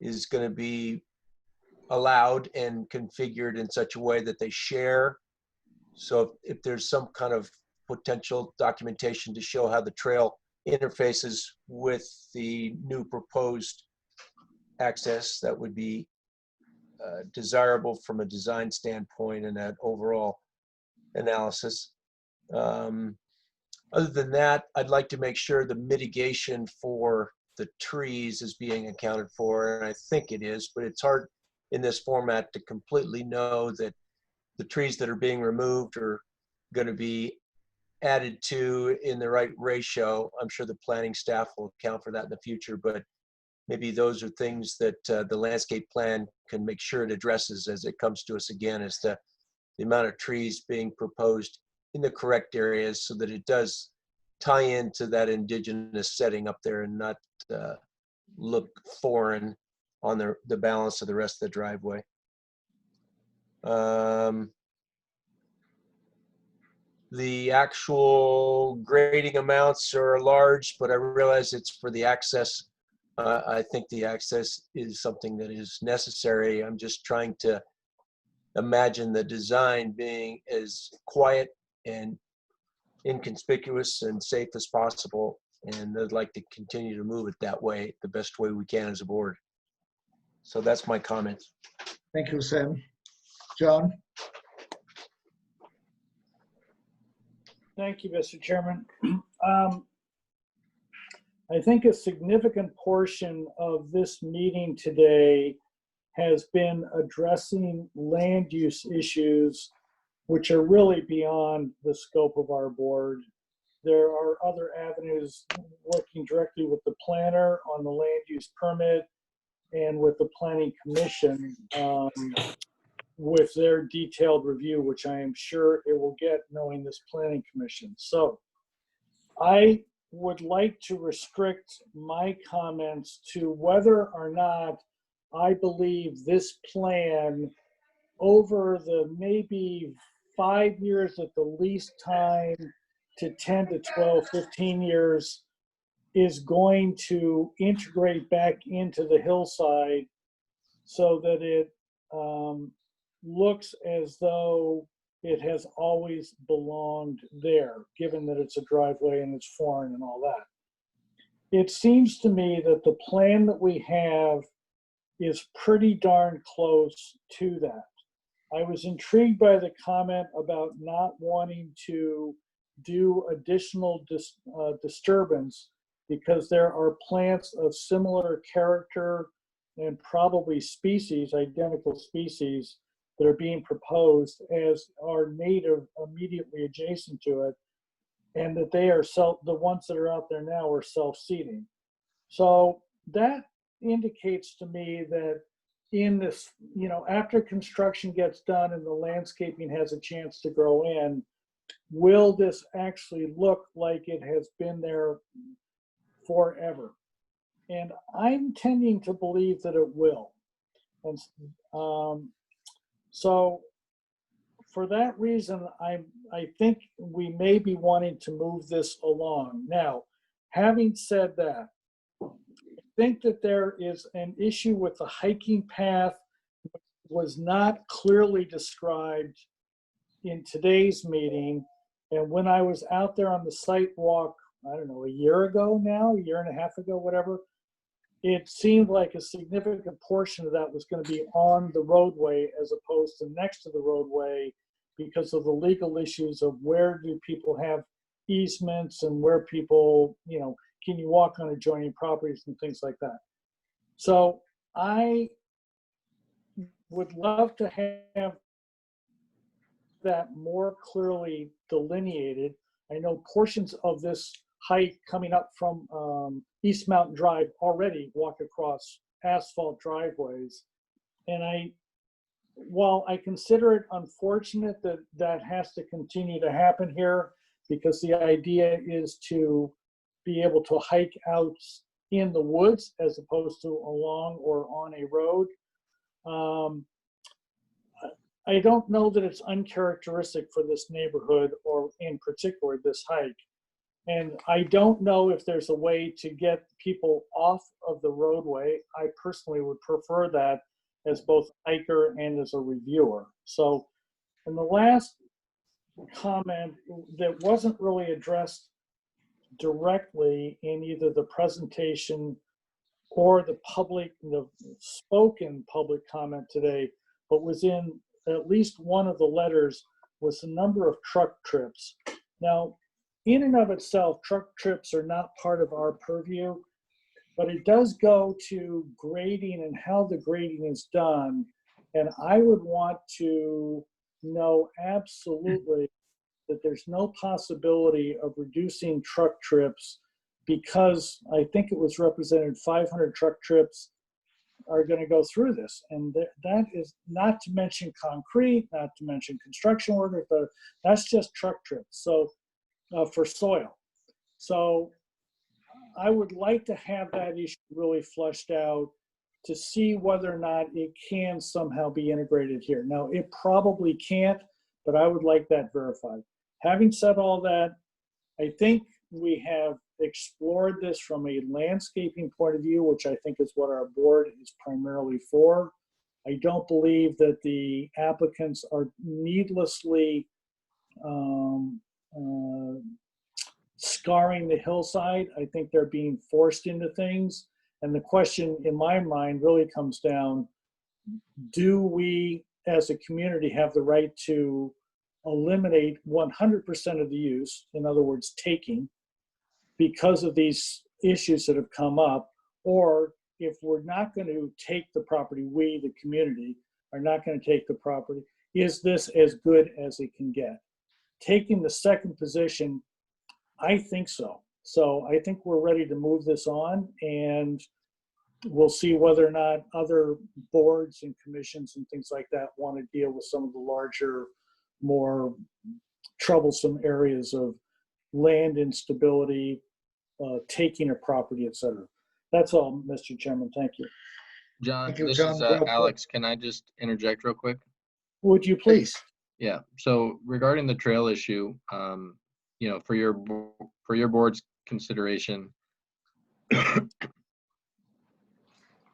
Speaker 7: is going to be allowed and configured in such a way that they share. So if there's some kind of potential documentation to show how the trail interfaces with the new proposed access, that would be desirable from a design standpoint and that overall analysis. Other than that, I'd like to make sure the mitigation for the trees is being accounted for, and I think it is, but it's hard in this format to completely know that the trees that are being removed are going to be added to in the right ratio. I'm sure the planning staff will account for that in the future, but maybe those are things that the landscape plan can make sure it addresses as it comes to us again, as to the amount of trees being proposed in the correct areas so that it does tie into that indigenous setting up there and not look foreign on the balance of the rest of the driveway. The actual grading amounts are large, but I realize it's for the access. I think the access is something that is necessary. I'm just trying to imagine the design being as quiet and inconspicuous and safe as possible. And I'd like to continue to move it that way, the best way we can as a board. So that's my comment.
Speaker 5: Thank you, Sam. John?
Speaker 6: Thank you, Mr. Chairman. I think a significant portion of this meeting today has been addressing land use issues which are really beyond the scope of our board. There are other avenues, working directly with the planner on the land use permit and with the planning commission with their detailed review, which I am sure it will get knowing this planning commission. So I would like to restrict my comments to whether or not I believe this plan over the maybe 5 years at the least time to 10 to 12, 15 years is going to integrate back into the hillside so that it looks as though it has always belonged there, given that it's a driveway and it's foreign and all that. It seems to me that the plan that we have is pretty darn close to that. I was intrigued by the comment about not wanting to do additional disturbance because there are plants of similar character and probably species, identical species, that are being proposed as are native immediately adjacent to it, and that they are the ones that are out there now are self-seeding. So that indicates to me that in this, after construction gets done and the landscaping has a chance to grow in, will this actually look like it has been there forever? And I'm tending to believe that it will. And so for that reason, I think we may be wanting to move this along. Now, having said that, I think that there is an issue with the hiking path which was not clearly described in today's meeting. And when I was out there on the site walk, I don't know, a year ago now, a year and a half ago, whatever, it seemed like a significant portion of that was going to be on the roadway as opposed to next to the roadway because of the legal issues of where do people have easements and where people, can you walk on adjoining properties and things like that. So I would love to have that more clearly delineated. I know portions of this hike coming up from East Mountain Drive already walk across asphalt driveways. And while I consider it unfortunate that that has to continue to happen here, because the idea is to be able to hike out in the woods as opposed to along or on a road. I don't know that it's uncharacteristic for this neighborhood, or in particular this hike. And I don't know if there's a way to get people off of the roadway. I personally would prefer that as both a hiker and as a reviewer. So, and the last comment that wasn't really addressed directly in either the presentation or the spoken public comment today, but was in at least one of the letters, was the number of truck trips. Now, in and of itself, truck trips are not part of our purview, but it does go to grading and how the grading is done. And I would want to know absolutely that there's no possibility of reducing truck trips, because I think it was represented 500 truck trips are going to go through this. And that is not to mention concrete, not to mention construction workers, but that's just truck trips. So for soil. So I would like to have that issue really fleshed out to see whether or not it can somehow be integrated here. Now, it probably can't, but I would like that verified. Having said all that, I think we have explored this from a landscaping point of view, which I think is what our board is primarily for. I don't believe that the applicants are needlessly scarring the hillside. I think they're being forced into things. And the question in my mind really comes down, do we as a community have the right to eliminate 100% of the use, in other words, taking, because of these issues that have come up? Or if we're not going to take the property, we, the community, are not going to take the property, is this as good as it can get? Taking the second position, I think so. So I think we're ready to move this on, and we'll see whether or not other boards and commissions and things like that want to deal with some of the larger, more troublesome areas of land instability, taking a property, et cetera. That's all, Mr. Chairman. Thank you.
Speaker 1: John,
Speaker 6: Thank you,
Speaker 1: this
Speaker 6: John.
Speaker 1: is
Speaker 6: Real quick.
Speaker 1: Alex. Can I just interject real quick?
Speaker 6: Would you please?
Speaker 1: Yeah. So regarding the trail issue, you know, for your board's consideration,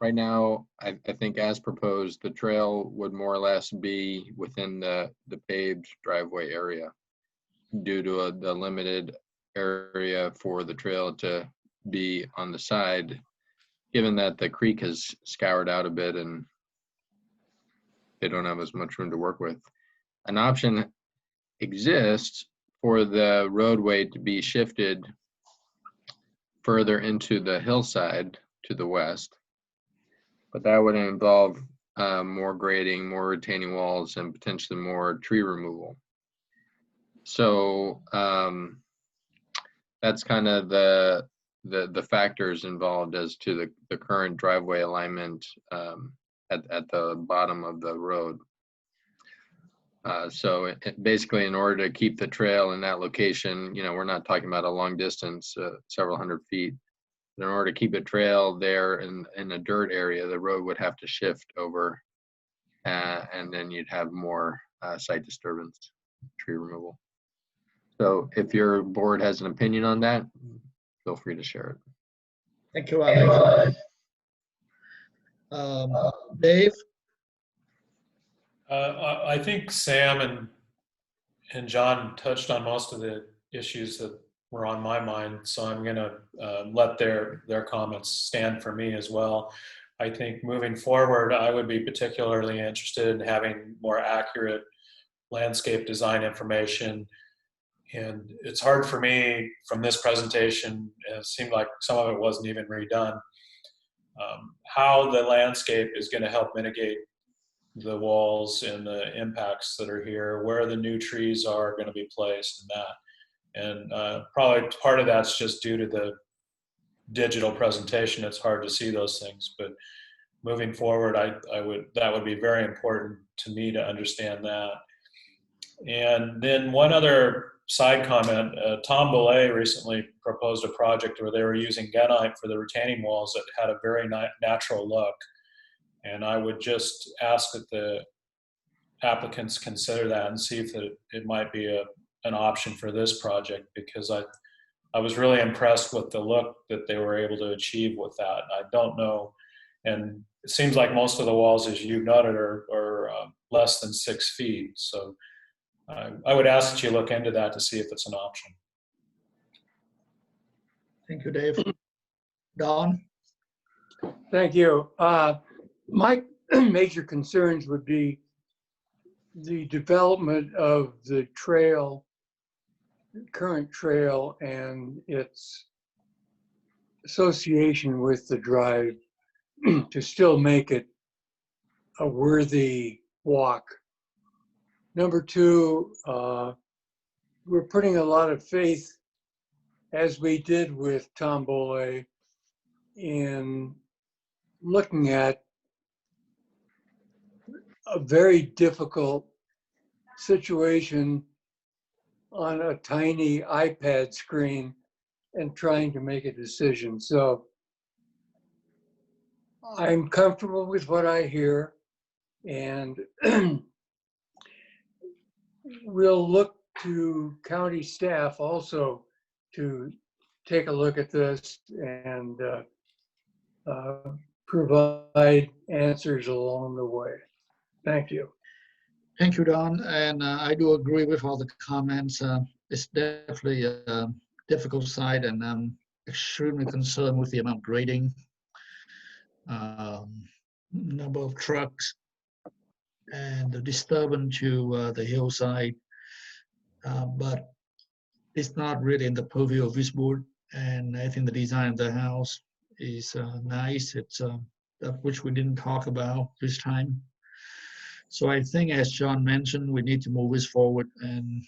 Speaker 1: right now, I think as proposed, the trail would more or less be within the paved driveway area due to the limited area for the trail to be on the side, given that the creek has scoured out a bit and they don't have as much room to work with. An option exists for the roadway to be shifted further into the hillside to the west, but that would involve more grading, more retaining walls, and potentially more tree removal. So that's kind of the factors involved as to the current driveway alignment at the bottom of the road. So basically, in order to keep the trail in that location, you know, we're not talking about a long distance, several hundred feet. In order to keep a trail there in a dirt area, the road would have to shift over, and then you'd have more site disturbance, tree removal. So if your board has an opinion on that, feel free to share it.
Speaker 5: Thank you, Alex. Dave?
Speaker 4: I think Sam and John touched on most of the issues that were on my mind, so I'm going to let their comments stand for me as well. I think moving forward, I would be particularly interested in having more accurate landscape design information. And it's hard for me from this presentation, it seemed like some of it wasn't even redone, how the landscape is going to help mitigate the walls and the impacts that are here, where the new trees are going to be placed and that. And probably part of that's just due to the digital presentation. It's hard to see those things, but moving forward, that would be very important to me to understand that. And then one other side comment, Tom Belay recently proposed a project where they were using gunite for the retaining walls that had a very natural look. And I would just ask that the applicants consider that and see if it might be an option for this project, because I was really impressed with the look that they were able to achieve with that. I don't know, and it seems like most of the walls, as you noted, are less than 6 feet. So I would ask that you look into that to see if it's an option.
Speaker 5: Thank you, Dave. Don?
Speaker 9: Thank you. My major concerns would be the development of the trail, current trail, and its association with the drive to still make it a worthy walk. Number two, we're putting a lot of faith, as we did with Tom Boley, in looking at a very difficult situation on a tiny iPad screen and trying to make a decision. So I'm comfortable with what I hear, and we'll look to county staff also to take a look at this and provide answers along the way. Thank you.
Speaker 5: Thank you, Don. And I do agree with all the comments. It's definitely a difficult site, and I'm extremely concerned with the amount of grading, number of trucks, and the disturbance to the hillside. But it's not really in the purview of this board. And I think the design of the house is nice. It's which we didn't talk about this time. So I think, as John mentioned, we need to move this forward. And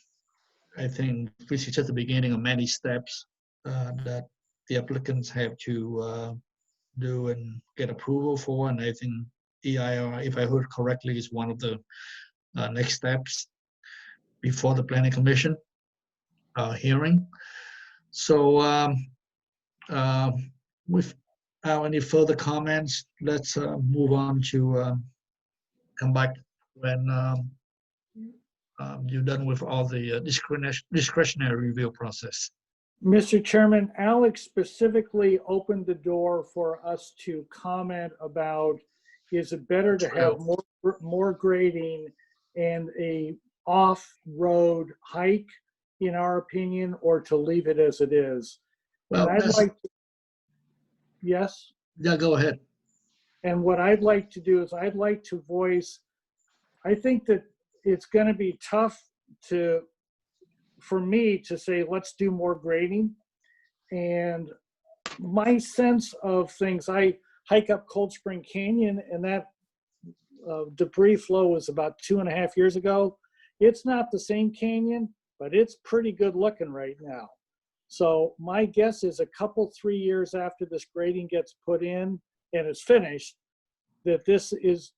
Speaker 5: I think this is just the beginning of many steps that the applicants have to do and get approval for. And I think EIR, if I heard correctly, is one of the next steps before the Planning Commission hearing. So without any further comments, let's move on to come back when you're done with all the discretionary review process.
Speaker 6: Mr. Chairman, Alex specifically opened the door for us to comment about, is it better to have more grading and a off-road hike, in our opinion, or to leave it as it is?
Speaker 5: Well,
Speaker 6: and I'd like to, yes?
Speaker 5: Yeah, go ahead.
Speaker 6: And what I'd like to do is I'd like to voice, I think that it's going to be tough for me to say, let's do more grading. And my sense of things, I hike up Cold Spring Canyon, and that debris flow was about 2.5 years ago. It's not the same canyon, but it's pretty good looking right now. So my guess is a couple, 3 years after this grading gets put in and is finished, that this is,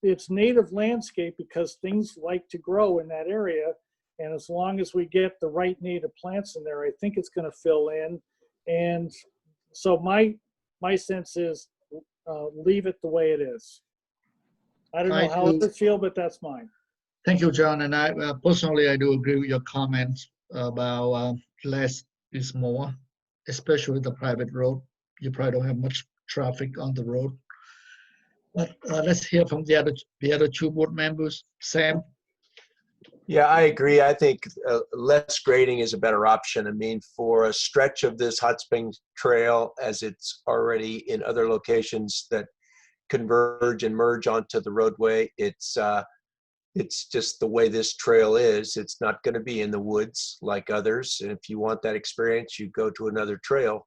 Speaker 6: it's native landscape because things like to grow in that area. And as long as we get the right native plants in there, I think it's going to fill in. And so my sense is leave it the way it is. I don't know how others feel, but that's mine.
Speaker 5: Thank you, John. And I personally, I do agree with your comments about less is more, especially the private road. You probably don't have much traffic on the road. But let's hear from the other two board members. Sam?
Speaker 7: Yeah, I agree. I think less grading is a better option. I mean, for a stretch of this Hot Springs Trail, as it's already in other locations that converge and merge onto the roadway, it's just the way this trail is. It's not going to be in the woods like others. And if you want that experience, you go to another trail.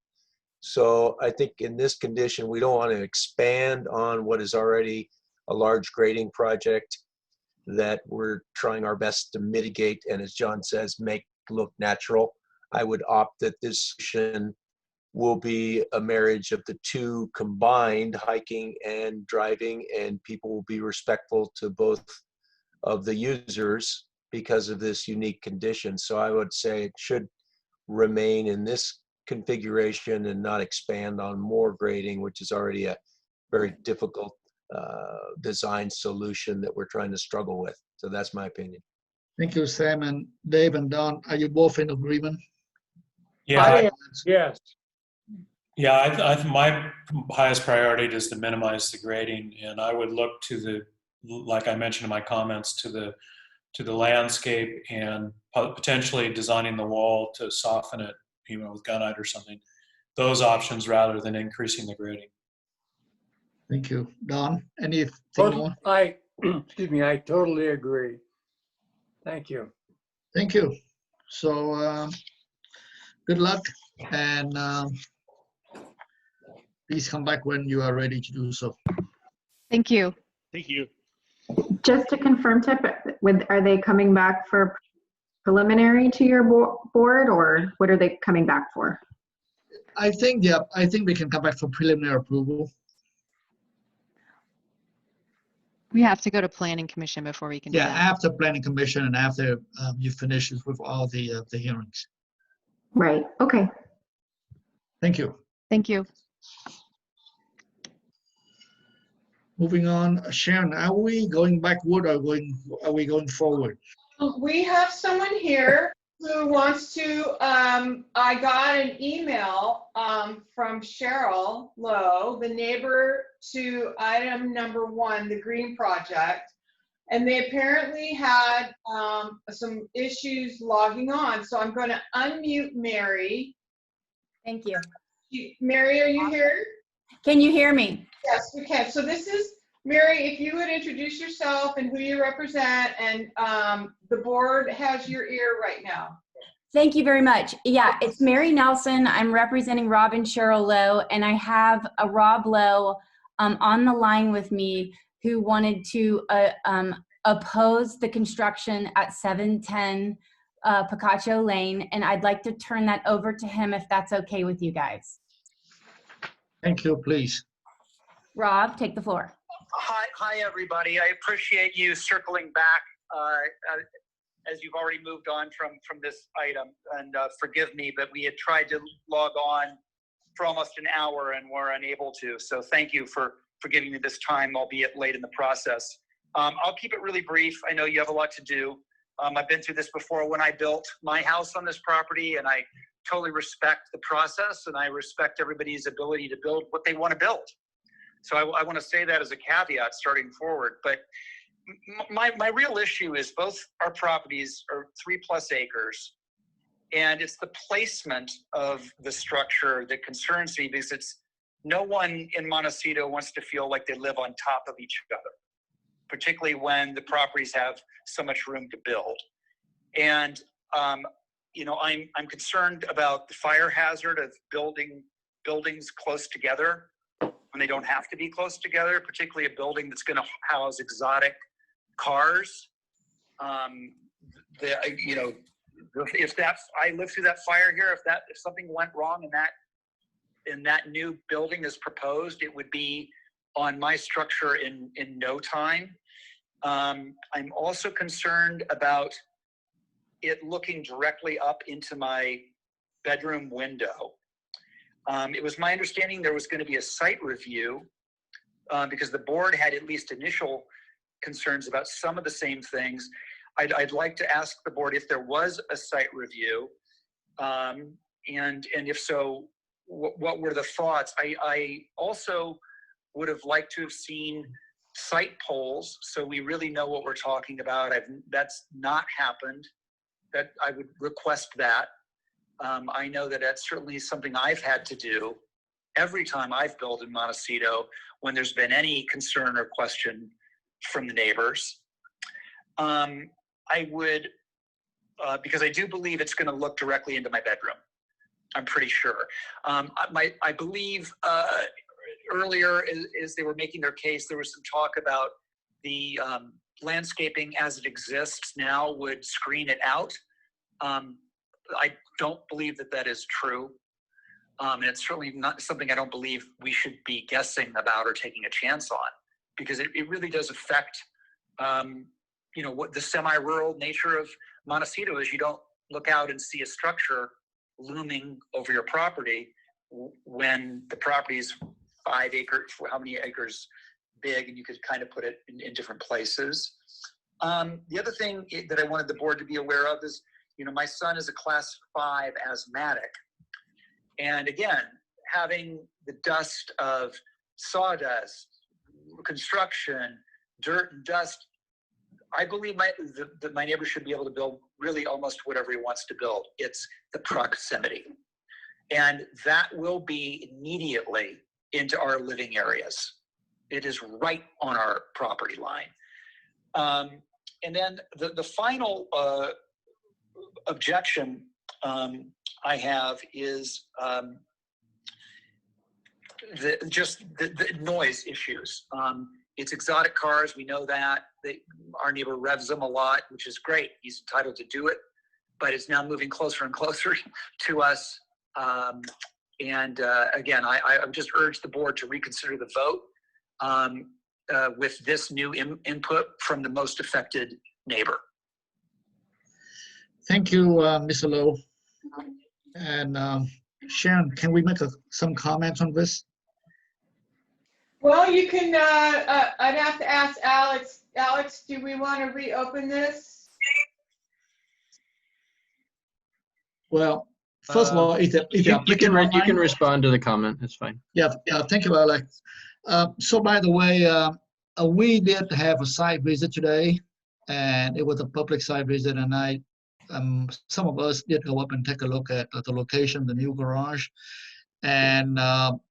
Speaker 7: So I think in this condition, we don't want to expand on what is already a large grading project that we're trying our best to mitigate and, as John says, make look natural. I would opt that this solution will be a marriage of the two combined, hiking and driving, and people will be respectful to both of the users because of this unique condition. So I would say it should remain in this configuration and not expand on more grading, which is already a very difficult design solution that we're trying to struggle with. So that's my opinion.
Speaker 5: Thank you, Sam. And Dave and Don, are you both in agreement?
Speaker 4: Yeah,
Speaker 9: Yes.
Speaker 4: yeah. My highest priority is to minimize the grading, and I would look to the, like I mentioned in my comments, to the landscape and potentially designing the wall to soften it, with gunite or something. Those options rather than increasing the grading.
Speaker 5: Thank you. Don, anything more?
Speaker 9: Excuse me, I totally agree. Thank you.
Speaker 5: Thank you. So good luck, and please come back when you are ready to do so.
Speaker 18: Thank you.
Speaker 19: Thank you.
Speaker 15: Just to confirm, Tip, are they coming back for preliminary to your board, or what are they coming back for?
Speaker 5: I think we can come back for preliminary approval.
Speaker 18: We have to go to planning commission before we can do
Speaker 5: Yeah,
Speaker 18: that.
Speaker 5: after planning commission and after you finish with all the hearings.
Speaker 15: Right. Okay.
Speaker 5: Thank you.
Speaker 18: Thank you.
Speaker 5: Moving on, Sharon, are we going backward or are we going forward?
Speaker 3: We have someone here who wants to, I got an email from Cheryl Lowe, the neighbor to item number 1, the Green Project. And they apparently had some issues logging on. So I'm going to unmute Mary.
Speaker 12: Thank you.
Speaker 3: Mary, are you here?
Speaker 12: Can you hear me?
Speaker 3: Yes, we can. So this is Mary, if you would introduce yourself and who you represent, and the board has your ear right now.
Speaker 12: Thank you very much. Yeah, it's Mary Nelson. I'm representing Rob and Cheryl Lowe, and I have a Rob Lowe on the line with me who wanted to oppose the construction at 710 Picacho Lane, and I'd like to turn that over to him if that's okay with you guys.
Speaker 5: Thank you, please.
Speaker 12: Rob, take the floor.
Speaker 10: Hi, everybody. I appreciate you circling back as you've already moved on from this item. And forgive me, but we had tried to log on for almost an hour and were unable to. So thank you for giving me this time, albeit late in the process. I'll keep it really brief. I know you have a lot to do. I've been through this before when I built my house on this property, and I totally respect the process, and I respect everybody's ability to build what they want to build. So I want to say that as a caveat starting forward. But my real issue is both our properties are 3+ acres, and it's the placement of the structure that concerns me, because no one in Montecito wants to feel like they live on top of each other, particularly when the properties have so much room to build. And I'm concerned about the fire hazard of building buildings close together when they don't have to be close together, particularly a building that's going to house exotic cars. If I lived through that fire here, if something went wrong and that new building is proposed, it would be on my structure in no time. I'm also concerned about it looking directly up into my bedroom window. It was my understanding there was going to be a site review because the board had at least initial concerns about some of the same things. I'd like to ask the board if there was a site review, and if so, what were the thoughts? I also would have liked to have seen site polls so we really know what we're talking about. That's not happened. That I would request that. I know that that's certainly something I've had to do every time I've built in Montecito when there's been any concern or question from the neighbors. I would, because I do believe it's going to look directly into my bedroom. I'm pretty sure. I believe earlier, as they were making their case, there was some talk about the landscaping as it exists now would screen it out. I don't believe that is true. And it's certainly not something I don't believe we should be guessing about or taking a chance on, because it really does affect what the semi-rural nature of Montecito is. You don't look out and see a structure looming over your property when the property is 5 acres, how many acres big, and you could kind of put it in different places. The other thing that I wanted the board to be aware of is, my son is a class 5 asthmatic. And again, having the dust of sawdust, construction, dirt and dust, I believe that my neighbor should be able to build really almost whatever he wants to build. It's the proximity. And that will be immediately into our living areas. It is right on our property line. And then the final objection I have is the noise issues. It's exotic cars, we know that. Our neighbor revs them a lot, which is great. He's entitled to do it, but it's now moving closer and closer to us. Again, I would just urge the board to reconsider the vote with this new input from the most affected neighbor.
Speaker 5: Thank you, Mr. Lowe. And Sharon, can we make some comments on this?
Speaker 3: Well, you can, I'd have to ask Alex. Alex, do we want to reopen this?
Speaker 5: Well, first of all, if the
Speaker 1: you can respond to the comment. It's fine.
Speaker 5: Yeah. Thank you, Alex. So, by the way, we did have a site visit today, and it was a public site visit, and some of us did go up and take a look at the location, the new garage, and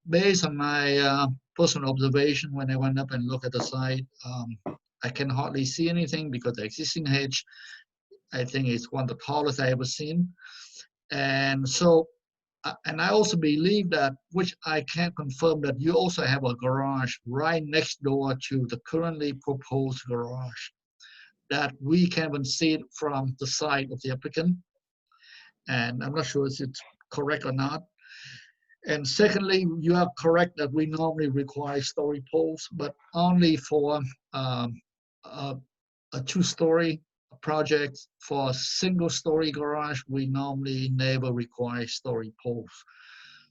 Speaker 5: based on my personal observation, when I went up and looked at the site, I can hardly see anything because the existing hedge, I think, is one of the tallest I ever seen. And so, and I also believe that, which I can confirm, that you also have a garage right next door to the currently proposed garage that we can't even see it from the side of the applicant. And I'm not sure if it's correct or not. And secondly, you are correct that we normally require story poles, but only for a 2-story project. For a single-story garage, we normally never require story poles.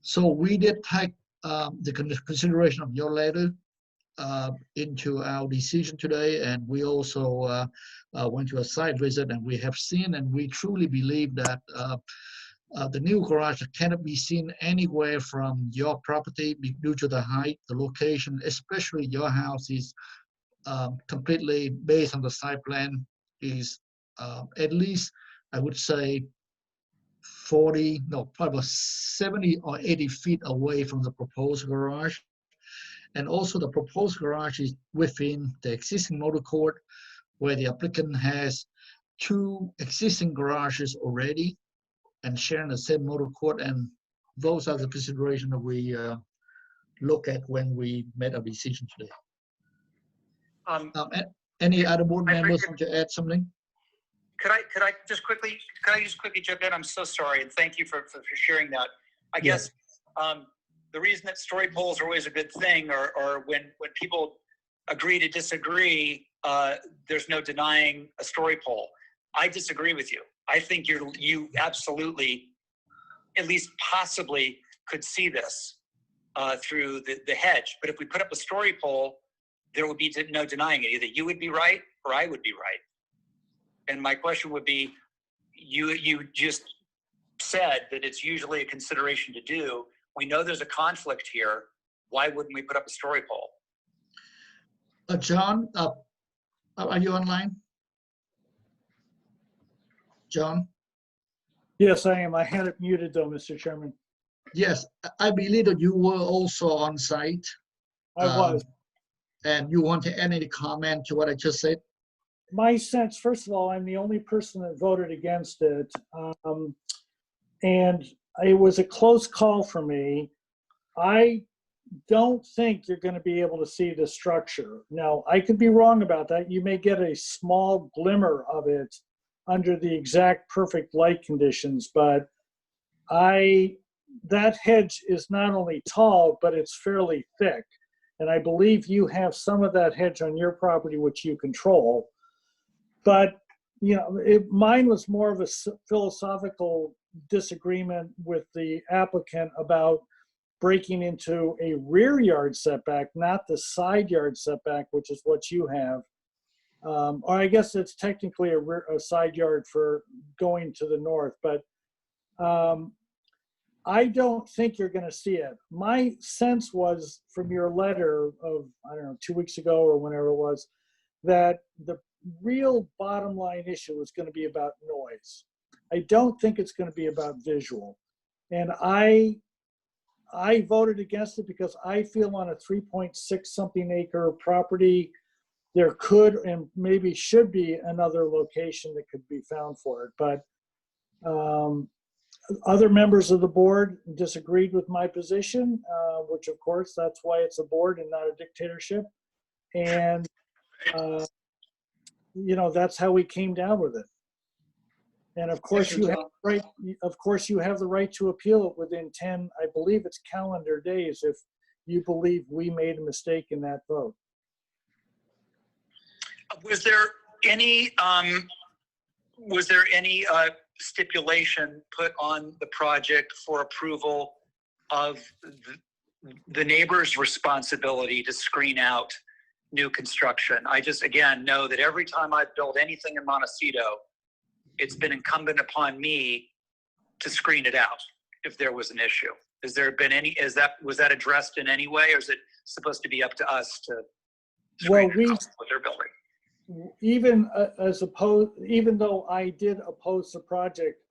Speaker 5: So we did take the consideration of your letter into our decision today, and we also went to a site visit, and we have seen, and we truly believe that the new garage cannot be seen anywhere from your property due to the height, the location, especially your house is completely based on the site plan is at least, I would say, probably 70 or 80 feet away from the proposed garage. And also the proposed garage is within the existing motor court, where the applicant has 2 existing garages already and sharing the same motor court. And those are the considerations that we look at when we made our decision today. Any other board members want to add something?
Speaker 10: Could I just quickly jump in? I'm so sorry, and thank you for sharing that. I guess the reason that story polls are always a good thing, or when people agree to disagree, there's no denying a story poll. I disagree with you. I think you absolutely, at least possibly, could see this through the hedge. But if we put up a story poll, there would be no denying it. Either you would be right or I would be right. And my question would be, you just said that it's usually a consideration to do. We know there's a conflict here. Why wouldn't we put up a story poll?
Speaker 5: John, are you online? John?
Speaker 6: Yes, I am. I had it muted though, Mr. Chairman.
Speaker 5: Yes, I believe that you were also on site.
Speaker 6: I was.
Speaker 5: And you want to add any comment to what I just said?
Speaker 6: My sense, first of all, I'm the only person that voted against it. And it was a close call for me. I don't think you're going to be able to see the structure. Now, I could be wrong about that. You may get a small glimmer of it under the exact perfect light conditions, but that hedge is not only tall, but it's fairly thick. And I believe you have some of that hedge on your property, which you control. But, mine was more of a philosophical disagreement with the applicant about breaking into a rear yard setback, not the side yard setback, which is what you have. Or I guess it's technically a side yard for going to the north, but I don't think you're going to see it. My sense was from your letter of, I don't know, 2 weeks ago or whenever it was, that the real bottom line issue is going to be about noise. I don't think it's going to be about visual. And I voted against it because I feel on a 3.6 something acre property, there could and maybe should be another location that could be found for it. But other members of the board disagreed with my position, which of course, that's why it's a board and not a dictatorship. And, that's how we came down with it. And of course, you have the right to appeal it within 10, I believe it's calendar days, if you believe we made a mistake in that vote.
Speaker 10: Was there any stipulation put on the project for approval of the neighbor's responsibility to screen out new construction? I just, again, know that every time I've built anything in Montecito, it's been incumbent upon me to screen it out if there was an issue. Has there been any, was that addressed in any way, or is it supposed to be up to us to screen out what they're building?
Speaker 6: Even even though I did oppose the project,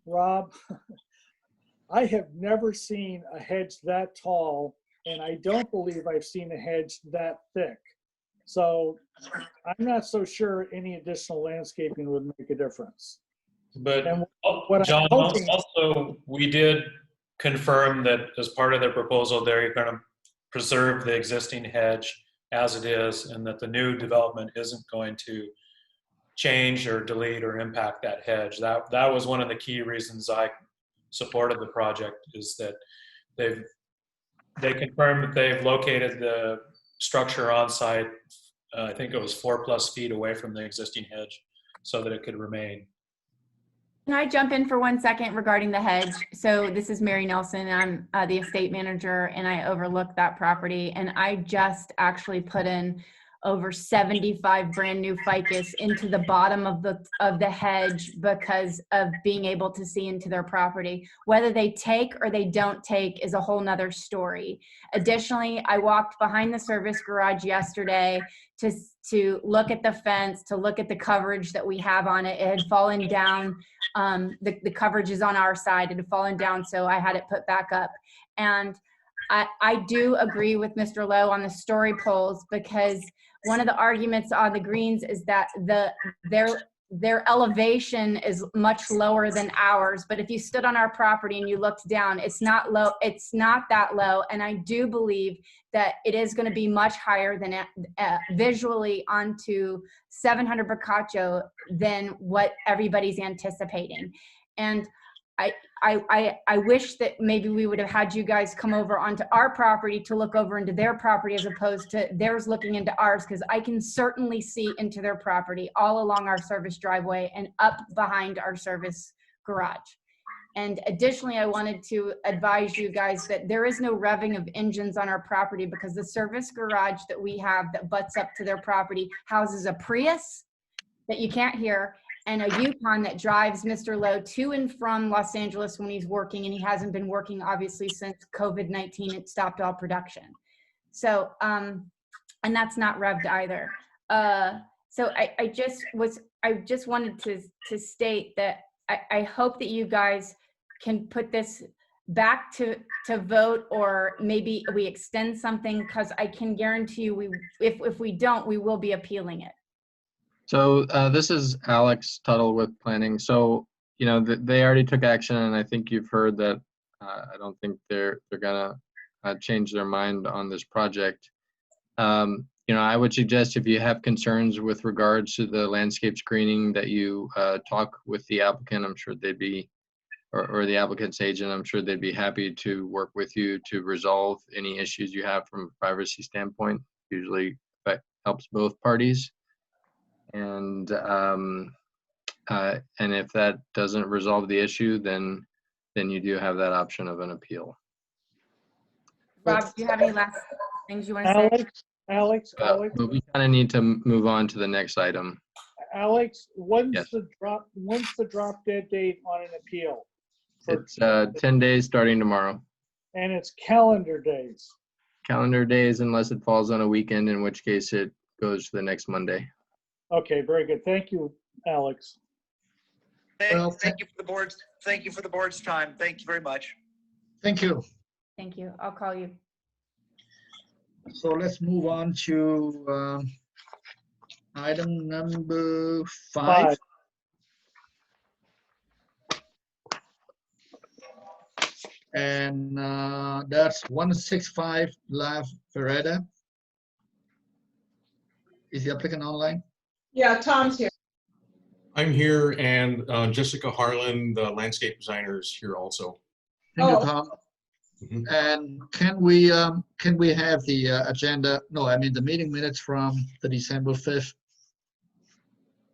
Speaker 6: Rob, I have never seen a hedge that tall, and I don't believe I've seen a hedge that thick. So I'm not so sure any additional landscaping would make a difference.
Speaker 4: But
Speaker 6: what
Speaker 4: John,
Speaker 6: I'm hoping,
Speaker 4: also, we did confirm that as part of their proposal, they're going to preserve the existing hedge as it is, and that the new development isn't going to change or delete or impact that hedge. That was one of the key reasons I supported the project, is that they confirmed that they've located the structure on site. I think it was 4+ feet away from the existing hedge, so that it could remain.
Speaker 12: Can I jump in for 1 second regarding the hedge? So this is Mary Nelson. I'm the estate manager, and I overlook that property. And I just actually put in over 75 brand new ficus into the bottom of the hedge because of being able to see into their property. Whether they take or they don't take is a whole nother story. Additionally, I walked behind the service garage yesterday to look at the fence, to look at the coverage that we have on it. It had fallen down. The coverage is on our side. It had fallen down, so I had it put back up. And I do agree with Mr. Lowe on the story poles, because one of the arguments on the greens is that their elevation is much lower than ours. But if you stood on our property and you looked down, it's not low. It's not that low. And I do believe that it is going to be much higher than visually onto 700 Boccaccio than what everybody's anticipating. And I wish that maybe we would have had you guys come over onto our property to look over into their property as opposed to theirs looking into ours, because I can certainly see into their property all along our service driveway and up behind our service garage. And additionally, I wanted to advise you guys that there is no revving of engines on our property, because the service garage that we have that butts up to their property houses a Prius that you can't hear, and a Yukon that drives Mr. Lowe to and from Los Angeles when he's working, and he hasn't been working obviously since COVID-19. It stopped all production. So, and that's not revved either. So I just wanted to state that I hope that you guys can put this back to vote, or maybe we extend something, because I can guarantee you if we don't, we will be appealing it.
Speaker 1: So this is Alex Tuttle with planning. So, they already took action, and I think you've heard that I don't think they're gonna change their mind on this project. I would suggest, if you have concerns with regards to the landscape screening, that you talk with the applicant. I'm sure they'd be, or the applicant's agent, I'm sure they'd be happy to work with you to resolve any issues you have from a privacy standpoint. Usually that helps both parties. And if that doesn't resolve the issue, then you do have that option of an appeal.
Speaker 12: Rob, do you have any last things you want to say?
Speaker 6: Alex,
Speaker 1: But we kind of need to move on to the next item.
Speaker 6: Alex, when's
Speaker 1: Yes.
Speaker 6: the drop dead date on an appeal?
Speaker 1: It's 10 days starting tomorrow.
Speaker 6: And it's calendar days.
Speaker 1: Calendar days unless it falls on a weekend, in which case it goes to the next Monday.
Speaker 6: Okay, very good. Thank you, Alex.
Speaker 10: Thank you for the board's. Thank you for the board's time. Thank you very much.
Speaker 5: Thank you.
Speaker 12: Thank you. I'll call you.
Speaker 5: So let's move on to item number 5. And that's 165 La Ferreta. Is the applicant online?
Speaker 3: Yeah, Tom's here.
Speaker 2: I'm here, and Jessica Harlan, the landscape designer, is here also.
Speaker 5: Thank you, Tom. And can we have the agenda? No, I mean the meeting minutes from the December 5th,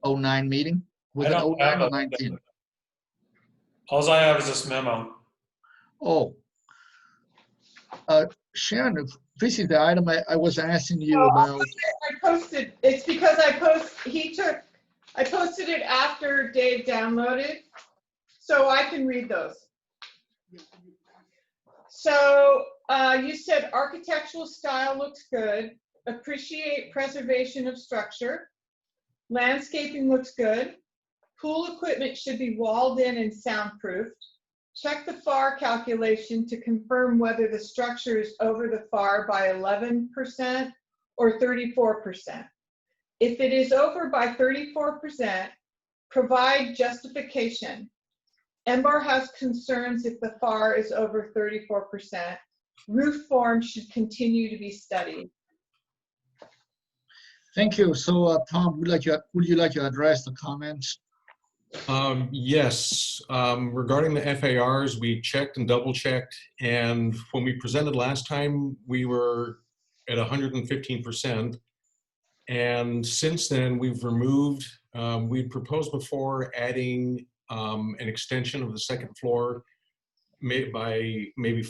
Speaker 5: 09 meeting. Was it 09 or 19?
Speaker 4: All I have is this memo.
Speaker 5: Oh, Sharon, this is the item I was asking you about.
Speaker 3: I posted, it's because I posted it after Dave downloaded, so I can read those. So you said architectural style looks good, appreciate preservation of structure, landscaping looks good, pool equipment should be walled in and soundproofed, check the FAR calculation to confirm whether the structure is over the FAR by 11% or 34%. If it is over by 34%, provide justification. MBAR has concerns if the FAR is over 34%. Roof form should continue to be studied.
Speaker 5: Thank you. So, Tom, would you like to address the comments?
Speaker 2: Yes. Regarding the FARs, we checked and double checked, and when we presented last time, we were at 115%. And since then, we've removed, we proposed before adding an extension of the second floor made by maybe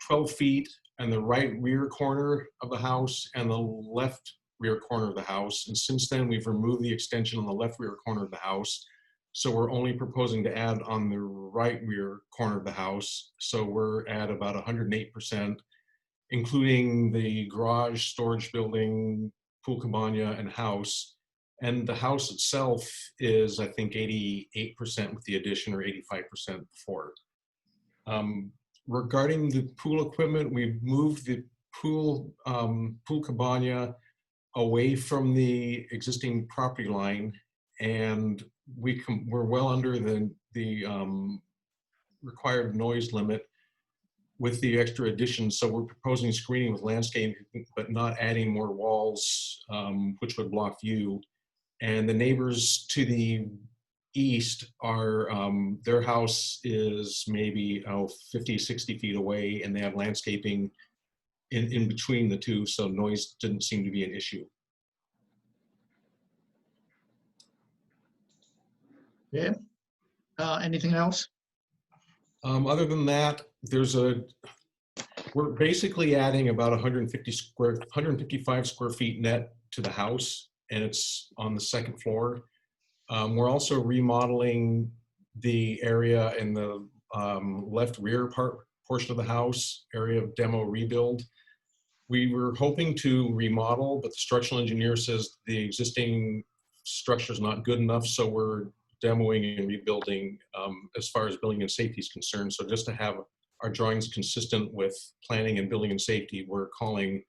Speaker 2: 12 feet in the right rear corner of the house and the left rear corner of the house. And since then, we've removed the extension on the left rear corner of the house. So we're only proposing to add on the right rear corner of the house. So we're at about 108%, including the garage, storage building, pool cabana, and house. And the house itself is, I think, 88% with the addition, or 85% before. Regarding the pool equipment, we've moved the pool cabana away from the existing property line, and we're well under the required noise limit with the extra addition. So we're proposing screening with landscaping, but not adding more walls, which would block view. And the neighbors to the east are, their house is maybe 50, 60 feet away, and they have landscaping in between the two, so noise didn't seem to be an issue.
Speaker 5: Yeah. Anything else?
Speaker 2: Other than that, we're basically adding about 155 square feet net to the house, and it's on the second floor. We're also remodeling the area in the left rear portion of the house, area of demo rebuild. We were hoping to remodel, but the structural engineer says the existing structure is not good enough, so we're demoing and rebuilding as far as building and safety is concerned. So just to have our drawings consistent with planning and building and safety, we're calling,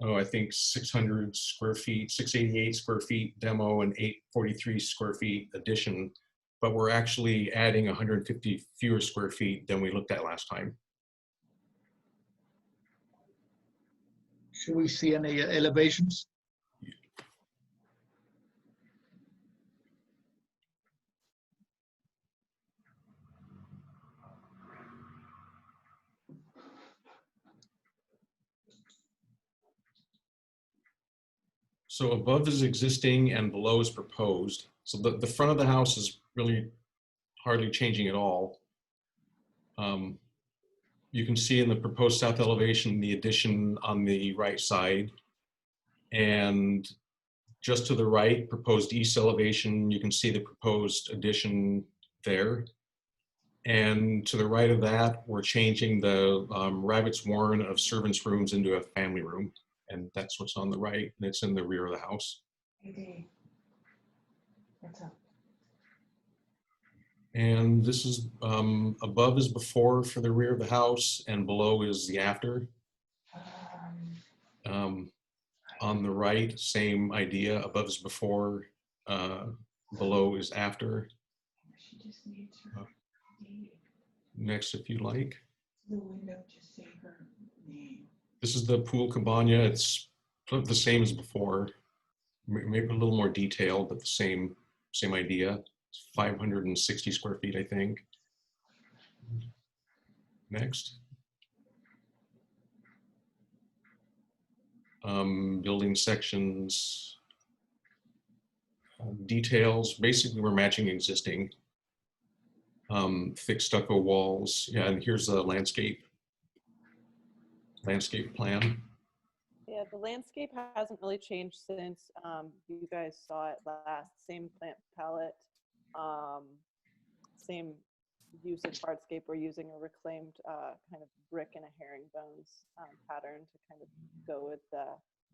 Speaker 2: I think 600 square feet, 688 square feet demo and 843 square feet addition, but we're actually adding 150 fewer square feet than we looked at last time.
Speaker 5: Should we see any elevations?
Speaker 2: So above is existing and below is proposed. So the front of the house is really hardly changing at all. You can see in the proposed south elevation, the addition on the right side. And just to the right, proposed east elevation, you can see the proposed addition there. And to the right of that, we're changing the rabbit's warren of servants' rooms into a family room. And that's what's on the right, and it's in the rear of the house.
Speaker 3: What's up?
Speaker 2: And this is above is before for the rear of the house, and below is the after. On the right, same idea. Above is before, below is after. Next, if you like. This is the pool cabana. It's the same as before. Maybe a little more detailed, but the same idea. It's 560 square feet, I think. Next. Building sections, details. Basically, we're matching existing. Thick stucco walls. Yeah, and here's the landscape plan.
Speaker 11: Yeah, the landscape hasn't really changed since you guys saw it last. Same plant palette, same use of hardscape. We're using a reclaimed kind of brick and a herringbones pattern to kind of go with the.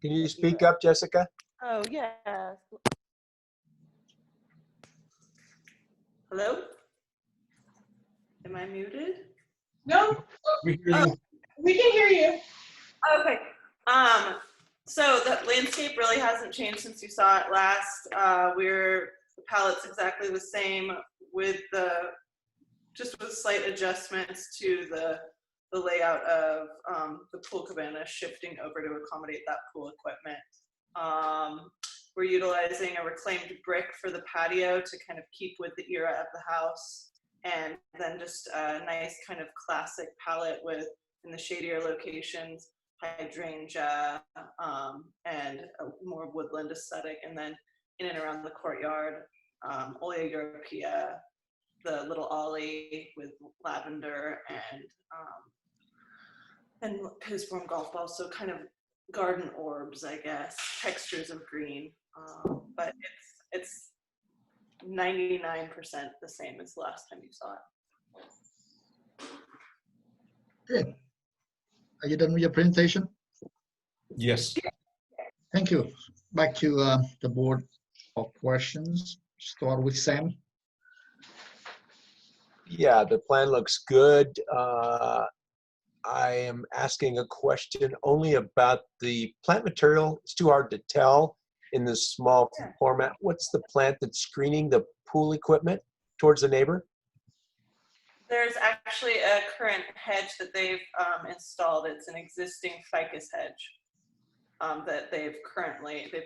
Speaker 7: Can you speak up, Jessica?
Speaker 11: Oh yeah. Hello? Am I muted?
Speaker 3: No,
Speaker 2: we hear you.
Speaker 3: We can hear you.
Speaker 11: Okay. So the landscape really hasn't changed since you saw it last. The palette's exactly the same with just with slight adjustments to the layout of the pool cabana, shifting over to accommodate that pool equipment. We're utilizing a reclaimed brick for the patio to kind of keep with the era of the house, and then just a nice kind of classic palette with, in the shadier locations, hydrangea and a more woodland aesthetic, and then in and around the courtyard, Olia Europea, the little ollie with lavender and Pisform golf balls, so kind of garden orbs, I guess, textures of green, but it's 99% the same as the last time you saw it.
Speaker 5: Good. Are you done with your presentation?
Speaker 2: Yes.
Speaker 5: Thank you. Back to the board for questions. Start with Sam.
Speaker 7: Yeah, the plan looks good. I am asking a question only about the plant material. It's too hard to tell in this small format. What's the plant that's screening the pool equipment towards the neighbor?
Speaker 11: There's actually a current hedge that they've installed. It's an existing ficus hedge that they've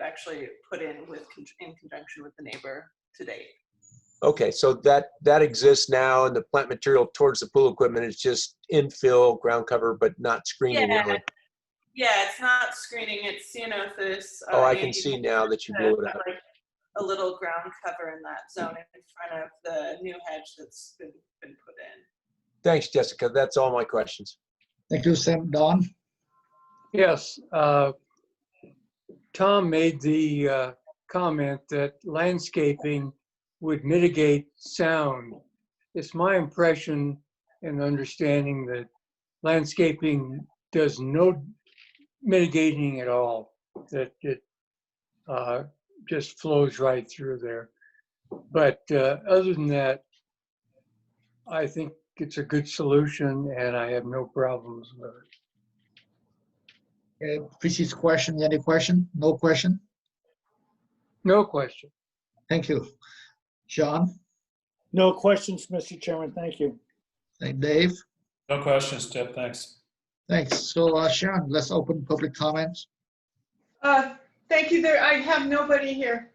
Speaker 11: actually put in in conjunction with the neighbor to date.
Speaker 7: Okay, so that exists now, and the plant material towards the pool equipment is just infill ground cover, but not screening. Really.
Speaker 11: Yeah, it's not screening. It's ceanothus.
Speaker 7: Oh, I can see now that you blew it up.
Speaker 11: Like a little ground cover in that zone in front of the new hedge that's been put in.
Speaker 7: Thanks, Jessica. That's all my questions.
Speaker 5: Thank you, Sam. Don?
Speaker 9: Yes. Tom made the comment that landscaping would mitigate sound. It's my impression and understanding that landscaping does no mitigating at all, that it just flows right through there. But other than that, I think it's a good solution and I have no problems with it.
Speaker 5: Fishy's question, any question? No question?
Speaker 9: No question.
Speaker 5: Thank you. John?
Speaker 6: No questions, Mr. Chairman. Thank you.
Speaker 5: Thank Dave?
Speaker 4: No questions, Tip. Thanks.
Speaker 5: Thanks. So Sharon, let's open public comments.
Speaker 3: Thank you. I have nobody here.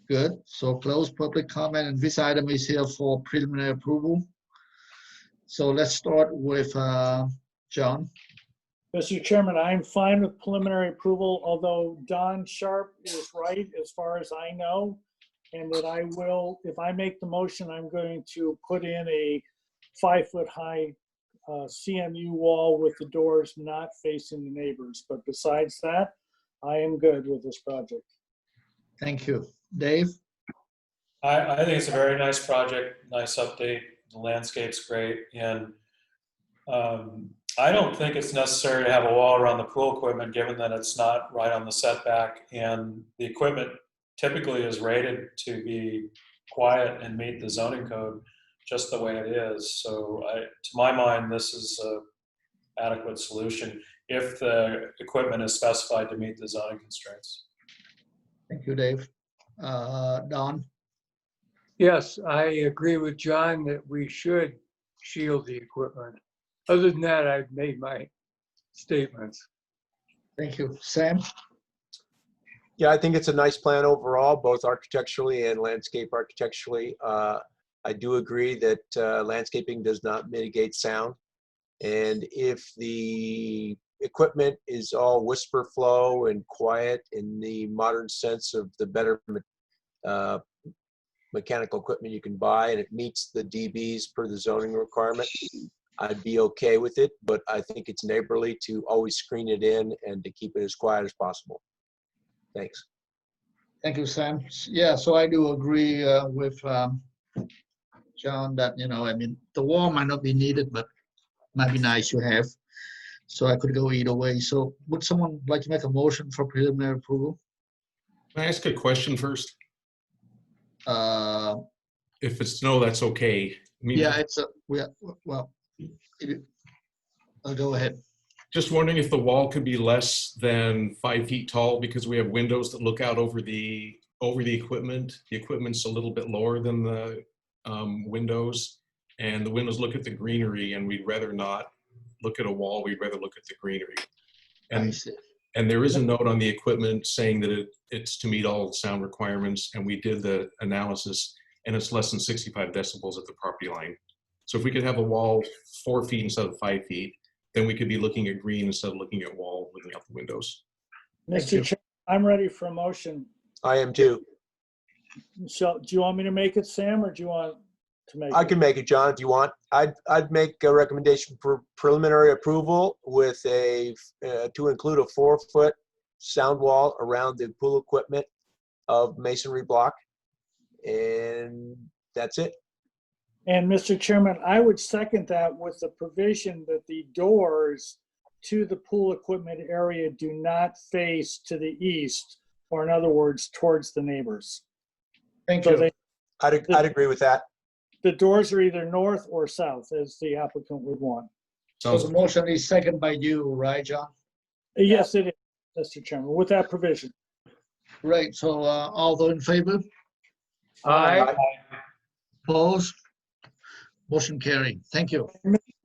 Speaker 5: Good. So close public comment, and this item is here for preliminary approval. So let's start with John.
Speaker 6: Mr. Chairman, I'm fine with preliminary approval, although Don Sharp is right as far as I know. And that I will, if I make the motion, I'm going to put in a 5-foot-high CMU wall with the doors not facing the neighbors. But besides that, I am good with this project.
Speaker 5: Thank you. Dave?
Speaker 4: I think it's a very nice project, nice update. The landscape's great. And I don't think it's necessary to have a wall around the pool equipment, given that it's not right on the setback. And the equipment typically is rated to be quiet and meet the zoning code just the way it is. So to my mind, this is an adequate solution if the equipment is specified to meet the zoning constraints.
Speaker 5: Thank you, Dave. Don?
Speaker 9: Yes, I agree with John that we should shield the equipment. Other than that, I've made my statements.
Speaker 5: Thank you. Sam?
Speaker 7: Yeah, I think it's a nice plan overall, both architecturally and landscape architecturally. I do agree that landscaping does not mitigate sound. And if the equipment is all whisper flow and quiet in the modern sense of the better mechanical equipment you can buy, and it meets the dBs per the zoning requirement, I'd be okay with it. But I think it's neighborly to always screen it in and to keep it as quiet as possible. Thanks.
Speaker 5: Thank you, Sam. Yeah, so I do agree with John that, I mean, the wall might not be needed, but might be nice to have. So I could go either way. So would someone like to make a motion for preliminary approval?
Speaker 2: Can I ask a question first?
Speaker 5: Uh,
Speaker 2: If it's no, that's okay. I mean,
Speaker 5: yeah, it's well, I'll go ahead.
Speaker 2: just wondering if the wall could be less than 5 feet tall, because we have windows that look out over the equipment. The equipment's a little bit lower than the windows, and the windows look at the greenery, and we'd rather not look at a wall. We'd rather look at the greenery. And there is a note on the equipment saying that it's to meet all sound requirements, and we did the analysis, and it's less than 65 decibels at the property line. So if we could have a wall 4 feet instead of 5 feet, then we could be looking at green instead of looking at wall looking out the windows.
Speaker 6: Mr. Chair, I'm ready for a motion.
Speaker 7: I am too.
Speaker 6: So do you want me to make it, Sam, or do you want to make
Speaker 7: I
Speaker 6: it?
Speaker 7: can make it, John, if you want. I'd make a recommendation for preliminary approval with to include a 4-foot sound wall around the pool equipment of masonry block. And that's it.
Speaker 6: And Mr. Chairman, I would second that with the provision that the doors to the pool equipment area do not face to the east, or in other words, towards the neighbors.
Speaker 5: Thank
Speaker 6: So
Speaker 5: you.
Speaker 7: I'd agree with that.
Speaker 6: The doors are either north or south, as the applicant would want.
Speaker 5: So the motion is seconded by you, right, John?
Speaker 6: Yes, it is, Mr. Chairman, with that provision.
Speaker 5: Right, so all those in favor?
Speaker 6: Aye.
Speaker 5: Opposed? Motion carried. Thank you.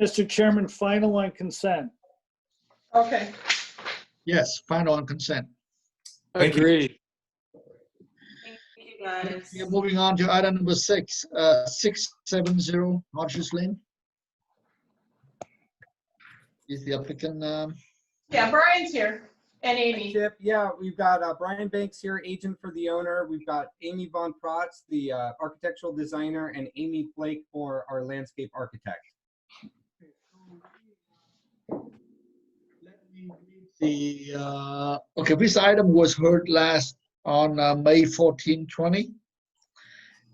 Speaker 6: Mr. Chairman, final on consent.
Speaker 3: Okay.
Speaker 5: Yes, final on consent.
Speaker 9: Agreed.
Speaker 11: Thank you, guys.
Speaker 5: We're moving on to item number 6, 670 Hodges Lane. Is the applicant?
Speaker 3: Yeah, Brian's here, and Amy.
Speaker 14: Chip, yeah, we've got Brian Banks here, agent for the owner. We've got Amy Von Protz, the architectural designer, and Amy Blake for our landscape architect.
Speaker 5: Okay, this item was heard last on May 14, 20,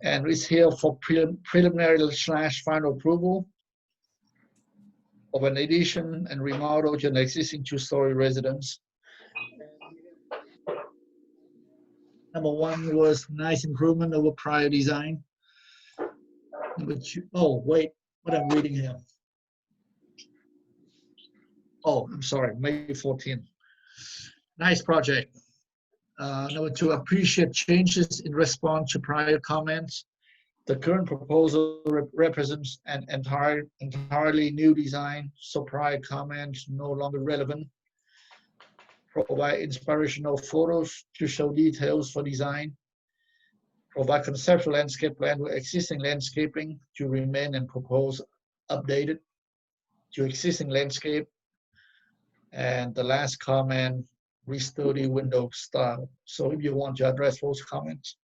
Speaker 5: and it's here for preliminary/final approval of an addition and remodel to an existing 2-story residence. Number 1 was nice improvement over prior design. Number 2, oh wait, what I'm reading here. Oh, I'm sorry, May 14. Nice project. Number 2, appreciate changes in response to prior comments. The current proposal represents an entirely new design, so prior comments no longer relevant. Provide inspirational photos to show details for design. Provide conceptual landscape plan with existing landscaping to remain and propose updated to existing landscape. And the last comment, restore the window style. So if you want to address those comments.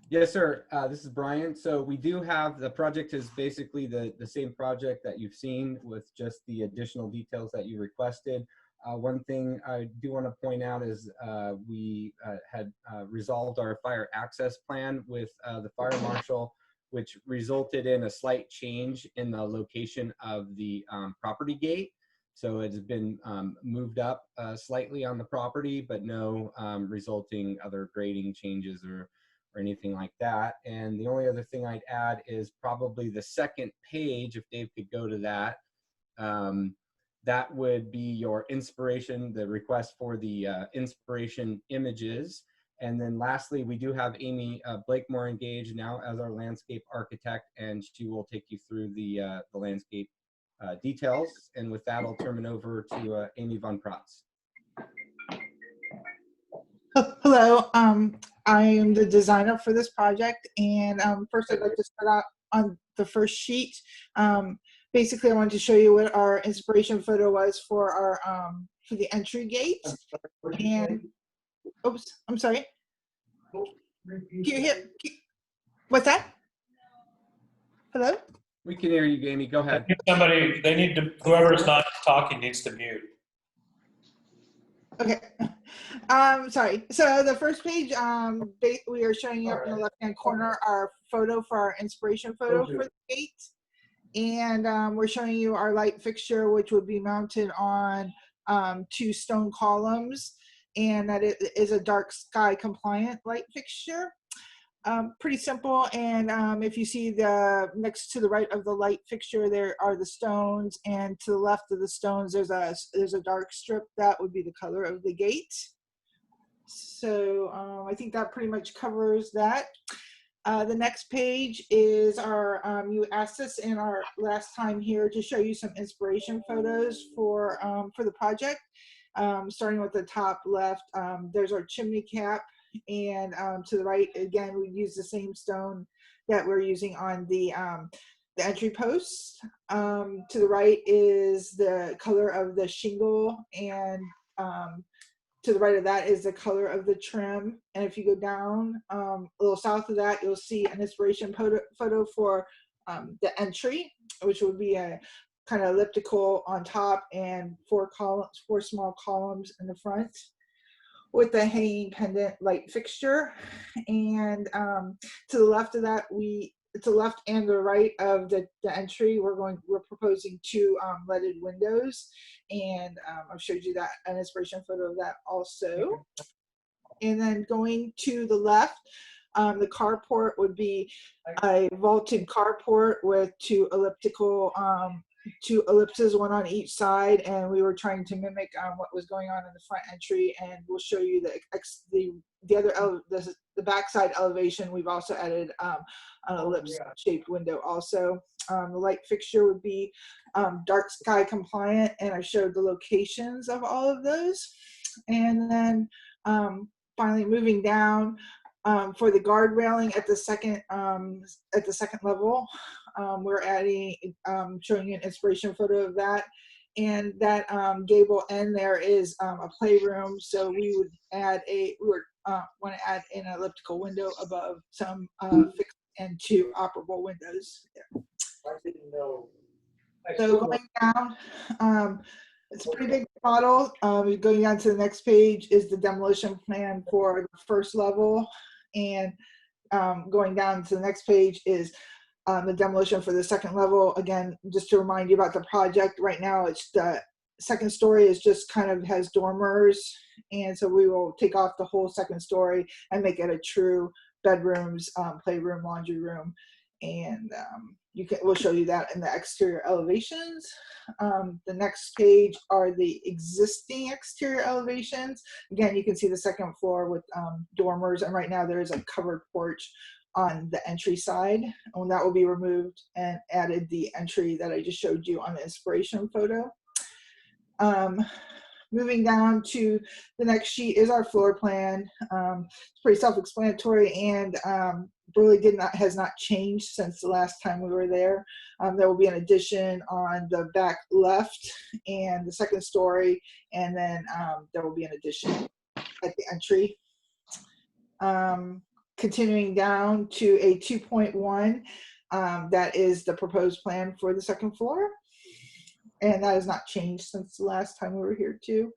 Speaker 14: Yes, sir. This is Brian. So we do have, the project is basically the same project that you've seen with just the additional details that you requested. One thing I do want to point out is we had resolved our fire access plan with the fire marshal, which resulted in a slight change in the location of the property gate. So it's been moved up slightly on the property, but no resulting other grading changes or anything like that. And the only other thing I'd add is probably the second page, if Dave could go to that. That would be your inspiration, the request for the inspiration images. And then lastly, we do have Amy Blakemore engaged now as our landscape architect, and she will take you through the landscape details. And with that, I'll turn it over to Amy von Protz.
Speaker 16: Hello, I am the designer for this project, and first I'd like to start out on the first sheet. Basically, I wanted to show you what our inspiration photo was for our for the entry gate. And oops, I'm sorry. Can you hear? What's that? Hello?
Speaker 14: We can hear you, Amy. Go ahead.
Speaker 4: Somebody, they need to, whoever's not talking needs to mute.
Speaker 16: Okay. Sorry. So the first page, we are showing you up in the left-hand corner our photo for our inspiration photo for the gate. And we're showing you our light fixture, which would be mounted on 2 stone columns, and that it is a dark sky compliant light fixture. Pretty simple. And if you see the next to the right of the light fixture, there are the stones, and to the left of the stones, there's a dark strip that would be the color of the gate. So I think that pretty much covers that. The next page is our, you asked us in our last time here to show you some inspiration photos for the project. Starting with the top left, there's our chimney cap, and to the right, again, we use the same stone that we're using on the entry posts. To the right is the color of the shingle, and to the right of that is the color of the trim. And if you go down a little south of that, you'll see an inspiration photo for the entry, which would be a kind of elliptical on top and 4 small columns in the front with the hanging pendant light fixture. And to the left of that, to the left and the right of the entry, we're proposing 2 leaded windows, and I've showed you that, an inspiration photo of that also. And then going to the left, the carport would be a vaulted carport with 2 elliptical 2 ellipses, 1 on each side, and we were trying to mimic what was going on in the front entry, and we'll show you the backside elevation. We've also added an ellipse-shaped window also. The light fixture would be dark sky compliant, and I showed the locations of all of those. And then finally moving down, for the guard railing at the second level, we're adding, showing you an inspiration photo of that. And that gable end there is a playroom, so we would add want to add an elliptical window above some fixed and 2 operable windows there. So going down, it's a pretty big model. Going down to the next page is the demolition plan for the first level, and going down to the next page is the demolition for the second level. Again, just to remind you about the project, right now it's the second story is just kind of has dormers, and so we will take off the whole second story and make it a true bedrooms, playroom, laundry room, and we'll show you that in the exterior elevations. The next page are the existing exterior elevations. Again, you can see the second floor with dormers, and right now there is a covered porch on the entry side, and that will be removed and added the entry that I just showed you on the inspiration photo. Moving down to the next sheet is our floor plan. It's pretty self-explanatory, and has not changed since the last time we were there. There will be an addition on the back left and the second story, and then there will be an addition at the entry. Continuing down to a 2.1, that is the proposed plan for the second floor, and that has not changed since the last time we were here too.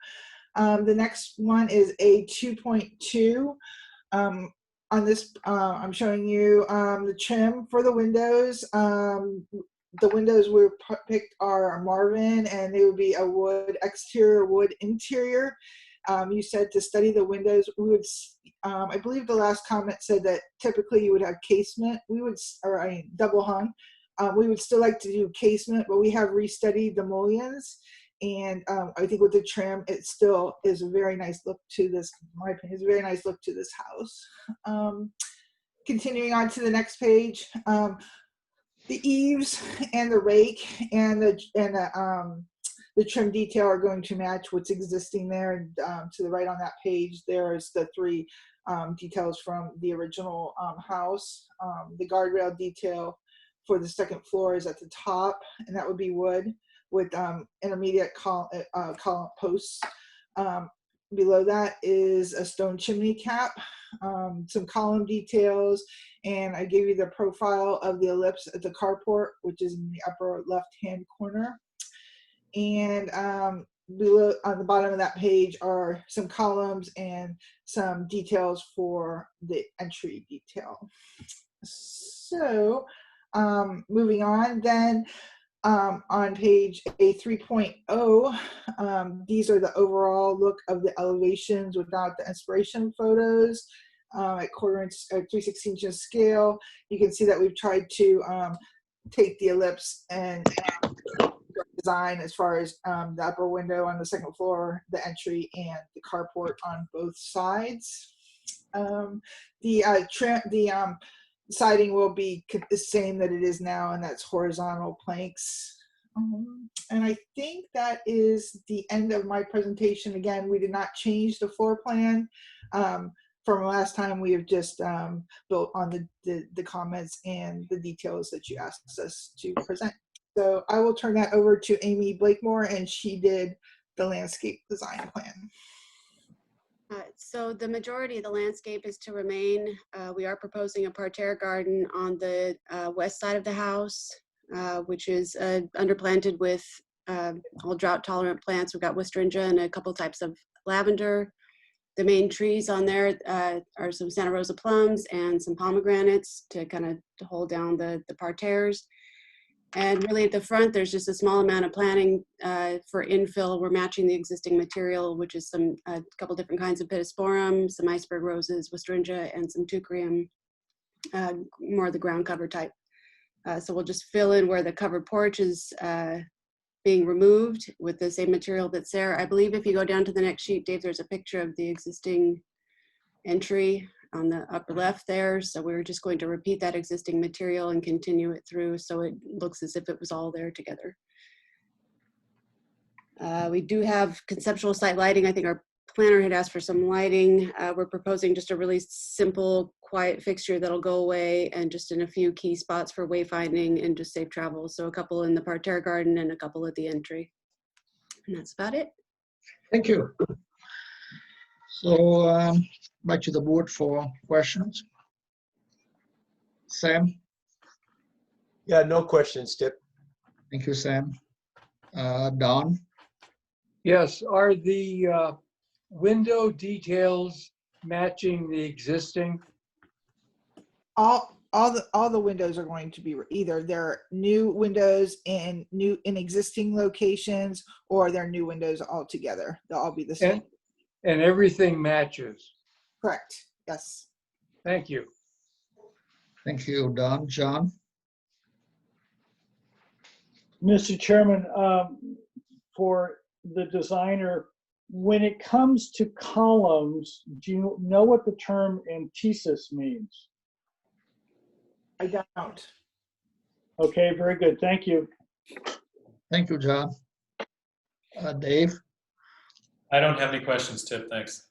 Speaker 16: The next one is a 2.2. On this, I'm showing you the trim for the windows. The windows we picked are Marvin, and they would be a wood exterior, wood interior. You said to study the windows, we would, I believe the last comment said that typically you would have casement. We would, or I mean, double hung. We would still like to do casement, but we have restudied the mullions. And I think with the trim, it still is a very nice look to this, in my opinion, is a very nice look to this house. Continuing on to the next page, the eaves and the rake and the trim detail are going to match what's existing there. And to the right on that page, there's the three details from the original house. The guardrail detail for the second floor is at the top, and that would be wood with intermediate column posts. Below that is a stone chimney cap, some column details, and I gave you the profile of the ellipse at the carport, which is in the upper left-hand corner. And below, on the bottom of that page are some columns and some details for the entry detail. So moving on then, on page A3.0, these are the overall look of the elevations without the inspiration photos at 1/4 inch, 3/16 inches scale. You can see that we've tried to take the ellipse and design as far as the upper window on the second floor, the entry, and the carport on both sides. The siding will be the same that it is now, and that's horizontal planks. And I think that is the end of my presentation. Again, we did not change the floor plan from last time. We have just built on the comments and the details that you asked us to present. So I will turn that over to Amy Blakemore, and she did the landscape design plan.
Speaker 8: So the majority of the landscape is to remain. We are proposing a parterre garden on the west side of the house, which is underplanted with all drought-tolerant plants. We've got wistringia and a couple types of lavender. The main trees on there are some Santa Rosa plums and some pomegranates to kind of hold down the parterres. And really at the front, there's just a small amount of planting for infill. We're matching the existing material, which is a couple different kinds of pittosporum, some iceberg roses, wistringia, and some teucrium, more of the ground cover type. So we'll just fill in where the covered porch is being removed with the same material that's there. I believe if you go down to the next sheet, Dave, there's a picture of the existing entry on the upper left there. So we're just going to repeat that existing material and continue it through so it looks as if it was all there together. We do have conceptual site lighting. I think our planner had asked for some lighting. We're proposing just a really simple, quiet fixture that'll go away and just in a few key spots for wayfinding and just safe travel. So a couple in the parterre garden and a couple at the entry. And that's about it.
Speaker 5: Thank you. So back to the board for questions. Sam?
Speaker 7: Yeah, no questions, Tip.
Speaker 5: Thank you, Sam. Don?
Speaker 9: Yes, are the window details matching the existing?
Speaker 16: All the windows are going to be either they're new windows in existing locations, or they're new windows altogether. They'll all be the same.
Speaker 9: And everything matches.
Speaker 16: Correct. Yes.
Speaker 9: Thank you.
Speaker 5: Thank you, Don. John?
Speaker 6: Mr. Chairman, for the designer, when it comes to columns, do you know what the term antithesis means?
Speaker 16: I don't.
Speaker 6: Okay, very good. Thank you.
Speaker 5: Thank you, John. Dave?
Speaker 4: I don't have any questions, Tip. Thanks.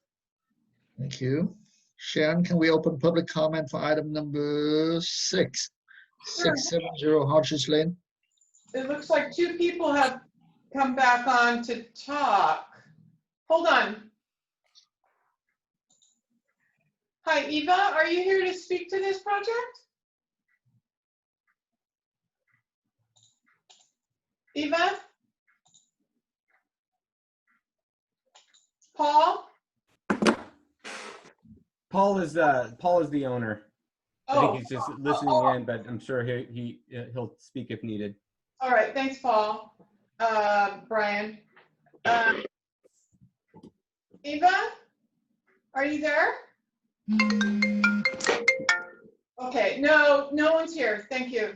Speaker 5: Thank you. Sharon, can we open public comment for item number 670 Hodges Lane?
Speaker 3: It looks like 2 people have come back on to talk. Hold on. Hi, Eva, are you here to speak to this project? Eva? Paul?
Speaker 14: Paul is the owner. I think he's just listening in, but I'm sure he'll speak if needed.
Speaker 3: All right, thanks, Paul. Brian. Eva, are you there? Okay, no one's here. Thank you.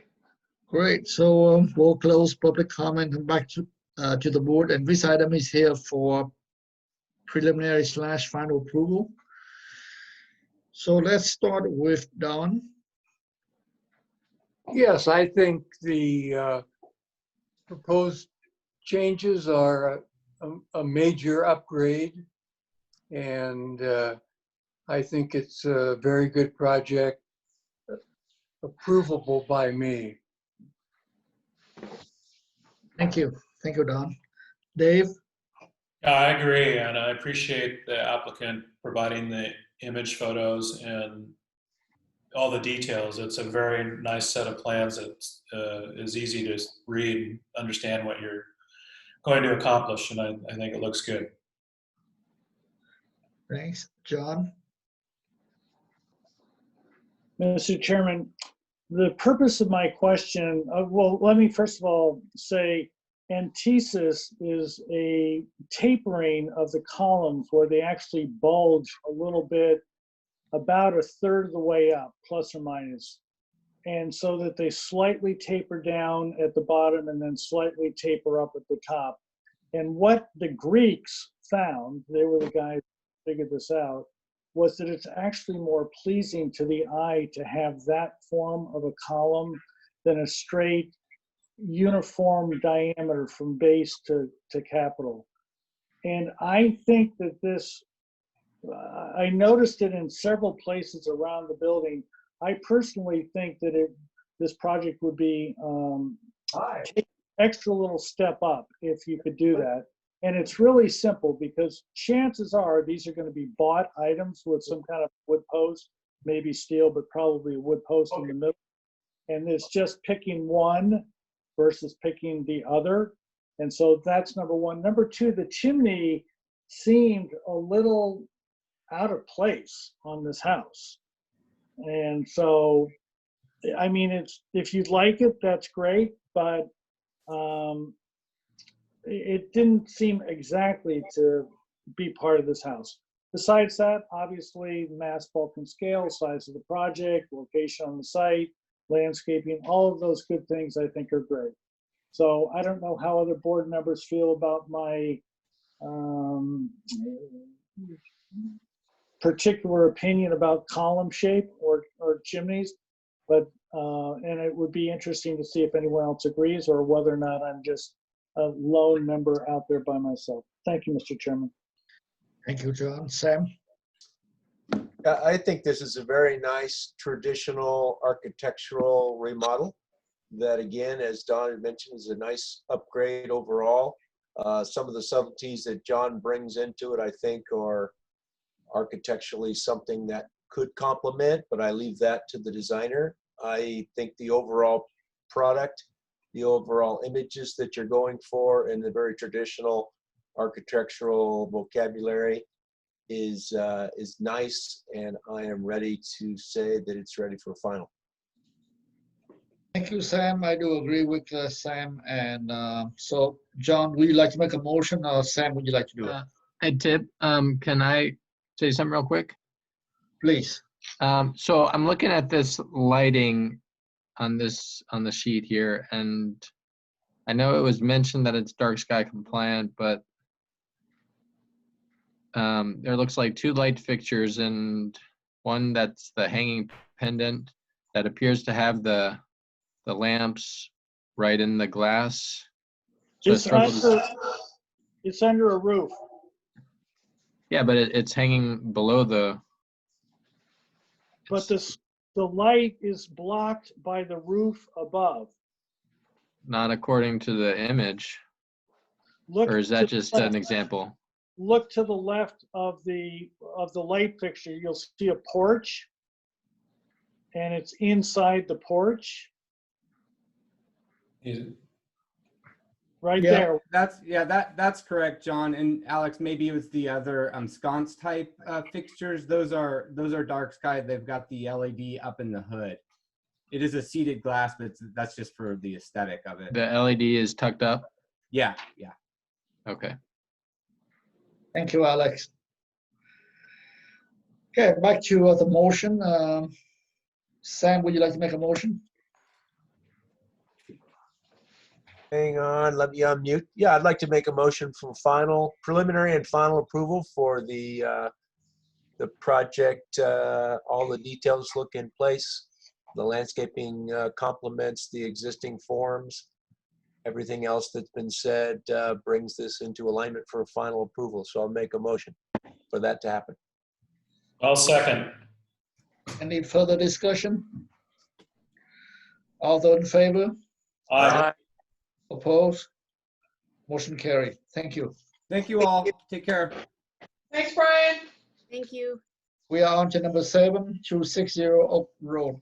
Speaker 5: Great, so we'll close public comment and back to the board. And this item is here for preliminary / final approval. So let's start with Don.
Speaker 9: Yes, I think the proposed changes are a major upgrade, and I think it's a very good project, approvable by me.
Speaker 5: Thank you, Don. Dave?
Speaker 4: Yeah, I agree, and I appreciate the applicant providing the image photos and all the details. It's a very nice set of plans that is easy to read and understand what you're going to accomplish, and I think it looks good.
Speaker 5: Thanks. John?
Speaker 6: Mr. Chairman, the purpose of my question, well, let me first of all say antithesis is a tapering of the columns where they actually bulge a little bit, about 1/3 of the way up, plus or minus. And so that they slightly taper down at the bottom and then slightly taper up at the top. And what the Greeks found, they were the guys who figured this out, was that it's actually more pleasing to the eye to have that form of a column than a straight uniform diameter from base to capital. And I think that this, I noticed it in several places around the building. I personally think that this project would be take an extra little step up if you could do that. And it's really simple because chances are these are going to be bought items with some kind of wood post, maybe steel, but probably a wood post in the middle. And it's just picking one versus picking the other. And so that's number one. Number two, the chimney seemed a little out of place on this house. And so, I mean, if you'd like it, that's great, but it didn't seem exactly to be part of this house. Besides that, obviously, mass, bulk, and scale, size of the project, location on the site, landscaping, all of those good things I think are great. So I don't know how other board members feel about my particular opinion about column shape or chimneys, but and it would be interesting to see if anyone else agrees or whether or not I'm just a lone member out there by myself. Thank you, Mr. Chairman.
Speaker 5: Thank you, John. Sam?
Speaker 7: I think this is a very nice traditional architectural remodel that, again, as Don had mentioned, is a nice upgrade overall. Some of the subtleties that John brings into it, I think, are architecturally something that could complement, but I leave that to the designer. I think the overall product, the overall images that you're going for, and the very traditional architectural vocabulary is nice, and I am ready to say that it's ready for final.
Speaker 5: Thank you, Sam. I do agree with Sam. And so, John, would you like to make a motion, or Sam, would you like to do it?
Speaker 1: Hey, Tip, can I say something real quick?
Speaker 5: Please.
Speaker 1: So I'm looking at this lighting on the sheet here, and I know it was mentioned that it's dark sky compliant, but there looks like 2 light fixtures and one that's the hanging pendant that appears to have the lamps right in the glass. So
Speaker 6: It's under a roof.
Speaker 1: Yeah, but it's hanging below the
Speaker 6: but the light is blocked by the roof above.
Speaker 1: Not according to the image.
Speaker 6: Look
Speaker 1: Or is
Speaker 6: to
Speaker 1: that
Speaker 6: the
Speaker 1: just
Speaker 6: left.
Speaker 1: an example?
Speaker 6: Look to the left of the light fixture. You'll see a porch, and it's inside the porch. Right there.
Speaker 14: That's correct, John. And Alex, maybe it was the other sconce type fixtures. Those are dark sky. They've got the LED up in the hood. It is a seated glass, but that's just for the aesthetic of it.
Speaker 1: The LED is tucked up?
Speaker 14: Yeah.
Speaker 1: Okay.
Speaker 5: Thank you, Alex. Okay, back to the motion. Sam, would you like to make a motion?
Speaker 7: Hang on, let me unmute. Yeah, I'd like to make a motion for preliminary and final approval for the project. All the details look in place. The landscaping complements the existing forms. Everything else that's been said brings this into alignment for final approval. So I'll make a motion for that to happen.
Speaker 4: I'll second.
Speaker 5: Any further discussion? All those in favor?
Speaker 4: Aye.
Speaker 5: Opposed? Motion carried. Thank you.
Speaker 14: Thank you all. Take care.
Speaker 3: Thanks, Brian.
Speaker 8: Thank you.
Speaker 5: We are on to number 7, 260 Oak Road.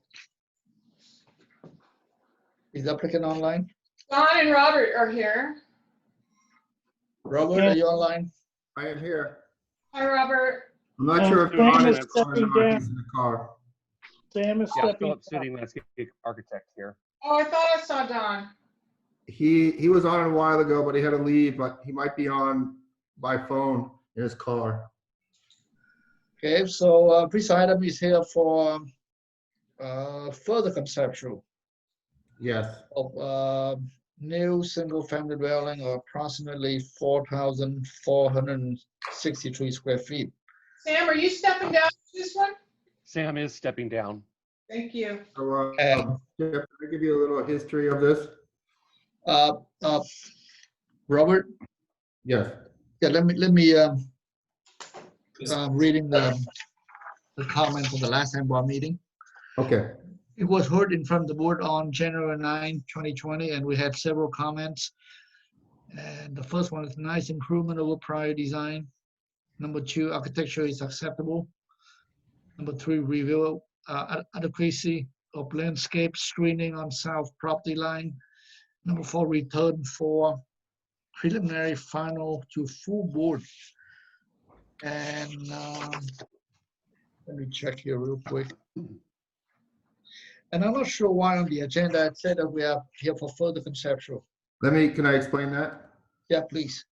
Speaker 5: Is the applicant online?
Speaker 3: Don and Robert are here.
Speaker 5: Robert, are you online?
Speaker 20: I am here.
Speaker 3: Hi, Robert.
Speaker 20: I'm not sure if
Speaker 6: Sam
Speaker 20: Don
Speaker 6: is
Speaker 20: is or
Speaker 6: stepping
Speaker 20: not.
Speaker 6: down.
Speaker 20: He's in the car.
Speaker 6: Sam is
Speaker 21: Yeah,
Speaker 6: stepping
Speaker 21: Philip
Speaker 6: down.
Speaker 21: Sitting, landscape architect here.
Speaker 3: Oh, I thought I saw Don.
Speaker 20: He was on a while ago, but he had to leave, but he might be on by phone in his car.
Speaker 5: Okay, so this item is here for further conceptual
Speaker 20: Yes.
Speaker 5: of new single-family dwelling of approximately 4,463 square feet.
Speaker 3: Sam, are you stepping down to this one?
Speaker 21: Sam is stepping down.
Speaker 3: Thank you.
Speaker 20: So, Jeff, can I give you a little history of this?
Speaker 5: Robert?
Speaker 20: Yes.
Speaker 5: Yeah, let me reading the comment from the last time board meeting.
Speaker 20: Okay.
Speaker 5: It was heard in front of the board on January 9, 2020, and we had several comments. And the first one is nice improvement over prior design. Number 2, architecture is acceptable. Number 3, review adequacy of landscape screening on south property line. Number 4, return for preliminary, final to full board. And let me check here real quick. And I'm not sure why on the agenda it said that we are here for further conceptual.
Speaker 20: Can I explain that?
Speaker 5: Yeah, please.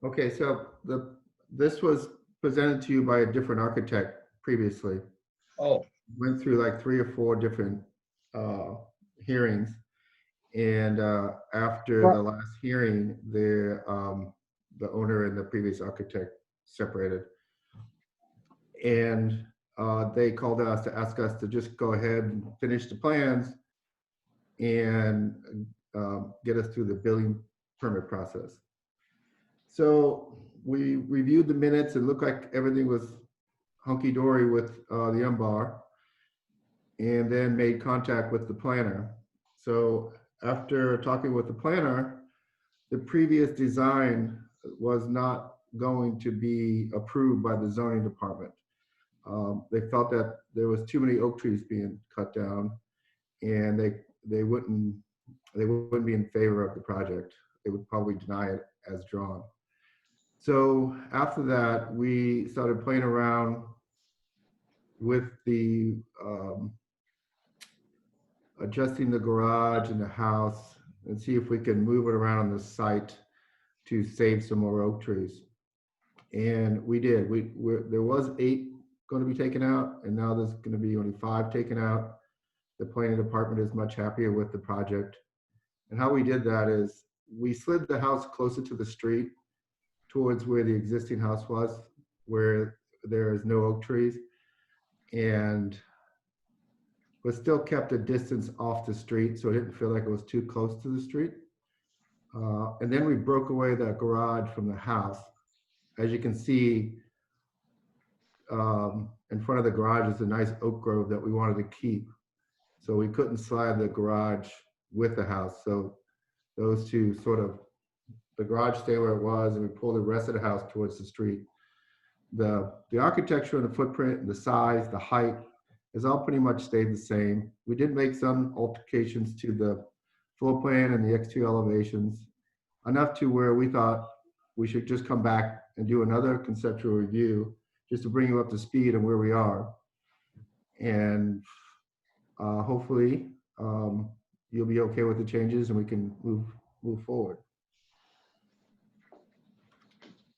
Speaker 20: Okay, so this was presented to you by a different architect previously.
Speaker 5: Oh.
Speaker 20: Went through like 3 or 4 different hearings. And after the last hearing, the owner and the previous architect separated. And they called us to ask us to just go ahead and finish the plans and get us through the building permit process. So we reviewed the minutes. It looked like everything was hunky-dory with the UMBAR, and then made contact with the planner. So after talking with the planner, the previous design was not going to be approved by the zoning department. They felt that there was too many oak trees being cut down, and they wouldn't be in favor of the project. They would probably deny it as drawn. So after that, we started playing around with the adjusting the garage and the house and see if we can move it around on the site to save some more oak trees. And we did. There was 8 going to be taken out, and now there's going to be only 5 taken out. The planning department is much happier with the project. And how we did that is we slid the house closer to the street towards where the existing house was, where there is no oak trees, and but still kept a distance off the street so it didn't feel like it was too close to the street. And then we broke away that garage from the house. As you can see, in front of the garage is a nice oak grove that we wanted to keep. So we couldn't slide the garage with the house. So those two sort of, the garage stayed where it was, and we pulled the rest of the house towards the street. The architecture and the footprint and the size, the height has all pretty much stayed the same. We did make some alterations to the floor plan and the exterior elevations, enough to where we thought we should just come back and do another conceptual review just to bring you up to speed on where we are. And hopefully you'll be okay with the changes and we can move forward.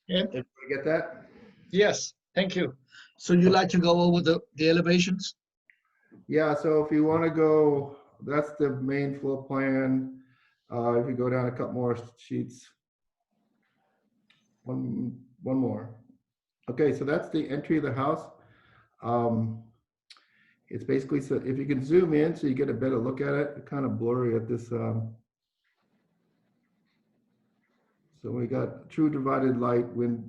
Speaker 5: Yeah.
Speaker 20: Everybody get that?
Speaker 5: Yes, thank you. So you'd like to go over the elevations?
Speaker 20: Yeah, so if you want to go, that's the main floor plan. If you go down a couple more sheets, one more. Okay, so that's the entry of the house. It's basically, so if you can zoom in so you get a better look at it, it's kind of blurry at this. So we got true divided light,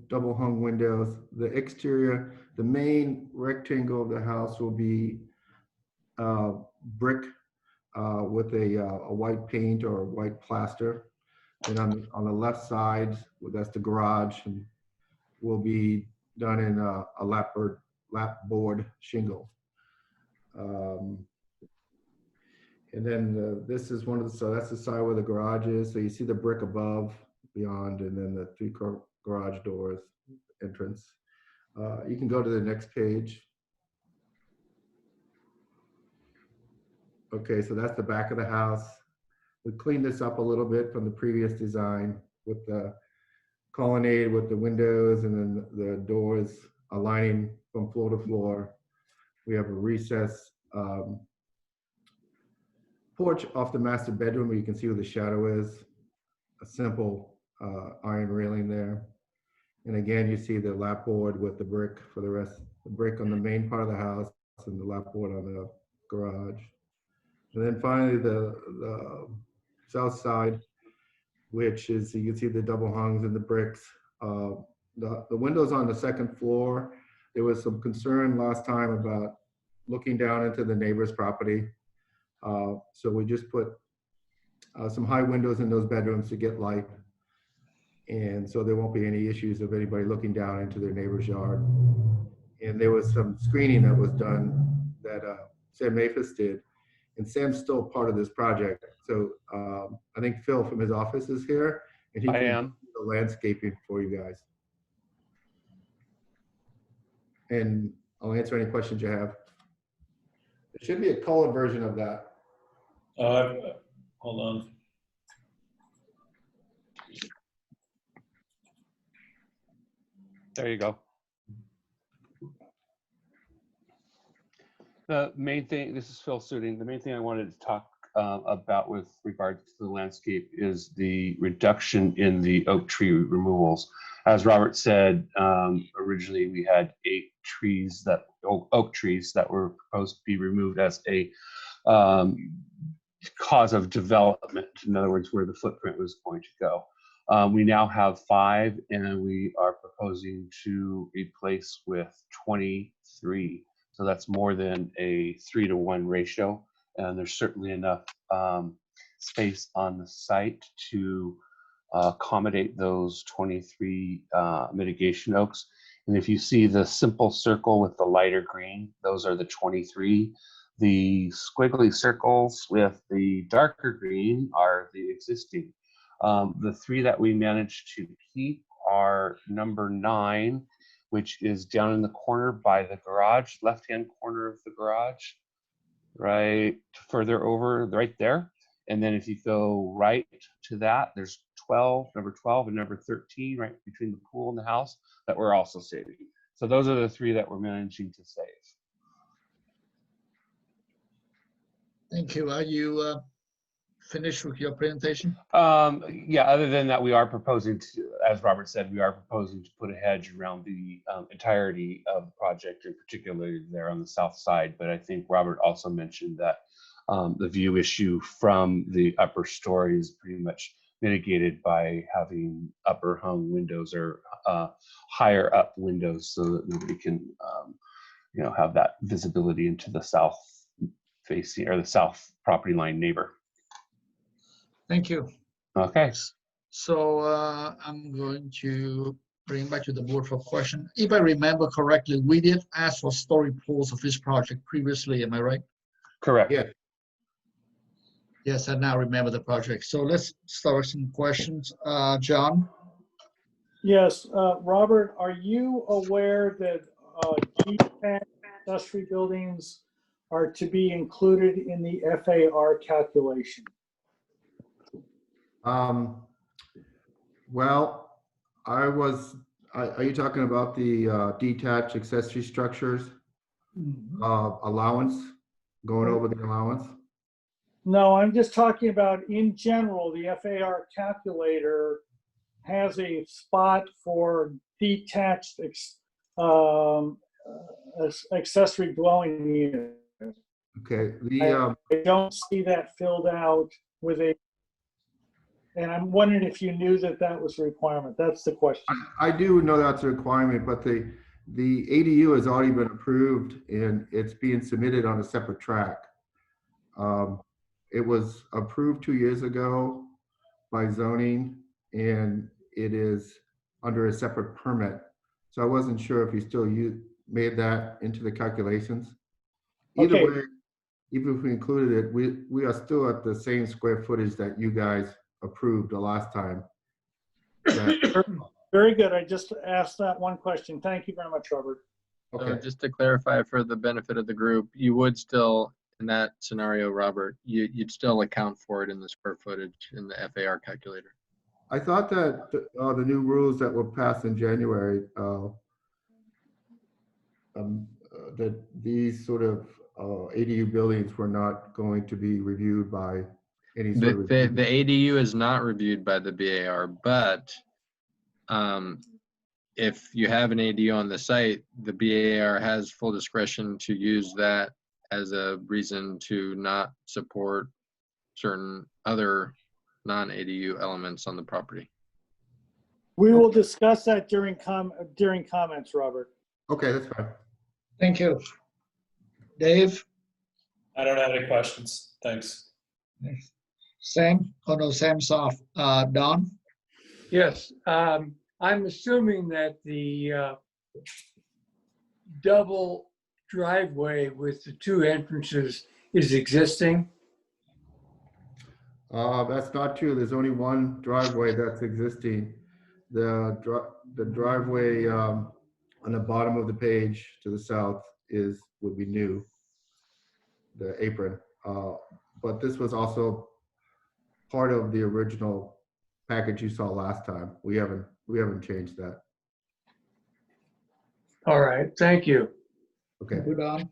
Speaker 20: double hung windows. The exterior, the main rectangle of the house will be brick with a white paint or white plaster. And on the left side, that's the garage, and will be done in a lap board shingle. And then this is one of the, so that's the side where the garage is. So you see the brick above, beyond, and then the three garage doors entrance. You can go to the next page. Okay, so that's the back of the house. We cleaned this up a little bit from the previous design with the colonnade with the windows and then the doors aligning from floor to floor. We have a recess porch off the master bedroom where you can see where the shadow is. A simple iron railing there. And again, you see the lap board with the brick for the rest, the brick on the main part of the house and the lap board on the garage. And then finally the south side, which is, you can see the double hungs and the bricks. The windows on the second floor, there was some concern last time about looking down into the neighbor's property. So we just put some high windows in those bedrooms to get light. And so there won't be any issues of anybody looking down into their neighbor's yard. And there was some screening that was done that Sam Maphis did. And Sam's still part of this project. So I think Phil from his office is here, and he can do the landscaping for you guys. And I'll answer any questions you have. There should be a color version of that.
Speaker 4: Hold on.
Speaker 21: There you go. The main thing, this is Phil Suding, the main thing I wanted to talk about with regards to the landscape is the reduction in the oak tree removals. As Robert said, originally we had 8 trees that, oak trees that were proposed to be removed as a cause of development. In other words, where the footprint was going to go. We now have 5, and we are proposing to replace with 23. So that's more than a 3-to-1 ratio. And there's certainly enough space on the site to accommodate those 23 mitigation oaks. And if you see the simple circle with the lighter green, those are the 23. The squiggly circles with the darker green are the existing. The 3 that we managed to keep are number 9, which is down in the corner by the garage, left-hand corner of the garage, right further over, right there. And then if you go right to that, there's 12, number 12 and number 13, right between the pool and the house, that we're also saving. So those are the 3 that we're managing to save.
Speaker 5: Thank you. Are you finished with your presentation?
Speaker 21: Yeah, other than that, we are proposing to, as Robert said, we are proposing to put a hedge around the entirety of the project, and particularly there on the south side. But I think Robert also mentioned that the view issue from the upper story is pretty much mitigated by having upper hung windows or higher up windows so that nobody can, have that visibility into the south facing or the south property line neighbor.
Speaker 5: Thank you.
Speaker 21: Okay.
Speaker 5: So I'm going to bring back to the board for question. If I remember correctly, we did ask for story pools of this project previously, am I right?
Speaker 21: Correct.
Speaker 20: Yeah.
Speaker 5: Yes, I now remember the project. So let's start with some questions. John?
Speaker 6: Yes, Robert, are you aware that detached accessory buildings are to be included in the FAR calculation?
Speaker 20: Well, are you talking about the detached accessory structures allowance, going over the allowance?
Speaker 6: No, I'm just talking about in general, the FAR calculator has a spot for detached accessory dwelling unit.
Speaker 20: Okay.
Speaker 6: I don't see that filled out with a, and I'm wondering if you knew that that was a requirement. That's the question.
Speaker 20: I do know that's a requirement, but the ADU has already been approved and it's being submitted on a separate track. It was approved 2 years ago by zoning and it is under a separate permit. So I wasn't sure if you still made that into the calculations. Either
Speaker 6: Okay.
Speaker 20: way, even if we included it, we are still at the same square footage that you guys approved the last time.
Speaker 6: Very good. I just asked that one question. Thank you very much, Robert.
Speaker 1: So just to clarify for the benefit of the group, you would still, in that scenario, Robert, you'd still account for it in the square footage in the FAR calculator.
Speaker 20: I thought that the new rules that were passed in January, that these sort of ADU buildings were not going to be reviewed by any sort of
Speaker 1: The ADU is not reviewed by the BAR, but if you have an ADU on the site, the BAR has full discretion to use that as a reason to not support certain other non-ADU elements on the property.
Speaker 6: We will discuss that during comments, Robert.
Speaker 20: Okay, that's fine.
Speaker 5: Thank you. Dave?
Speaker 4: I don't have any questions. Thanks.
Speaker 5: Sam? Oh no, Sam's off. Don?
Speaker 9: Yes, I'm assuming that the double driveway with the two entrances is existing.
Speaker 20: That's not true. There's only one driveway that's existing. The driveway on the bottom of the page to the south would be new, the apron. But this was also part of the original package you saw last time. We haven't changed that.
Speaker 9: All right, thank you.
Speaker 20: Okay.
Speaker 5: Good on.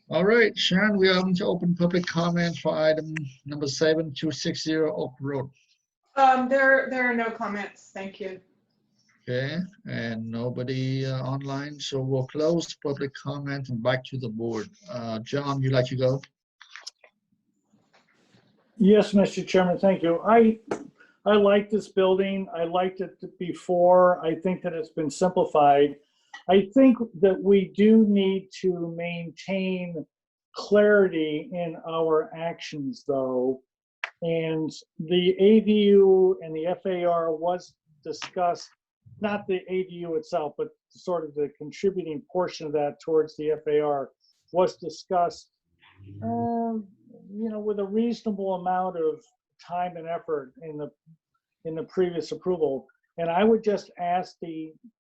Speaker 5: All right, Sharon, we are going to open public comment for item number 7260 Oak Road.
Speaker 3: There are no comments. Thank you.
Speaker 5: Okay, and nobody online, so we'll close public comment and back to the board. John, you like to go?
Speaker 6: Yes, Mr. Chairman, thank you. I like this building. I liked it before. I think that it's been simplified. I think that we do need to maintain clarity in our actions, though. And the ADU and the FAR was discussed, not the ADU itself, but sort of the contributing portion of that towards the FAR was discussed, with a reasonable amount of time and effort in the previous approval. And I would just ask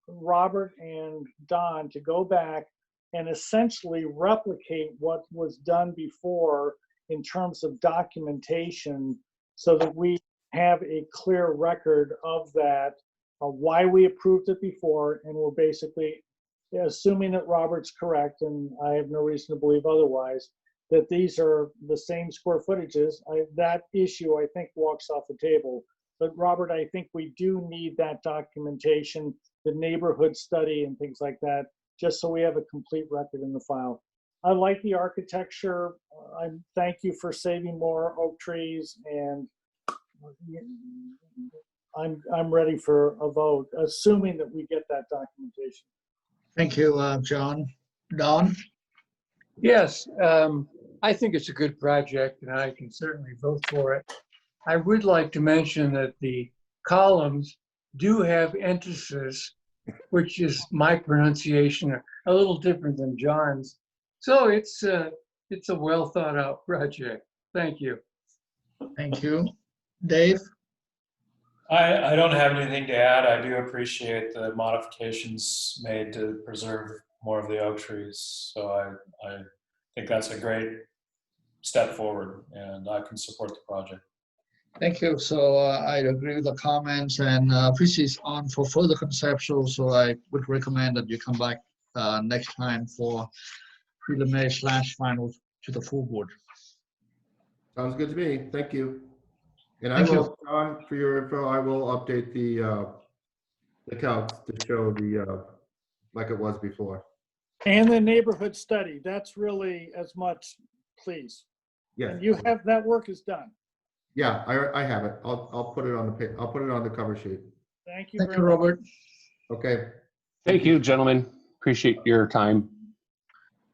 Speaker 6: Robert and Don to go back and essentially replicate what was done before in terms of documentation so that we have a clear record of that, of why we approved it before, and we're basically assuming that Robert's correct, and I have no reason to believe otherwise, that these are the same square footages. That issue, I think, walks off the table. But Robert, I think we do need that documentation, the neighborhood study and things like that, just so we have a complete record in the file. I like the architecture. I thank you for saving more oak trees, and I'm ready for a vote, assuming that we get that documentation.
Speaker 5: Thank you, John. Don?
Speaker 9: Yes, I think it's a good project and I can certainly vote for it. I would like to mention that the columns do have emphasis, which is my pronunciation, a little different than John's. So it's a well thought out project. Thank you.
Speaker 5: Thank you. Dave?
Speaker 4: I don't have anything to add. I do appreciate the modifications made to preserve more of the oak trees. So I think that's a great step forward and I can support the project.
Speaker 5: Thank you. So I agree with the comments, and this is on for further conceptual. So I would recommend that you come back next time for preliminary / final to the full board.
Speaker 20: Sounds good to me. Thank you. And
Speaker 5: Thank
Speaker 20: I
Speaker 5: you.
Speaker 20: will, John, for your info, I will update the counts to show the like it was before.
Speaker 6: And the neighborhood study, that's really as much, please.
Speaker 20: Yes.
Speaker 6: And you have, that work is done.
Speaker 20: Yeah, I have it. I'll put it on the I'll put it on the cover sheet.
Speaker 6: Thank you
Speaker 5: Thank
Speaker 6: very
Speaker 5: you,
Speaker 6: much.
Speaker 5: Robert.
Speaker 20: Okay.
Speaker 21: Thank you, gentlemen. Appreciate your time.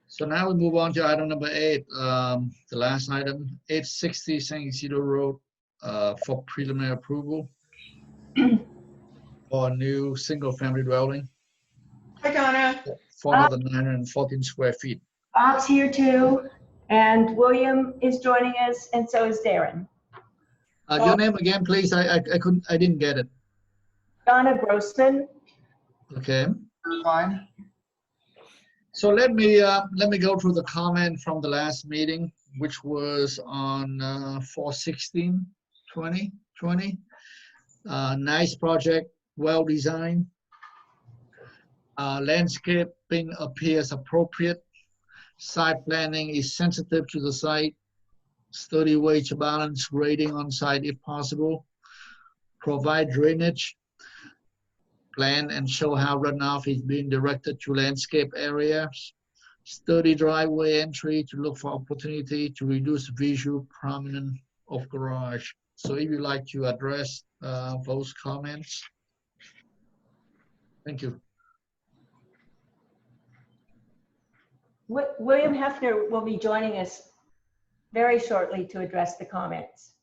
Speaker 5: So now we move on to item number 8, the last item, 860 San Isidro Road for preliminary approval for a new single-family dwelling,
Speaker 3: Hi, Donna.
Speaker 5: 4,914 square feet.
Speaker 17: Bob's here too, and William is joining us, and so is Darren.
Speaker 5: Your name again, please. I didn't get it.
Speaker 17: Donna Grossman.
Speaker 5: Okay. Fine. So let me go through the comment from the last meeting, which was on 4/16/2020. Nice project, well designed. Landscaping appears appropriate. Site planning is sensitive to the site. Study ways to balance grading on site if possible. Provide drainage. Plan and show how runoff is being directed to landscape areas. Study driveway entry to look for opportunity to reduce visual prominence of garage. So if you'd like to address those comments. Thank you.
Speaker 17: William Hefner will be joining us very shortly to address the comments.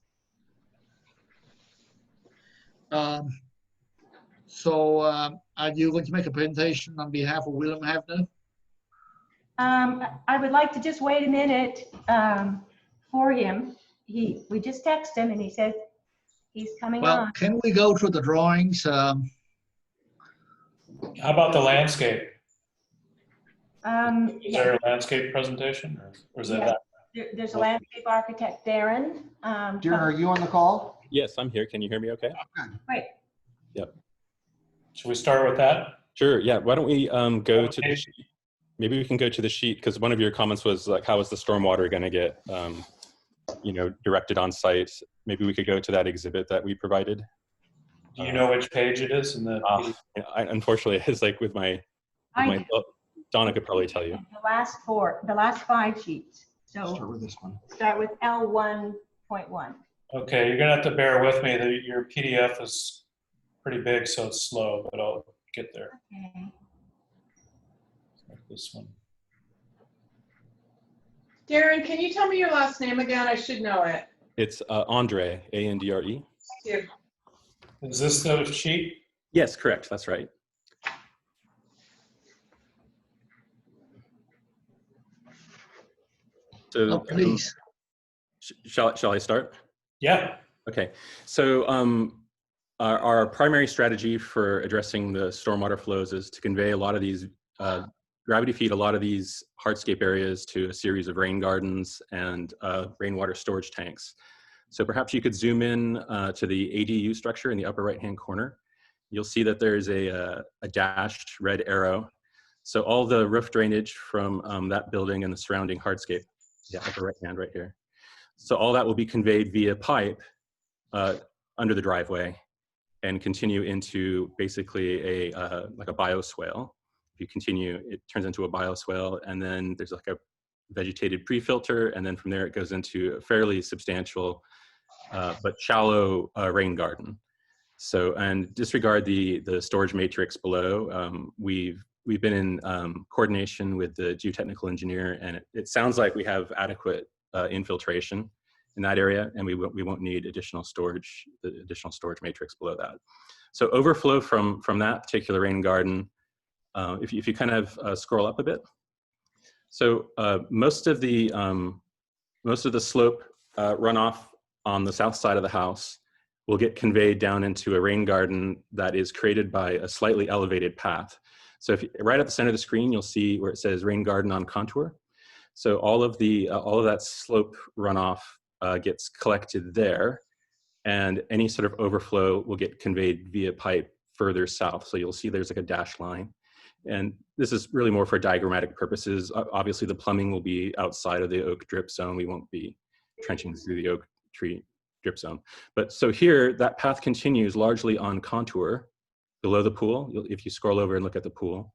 Speaker 5: So are you going to make a presentation on behalf of William Hefner?
Speaker 17: I would like to just wait a minute for him. We just texted him and he said he's coming
Speaker 5: Well,
Speaker 17: on.
Speaker 5: can we go through the drawings?
Speaker 4: How about the landscape? Is there a landscape presentation or is that?
Speaker 17: Yeah, there's a landscape architect, Darren.
Speaker 22: Darren, are you on the call?
Speaker 23: Yes, I'm here. Can you hear me okay?
Speaker 17: Great.
Speaker 23: Yep.
Speaker 4: Should we start with that?
Speaker 23: Sure, yeah. Why don't we go to the sheet? Maybe we can go to the sheet because one of your comments was like, how is the stormwater going to get, directed on site? Maybe we could go to that exhibit that we provided.
Speaker 4: Do you know which page it is in the?
Speaker 23: Unfortunately, it's like with my Donna could probably tell you.
Speaker 17: The last 5 sheets. So
Speaker 22: Start with this one.
Speaker 17: Start with L1.1.
Speaker 4: Okay, you're gonna have to bear with me. Your PDF is pretty big, so it's slow, but I'll get there.
Speaker 17: Okay.
Speaker 4: Like this one.
Speaker 3: Darren, can you tell me your last name again? I should know it.
Speaker 23: It's Andre, A-N-D-R-E.
Speaker 3: Thank you.
Speaker 4: Is this the sheet?
Speaker 23: Yes, correct. That's right. So,
Speaker 5: please.
Speaker 23: Shall I start?
Speaker 4: Yeah.
Speaker 23: Okay. So our primary strategy for addressing the stormwater flows is to convey a lot of these, gravity feed a lot of these hardscape areas to a series of rain gardens and rainwater storage tanks. So perhaps you could zoom in to the ADU structure in the upper right-hand corner. You'll see that there's a dashed red arrow. So all the roof drainage from that building and the surrounding hardscape, yeah, upper right-hand right here. So all that will be conveyed via pipe under the driveway and continue into basically like a bioswale. If you continue, it turns into a bioswale, and then there's like a vegetated pre-filter, and then from there it goes into a fairly substantial but shallow rain garden. So, and disregard the storage matrix below. We've been in coordination with the geotechnical engineer, and it sounds like we have adequate infiltration in that area, and we won't need the additional storage matrix below that. So overflow from that particular rain garden, if you kind of scroll up a bit. So most of the slope runoff on the south side of the house will get conveyed down into a rain garden that is created by a slightly elevated path. So right at the center of the screen, you'll see where it says rain garden on contour. So all of that slope runoff gets collected there, and any sort of overflow will get conveyed via pipe further south. So you'll see there's like a dashed line. And this is really more for diagrammatic purposes. Obviously, the plumbing will be outside of the oak drip zone. We won't be trenching through the oak tree drip zone. But so here, that path continues largely on contour below the pool. If you scroll over and look at the pool,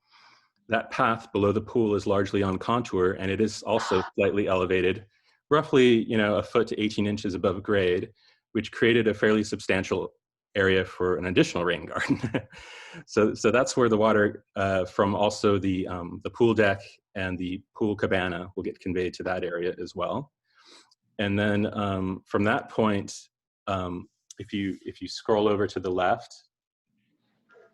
Speaker 23: that path below the pool is largely on contour, and it is also slightly elevated, roughly a foot to 18 inches above grade, which created a fairly substantial area for an additional rain garden. So that's where the water from also the pool deck and the pool cabana will get conveyed to that area as well. And then from that point, if you scroll over to the left,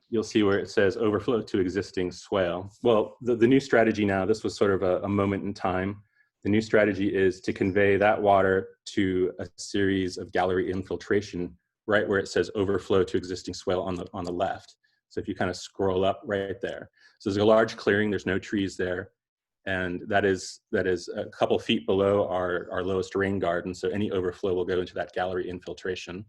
Speaker 23: you'll see where it says overflow to existing swale. Well, the new strategy now, this was sort of a moment in time. The new strategy is to convey that water to a series of gallery infiltration right where it says overflow to existing swale on the left. So if you kind of scroll up right there. So there's a large clearing, there's no trees there. And that is a couple feet below our lowest rain garden. So any overflow will go into that gallery infiltration.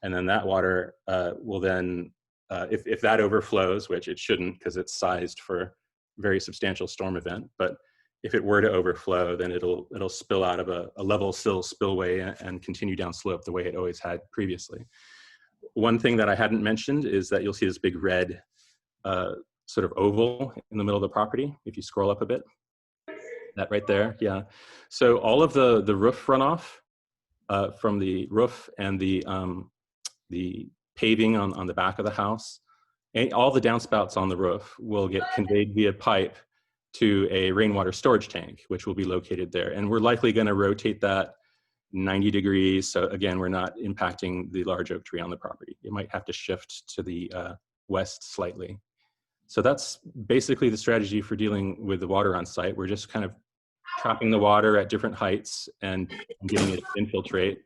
Speaker 23: And then that water will then, if that overflows, which it shouldn't because it's sized for a very substantial storm event, but if it were to overflow, then it'll spill out of a level sill spillway and continue down slope the way it always had previously. One thing that I hadn't mentioned is that you'll see this big red sort of oval in the middle of the property. If you scroll up a bit, that right there, yeah. So all of the roof runoff from the roof and the paving on the back of the house, and all the downspouts on the roof will get conveyed via pipe to a rainwater storage tank, which will be located there. And we're likely going to rotate that 90 degrees. So again, we're not impacting the large oak tree on the property. It might have to shift to the west slightly. So that's basically the strategy for dealing with the water on site. We're just kind of trapping the water at different heights and getting it to infiltrate.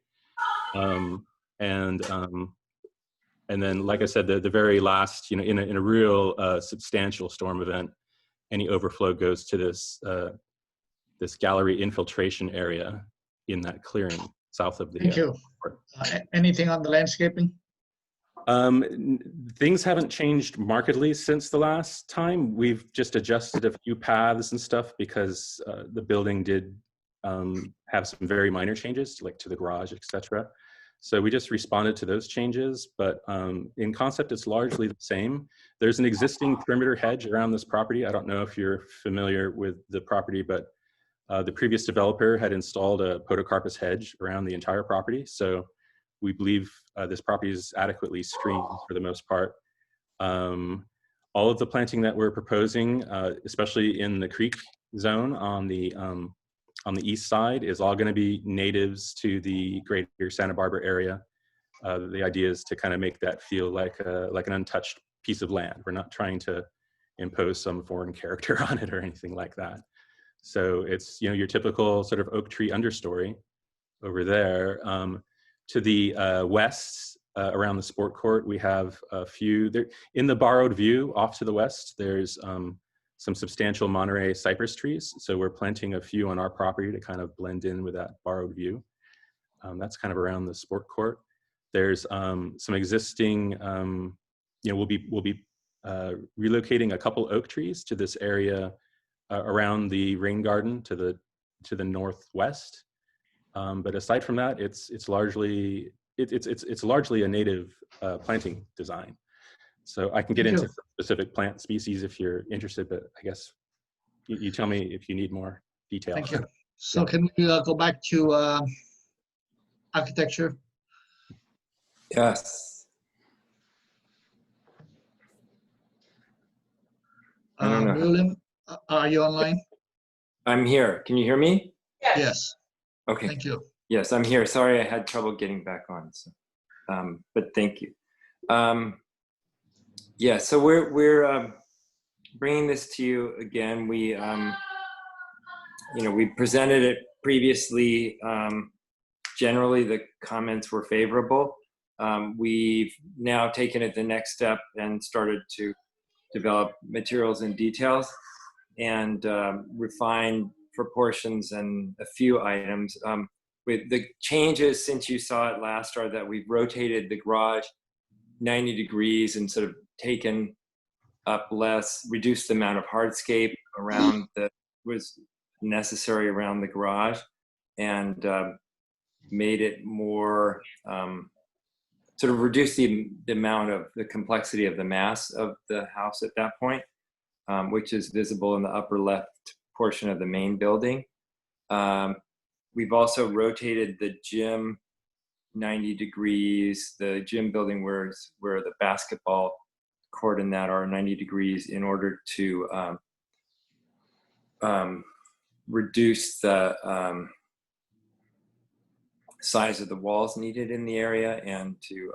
Speaker 23: And then, like I said, the very last, in a real substantial storm event, any overflow goes to this gallery infiltration area in that clearing south of the.
Speaker 5: Thank you. Anything on the landscaping?
Speaker 23: Things haven't changed markedly since the last time. We've just adjusted a few paths and stuff because the building did have some very minor changes, like to the garage, etc. So we just responded to those changes, but in concept, it's largely the same. There's an existing perimeter hedge around this property. I don't know if you're familiar with the property, but the previous developer had installed a podocarpus hedge around the entire property. So we believe this property is adequately screened for the most part. All of the planting that we're proposing, especially in the creek zone on the east side, is all going to be natives to the greater Santa Barbara area. The idea is to kind of make that feel like an untouched piece of land. We're not trying to impose some foreign character on it or anything like that. So it's your typical sort of oak tree understory over there. To the west, around the sport court, we have a few. There, in the borrowed view off to the west, there's some substantial Monterey cypress trees. So we're planting a few on our property to kind of blend in with that borrowed view. That's kind of around the sport court. There's some existing, we'll be relocating a couple oak trees to this area around the rain garden to the northwest. But aside from that, it's largely a native planting design. So I can get into specific plant species if you're interested, but I guess you tell me if you need more detail.
Speaker 5: Thank you. So can we go back to architecture?
Speaker 13: Yes. I don't know.
Speaker 5: William, are you online?
Speaker 13: I'm here. Can you hear me?
Speaker 5: Yes.
Speaker 13: Okay.
Speaker 5: Thank you.
Speaker 13: Yes, I'm here. Sorry, I had trouble getting back on. So, but thank you. Yeah, so we're bringing this to you again. We we presented it previously. Generally, the comments were favorable. We've now taken it the next step and started to develop materials and details and refine proportions and a few items. With the changes since you saw it last are that we've rotated the garage 90 degrees and sort of taken up less, reduced the amount of hardscape around that was necessary around the garage, and made it more, sort of reduce the amount of the complexity of the mass of the house at that point, which is visible in the upper left portion of the main building. We've also rotated the gym 90 degrees, the gym building where the basketball court and that are 90 degrees in order to reduce the size of the walls needed in the area and to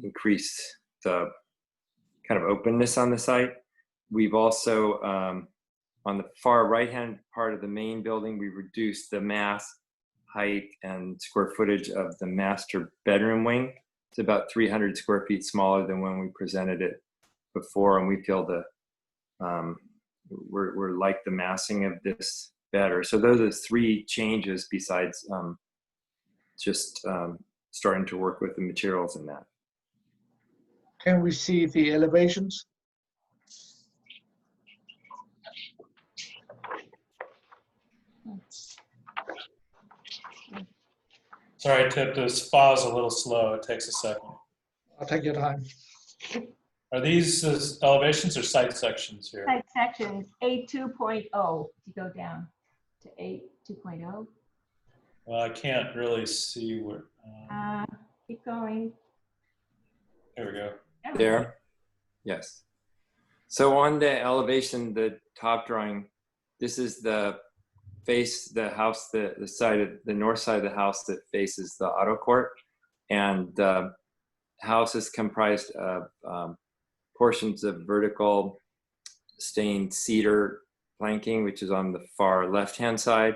Speaker 13: increase the kind of openness on the site. We've also, on the far right-hand part of the main building, we reduced the mass, height, and square footage of the master bedroom wing. It's about 300 square feet smaller than when we presented it before, and we feel we're like the massing of this better. So those are the three changes besides just starting to work with the materials in that.
Speaker 5: Can we see the elevations?
Speaker 4: Sorry, Tip, the spa is a little slow. It takes a second.
Speaker 5: I'll take your time.
Speaker 4: Are these elevations or site sections here?
Speaker 17: Site sections, A 2.0, you go down to A 2.0.
Speaker 4: Well, I can't really see where.
Speaker 17: Keep going.
Speaker 4: There we go.
Speaker 13: There? Yes. So on the elevation, the top drawing, this is the house, the side of the north side of the house that faces the auto court. And the house is comprised of portions of vertical stained cedar planking, which is on the far left-hand side,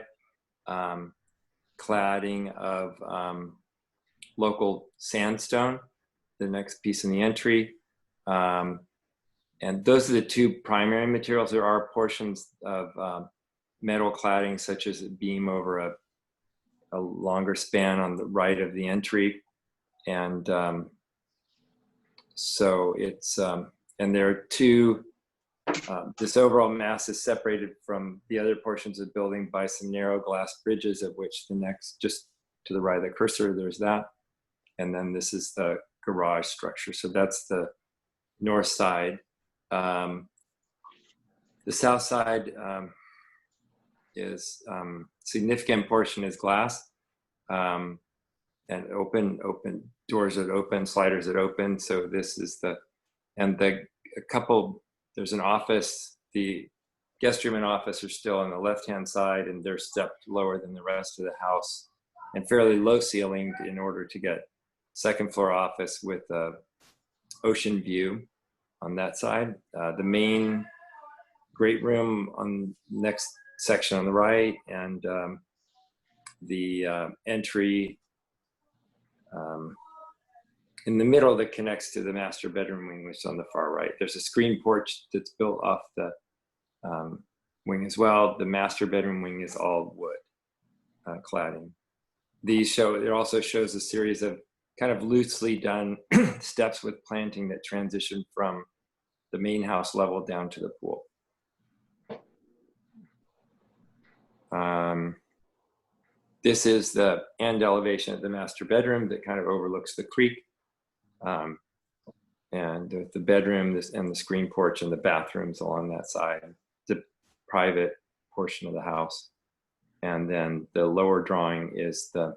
Speaker 13: cladding of local sandstone, the next piece in the entry. And those are the two primary materials. There are portions of metal cladding, such as a beam over a longer span on the right of the entry. And so it's, and there are two, this overall mass is separated from the other portions of the building by some narrow glass bridges, of which the next, just to the right of the cursor, there's that. And then this is the garage structure. So that's the north side. The south side is significant portion is glass, and open doors that open, sliders that open. So this is there's an office, the guest room and office are still on the left-hand side, and they're stepped lower than the rest of the house and fairly low ceilinged in order to get second floor office with a ocean view on that side. The main great room on the next section on the right, and the entry in the middle that connects to the master bedroom wing, which is on the far right. There's a screen porch that's built off the wing as well. The master bedroom wing is all wood cladding. It also shows a series of kind of loosely done steps with planting that transition from the main house level down to the pool. This is the end elevation of the master bedroom that kind of overlooks the creek. And the bedroom and the screen porch and the bathrooms along that side, the private portion of the house. And then the lower drawing is the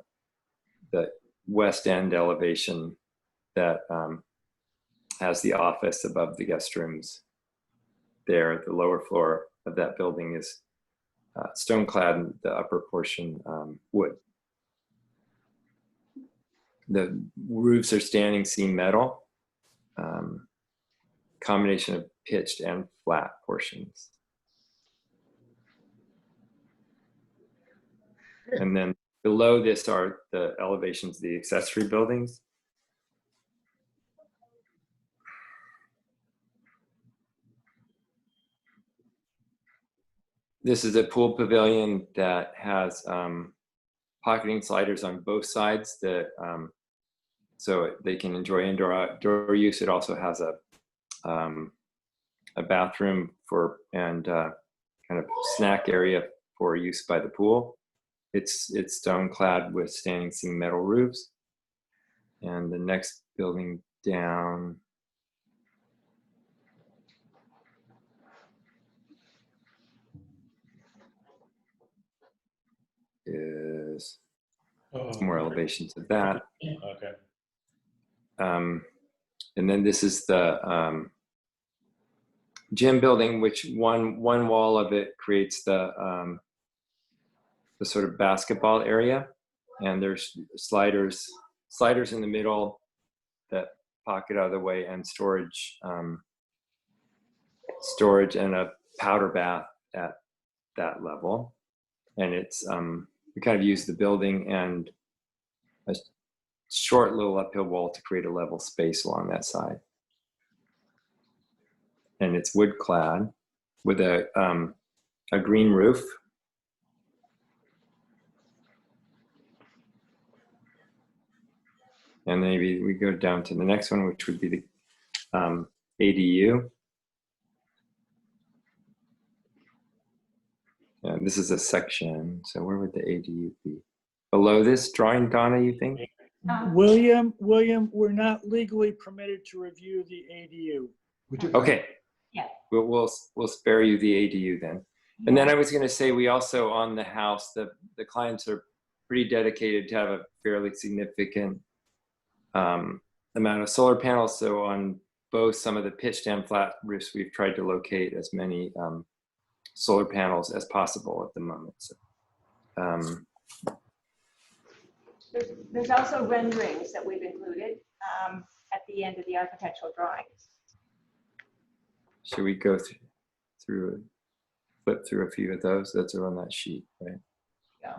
Speaker 13: west end elevation that has the office above the guest rooms. There, the lower floor of that building is stone clad, and the upper portion wood. The roofs are standing seam metal, combination of pitched and flat portions. And then below this are the elevations of the accessory buildings. This is a pool pavilion that has pocketing sliders on both sides that so they can enjoy indoor outdoor use. It also has a bathroom for and kind of snack area for use by the pool. It's stone clad with standing seam metal roofs. And the next building down is some more elevations of that.
Speaker 4: Okay.
Speaker 13: And then this is the gym building, which one wall of it creates the sort of basketball area, and there's sliders in the middle that pocket out of the way, and storage and a powder bath at that level. And it's we kind of use the building and a short little uphill wall to create a level space along that side. And it's wood clad with a green roof. And maybe we go down to the next one, which would be the ADU. And this is a section. So where would the ADU be? Below this drawing, Donna, you think?
Speaker 6: William, we're not legally permitted to review the ADU.
Speaker 13: Okay.
Speaker 17: Yeah.
Speaker 13: We'll spare you the ADU then. And then I was going to say, we also on the house, the clients are pretty dedicated to have a fairly significant amount of solar panels. So on both some of the pitched and flat roofs, we've tried to locate as many solar panels as possible at the moment. So,
Speaker 17: There's also renderings that we've included at the end of the architectural drawings.
Speaker 13: should we go flip through a few of those? Those are on that sheet, right?
Speaker 17: Yeah.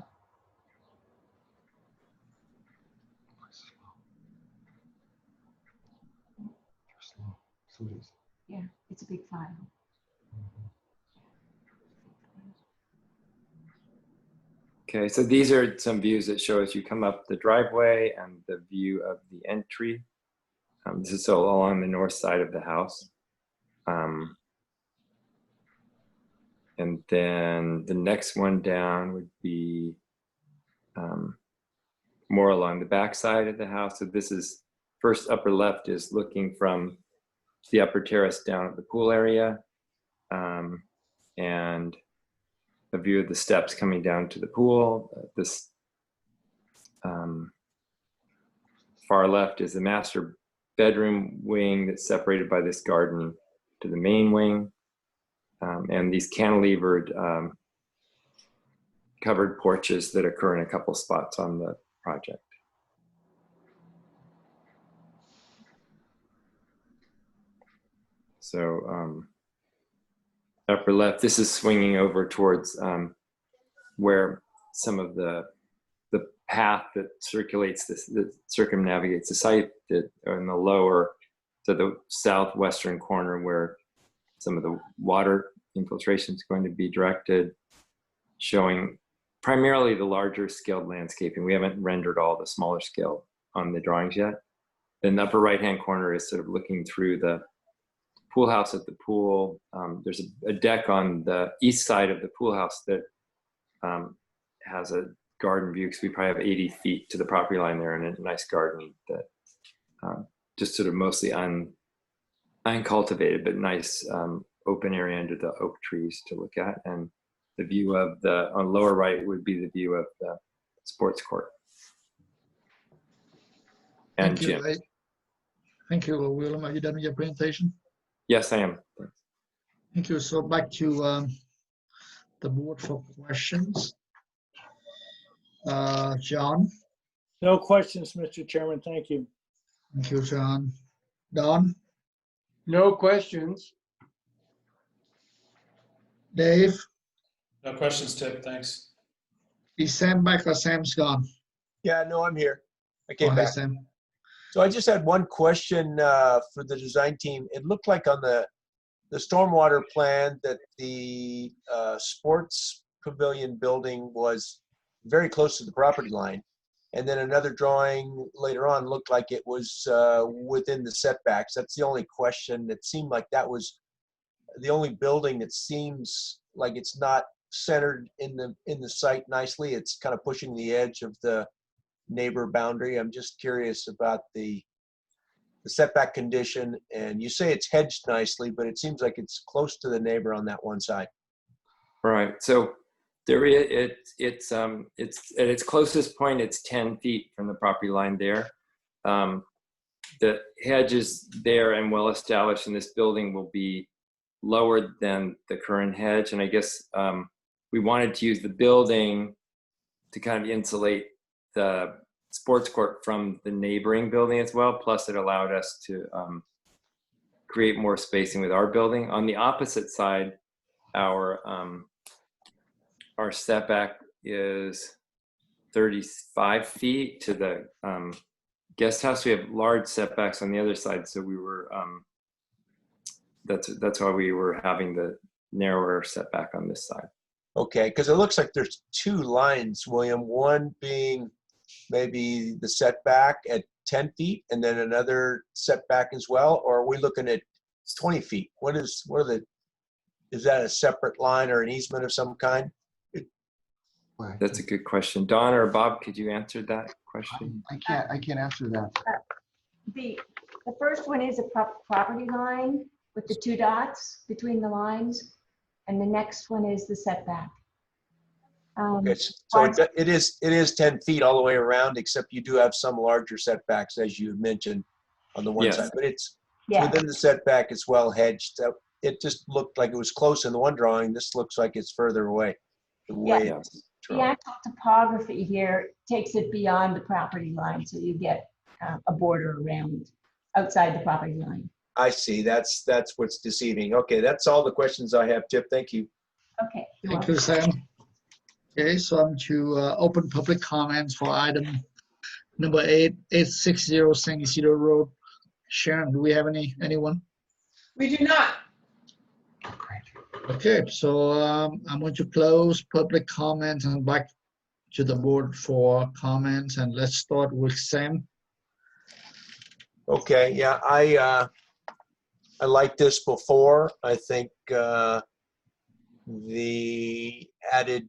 Speaker 17: Yeah, it's a big file.
Speaker 13: Okay, so these are some views that show as you come up the driveway and the view of the entry. This is all along the north side of the house. And then the next one down would be more along the back side of the house. So this is first upper left is looking from the upper terrace down at the pool area, and a view of the steps coming down to the pool. This far left is the master bedroom wing that's separated by this garden to the main wing, and these cantilevered covered porches that occur in a couple spots on the project. So upper left, this is swinging over towards where some of the path that circulates this, that circumnavigates the site, that are in the lower, to the southwestern corner where some of the water infiltration is going to be directed, showing primarily the larger scaled landscaping. We haven't rendered all the smaller scale on the drawings yet. Then the upper right-hand corner is sort of looking through the pool house at the pool. There's a deck on the east side of the pool house that has a garden view, because we probably have 80 feet to the property line there, and a nice garden that just sort of mostly uncultivated, but nice open area under the oak trees to look at. And the view of the, on lower right would be the view of the sports court. and
Speaker 5: Thank you.
Speaker 13: gym.
Speaker 5: Thank you, William. Are you done with your presentation?
Speaker 13: Yes, I am.
Speaker 5: Thank you. So back to the board for questions. John?
Speaker 6: No questions, Mr. Chairman. Thank you.
Speaker 5: Thank you, John. Don?
Speaker 9: No questions.
Speaker 5: Dave?
Speaker 4: No questions, Tip. Thanks.
Speaker 5: Is Sam back or Sam's gone?
Speaker 7: Yeah, no, I'm here. I
Speaker 5: Oh,
Speaker 7: came
Speaker 5: hi,
Speaker 7: back.
Speaker 5: Sam.
Speaker 7: So I just had one question for the design team. It looked like on the stormwater plan that the sports pavilion building was very close to the property line. And then another drawing later on looked like it was within the setbacks. That's the only question. It seemed like that was the only building that seems like it's not centered in the site nicely. It's kind of pushing the edge of the neighbor boundary. I'm just curious about the setback condition, and you say it's hedged nicely, but it seems like it's close to the neighbor on that one side.
Speaker 13: Right. So there is, it's at its closest point, it's 10 feet from the property line there. The hedge is there and well established, and this building will be lower than the current hedge. And I guess we wanted to use the building to kind of insulate the sports court from the neighboring building as well. Plus it allowed us to create more spacing with our building. On the opposite side, our setback is 35 feet to the guest house. We have large setbacks on the other side. So we were, that's why we were having the narrower setback on this side.
Speaker 7: Okay, because it looks like there's two lines, William, one being maybe the setback at 10 feet and then another setback as well, or are we looking at 20 feet? Is that a separate line or an easement of some kind?
Speaker 13: That's a good question. Don or Bob, could you answer that question?
Speaker 22: I can't answer that.
Speaker 17: The first one is a property line with the two dots between the lines, and the next one is the setback.
Speaker 7: Okay, so it is 10 feet all the way around, except you do have some larger setbacks, as you mentioned, on the one
Speaker 13: Yes.
Speaker 7: side. But it's
Speaker 17: Yeah.
Speaker 7: within the setback, it's well hedged. It just looked like it was close in the one drawing. This looks like it's further away. The way
Speaker 17: Yeah.
Speaker 7: it's
Speaker 17: The
Speaker 7: drawn.
Speaker 17: actual topography here takes it beyond the property line, so you get a border around outside the property line.
Speaker 7: I see. That's what's deceiving. Okay, that's all the questions I have, Tip. Thank you.
Speaker 17: Okay. you're
Speaker 5: Thank you,
Speaker 17: welcome.
Speaker 5: Sam. Okay, so I'm to open public comments for item number 860 San Isidro Road. Sharon, do we have anyone?
Speaker 3: We do not.
Speaker 5: Okay, so I'm going to close public comments and back to the board for comments, and let's start with Sam.
Speaker 7: Okay, yeah, I liked this before. I think the added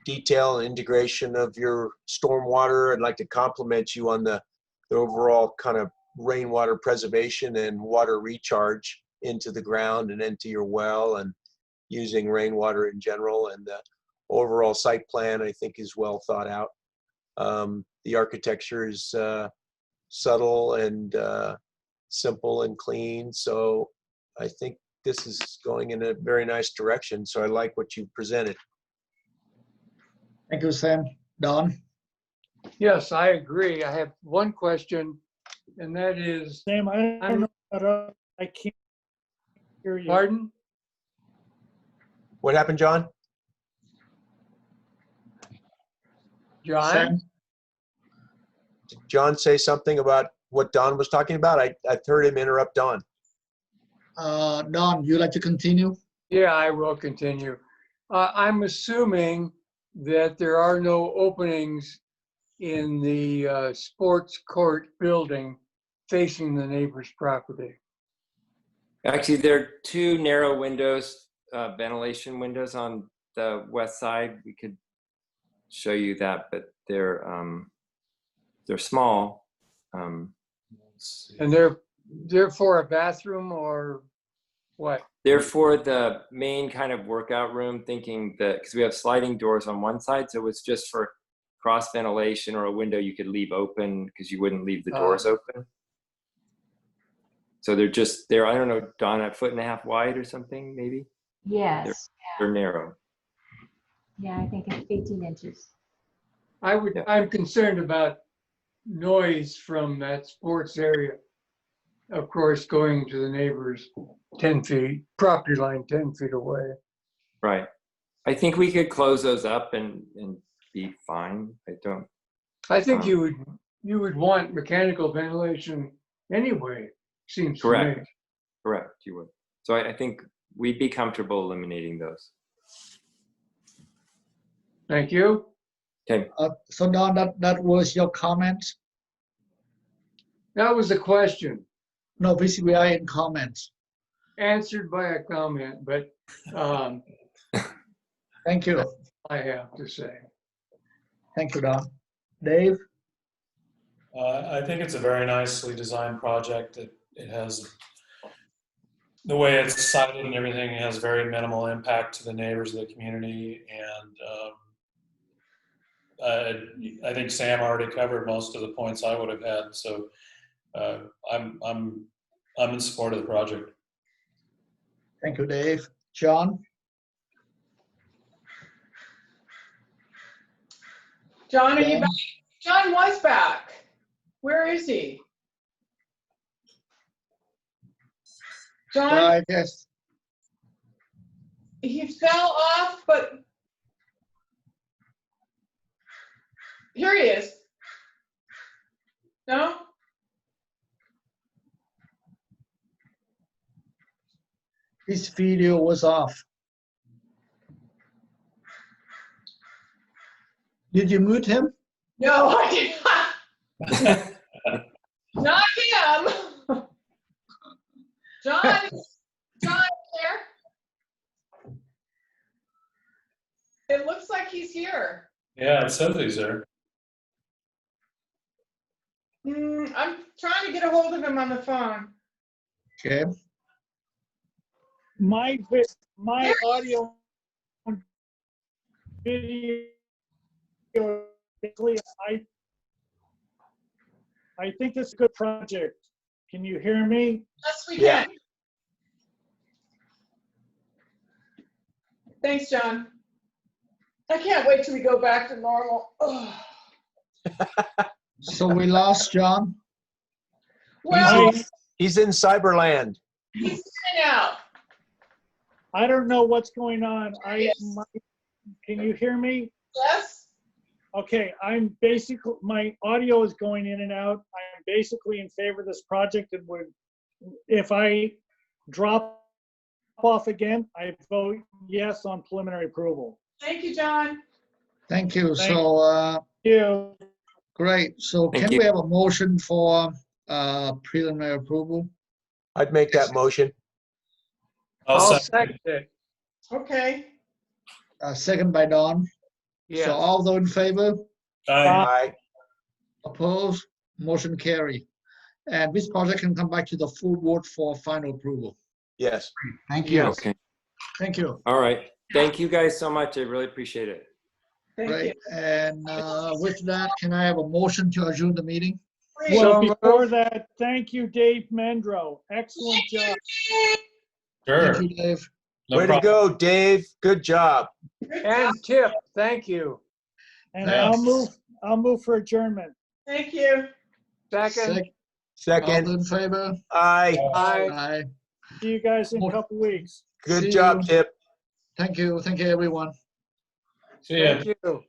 Speaker 7: detail and integration of your stormwater, I'd like to compliment you on the overall kind of rainwater preservation and water recharge into the ground and into your well, and using rainwater in general. And the overall site plan, I think, is well thought out. The architecture is subtle and simple and clean. So I think this is going in a very nice direction. So I like what you presented.
Speaker 5: Thank you, Sam. Don?
Speaker 9: Yes, I agree. I have one question, and that is,
Speaker 6: Sam, I don't know, but I can't hear you.
Speaker 9: pardon?
Speaker 7: What happened, John?
Speaker 9: John?
Speaker 5: Sam?
Speaker 7: Did John say something about what Don was talking about? I heard him interrupt Don.
Speaker 5: Don, you like to continue?
Speaker 9: Yeah, I will continue. I'm assuming that there are no openings in the sports court building facing the neighbor's property.
Speaker 13: Actually, there are two narrow windows, ventilation windows on the west side. We could show you that, but they're small.
Speaker 9: And they're for a bathroom or what?
Speaker 13: They're for the main kind of workout room, thinking that, because we have sliding doors on one side, so it's just for cross ventilation or a window you could leave open because you wouldn't leave the doors open. So they're, I don't know, Don, a 1.5 feet wide or something, maybe?
Speaker 17: Yes,
Speaker 13: They're narrow.
Speaker 17: yeah, I think it's 18 inches.
Speaker 9: I'm concerned about noise from that sports area. Of course, going to the neighbors 10 feet, property line 10 feet away.
Speaker 13: Right. I think we could close those up and be fine.
Speaker 9: I think you would want mechanical ventilation anyway, seems to me.
Speaker 13: Correct. Correct, you would. So I think we'd be comfortable eliminating those.
Speaker 9: Thank you.
Speaker 13: Okay.
Speaker 5: So Don, that was your comment?
Speaker 9: That was a question.
Speaker 5: No, basically I in comments.
Speaker 9: Answered by a comment, but
Speaker 5: Thank you.
Speaker 9: I have to say.
Speaker 5: Thank you, Don. Dave?
Speaker 4: I think it's a very nicely designed project. It has, the way it's sited and everything has very minimal impact to the neighbors of the community. And I think Sam already covered most of the points I would have had. So I'm in support of the project.
Speaker 5: Thank you, Dave. John?
Speaker 3: John, are you back? John was back. Where is he? John,
Speaker 5: I guess.
Speaker 3: he fell off, but here he is. No?
Speaker 5: His video was off. Did you mute him?
Speaker 3: No, I did not. Not him. John there. It looks like he's here.
Speaker 4: Yeah, it says he's there.
Speaker 3: I'm trying to get a hold of him on the phone.
Speaker 5: Okay.
Speaker 6: My audio and video, I think this is a good project. Can you hear me?
Speaker 3: Yes, we
Speaker 7: Yeah.
Speaker 3: can. Thanks, John. I can't wait till we go back to normal. Ugh.
Speaker 5: So we lost John?
Speaker 3: Well,
Speaker 7: He's in Cyberland.
Speaker 3: he's in and out.
Speaker 6: I don't know what's going on. Can you hear me?
Speaker 3: Yes.
Speaker 6: Okay, my audio is going in and out. I'm basically in favor of this project and if I drop off again, I vote yes on preliminary approval.
Speaker 3: Thank you, John.
Speaker 5: Thank you.
Speaker 6: Thank
Speaker 5: So,
Speaker 6: you.
Speaker 5: great. So
Speaker 13: Thank
Speaker 5: can
Speaker 13: you.
Speaker 5: we have a motion for preliminary approval?
Speaker 7: I'd make that motion.
Speaker 4: I'll
Speaker 9: second it.
Speaker 3: Okay.
Speaker 5: Second by Don.
Speaker 9: Yes.
Speaker 5: So all those in favor?
Speaker 7: Aye.
Speaker 5: Opposed? Motion carry. And this project can come back to the full board for final approval.
Speaker 7: Yes.
Speaker 5: Thank you.
Speaker 9: Yes.
Speaker 13: Okay.
Speaker 5: Thank you.
Speaker 13: All right. Thank you guys so much. I really appreciate it.
Speaker 3: Thank you.
Speaker 5: Great. And with that, can I have a motion to adjourn the meeting?
Speaker 6: Well, before that, thank you, Dave Mendro. Excellent job.
Speaker 4: Sure.
Speaker 5: Thank you, Dave.
Speaker 4: No
Speaker 7: Way
Speaker 4: problem.
Speaker 7: to go, Dave. Good job.
Speaker 9: And Tip, thank you.
Speaker 6: And
Speaker 5: Thanks.
Speaker 6: I'll move for adjournment.
Speaker 3: Thank you.
Speaker 9: Second.
Speaker 5: All
Speaker 7: Second.
Speaker 5: in favor?
Speaker 7: Aye.
Speaker 9: Aye.
Speaker 5: Aye.
Speaker 6: See you guys in a couple weeks.
Speaker 5: See
Speaker 7: Good job,
Speaker 5: you.
Speaker 7: Tip.
Speaker 5: Thank you. Thank you, everyone.
Speaker 4: See ya.
Speaker 9: Thank you.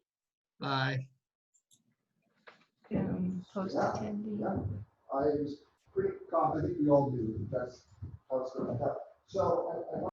Speaker 5: Bye.
Speaker 17: Post attendee.
Speaker 20: I was pretty confident, I think we all do, that's how it's gonna happen. So I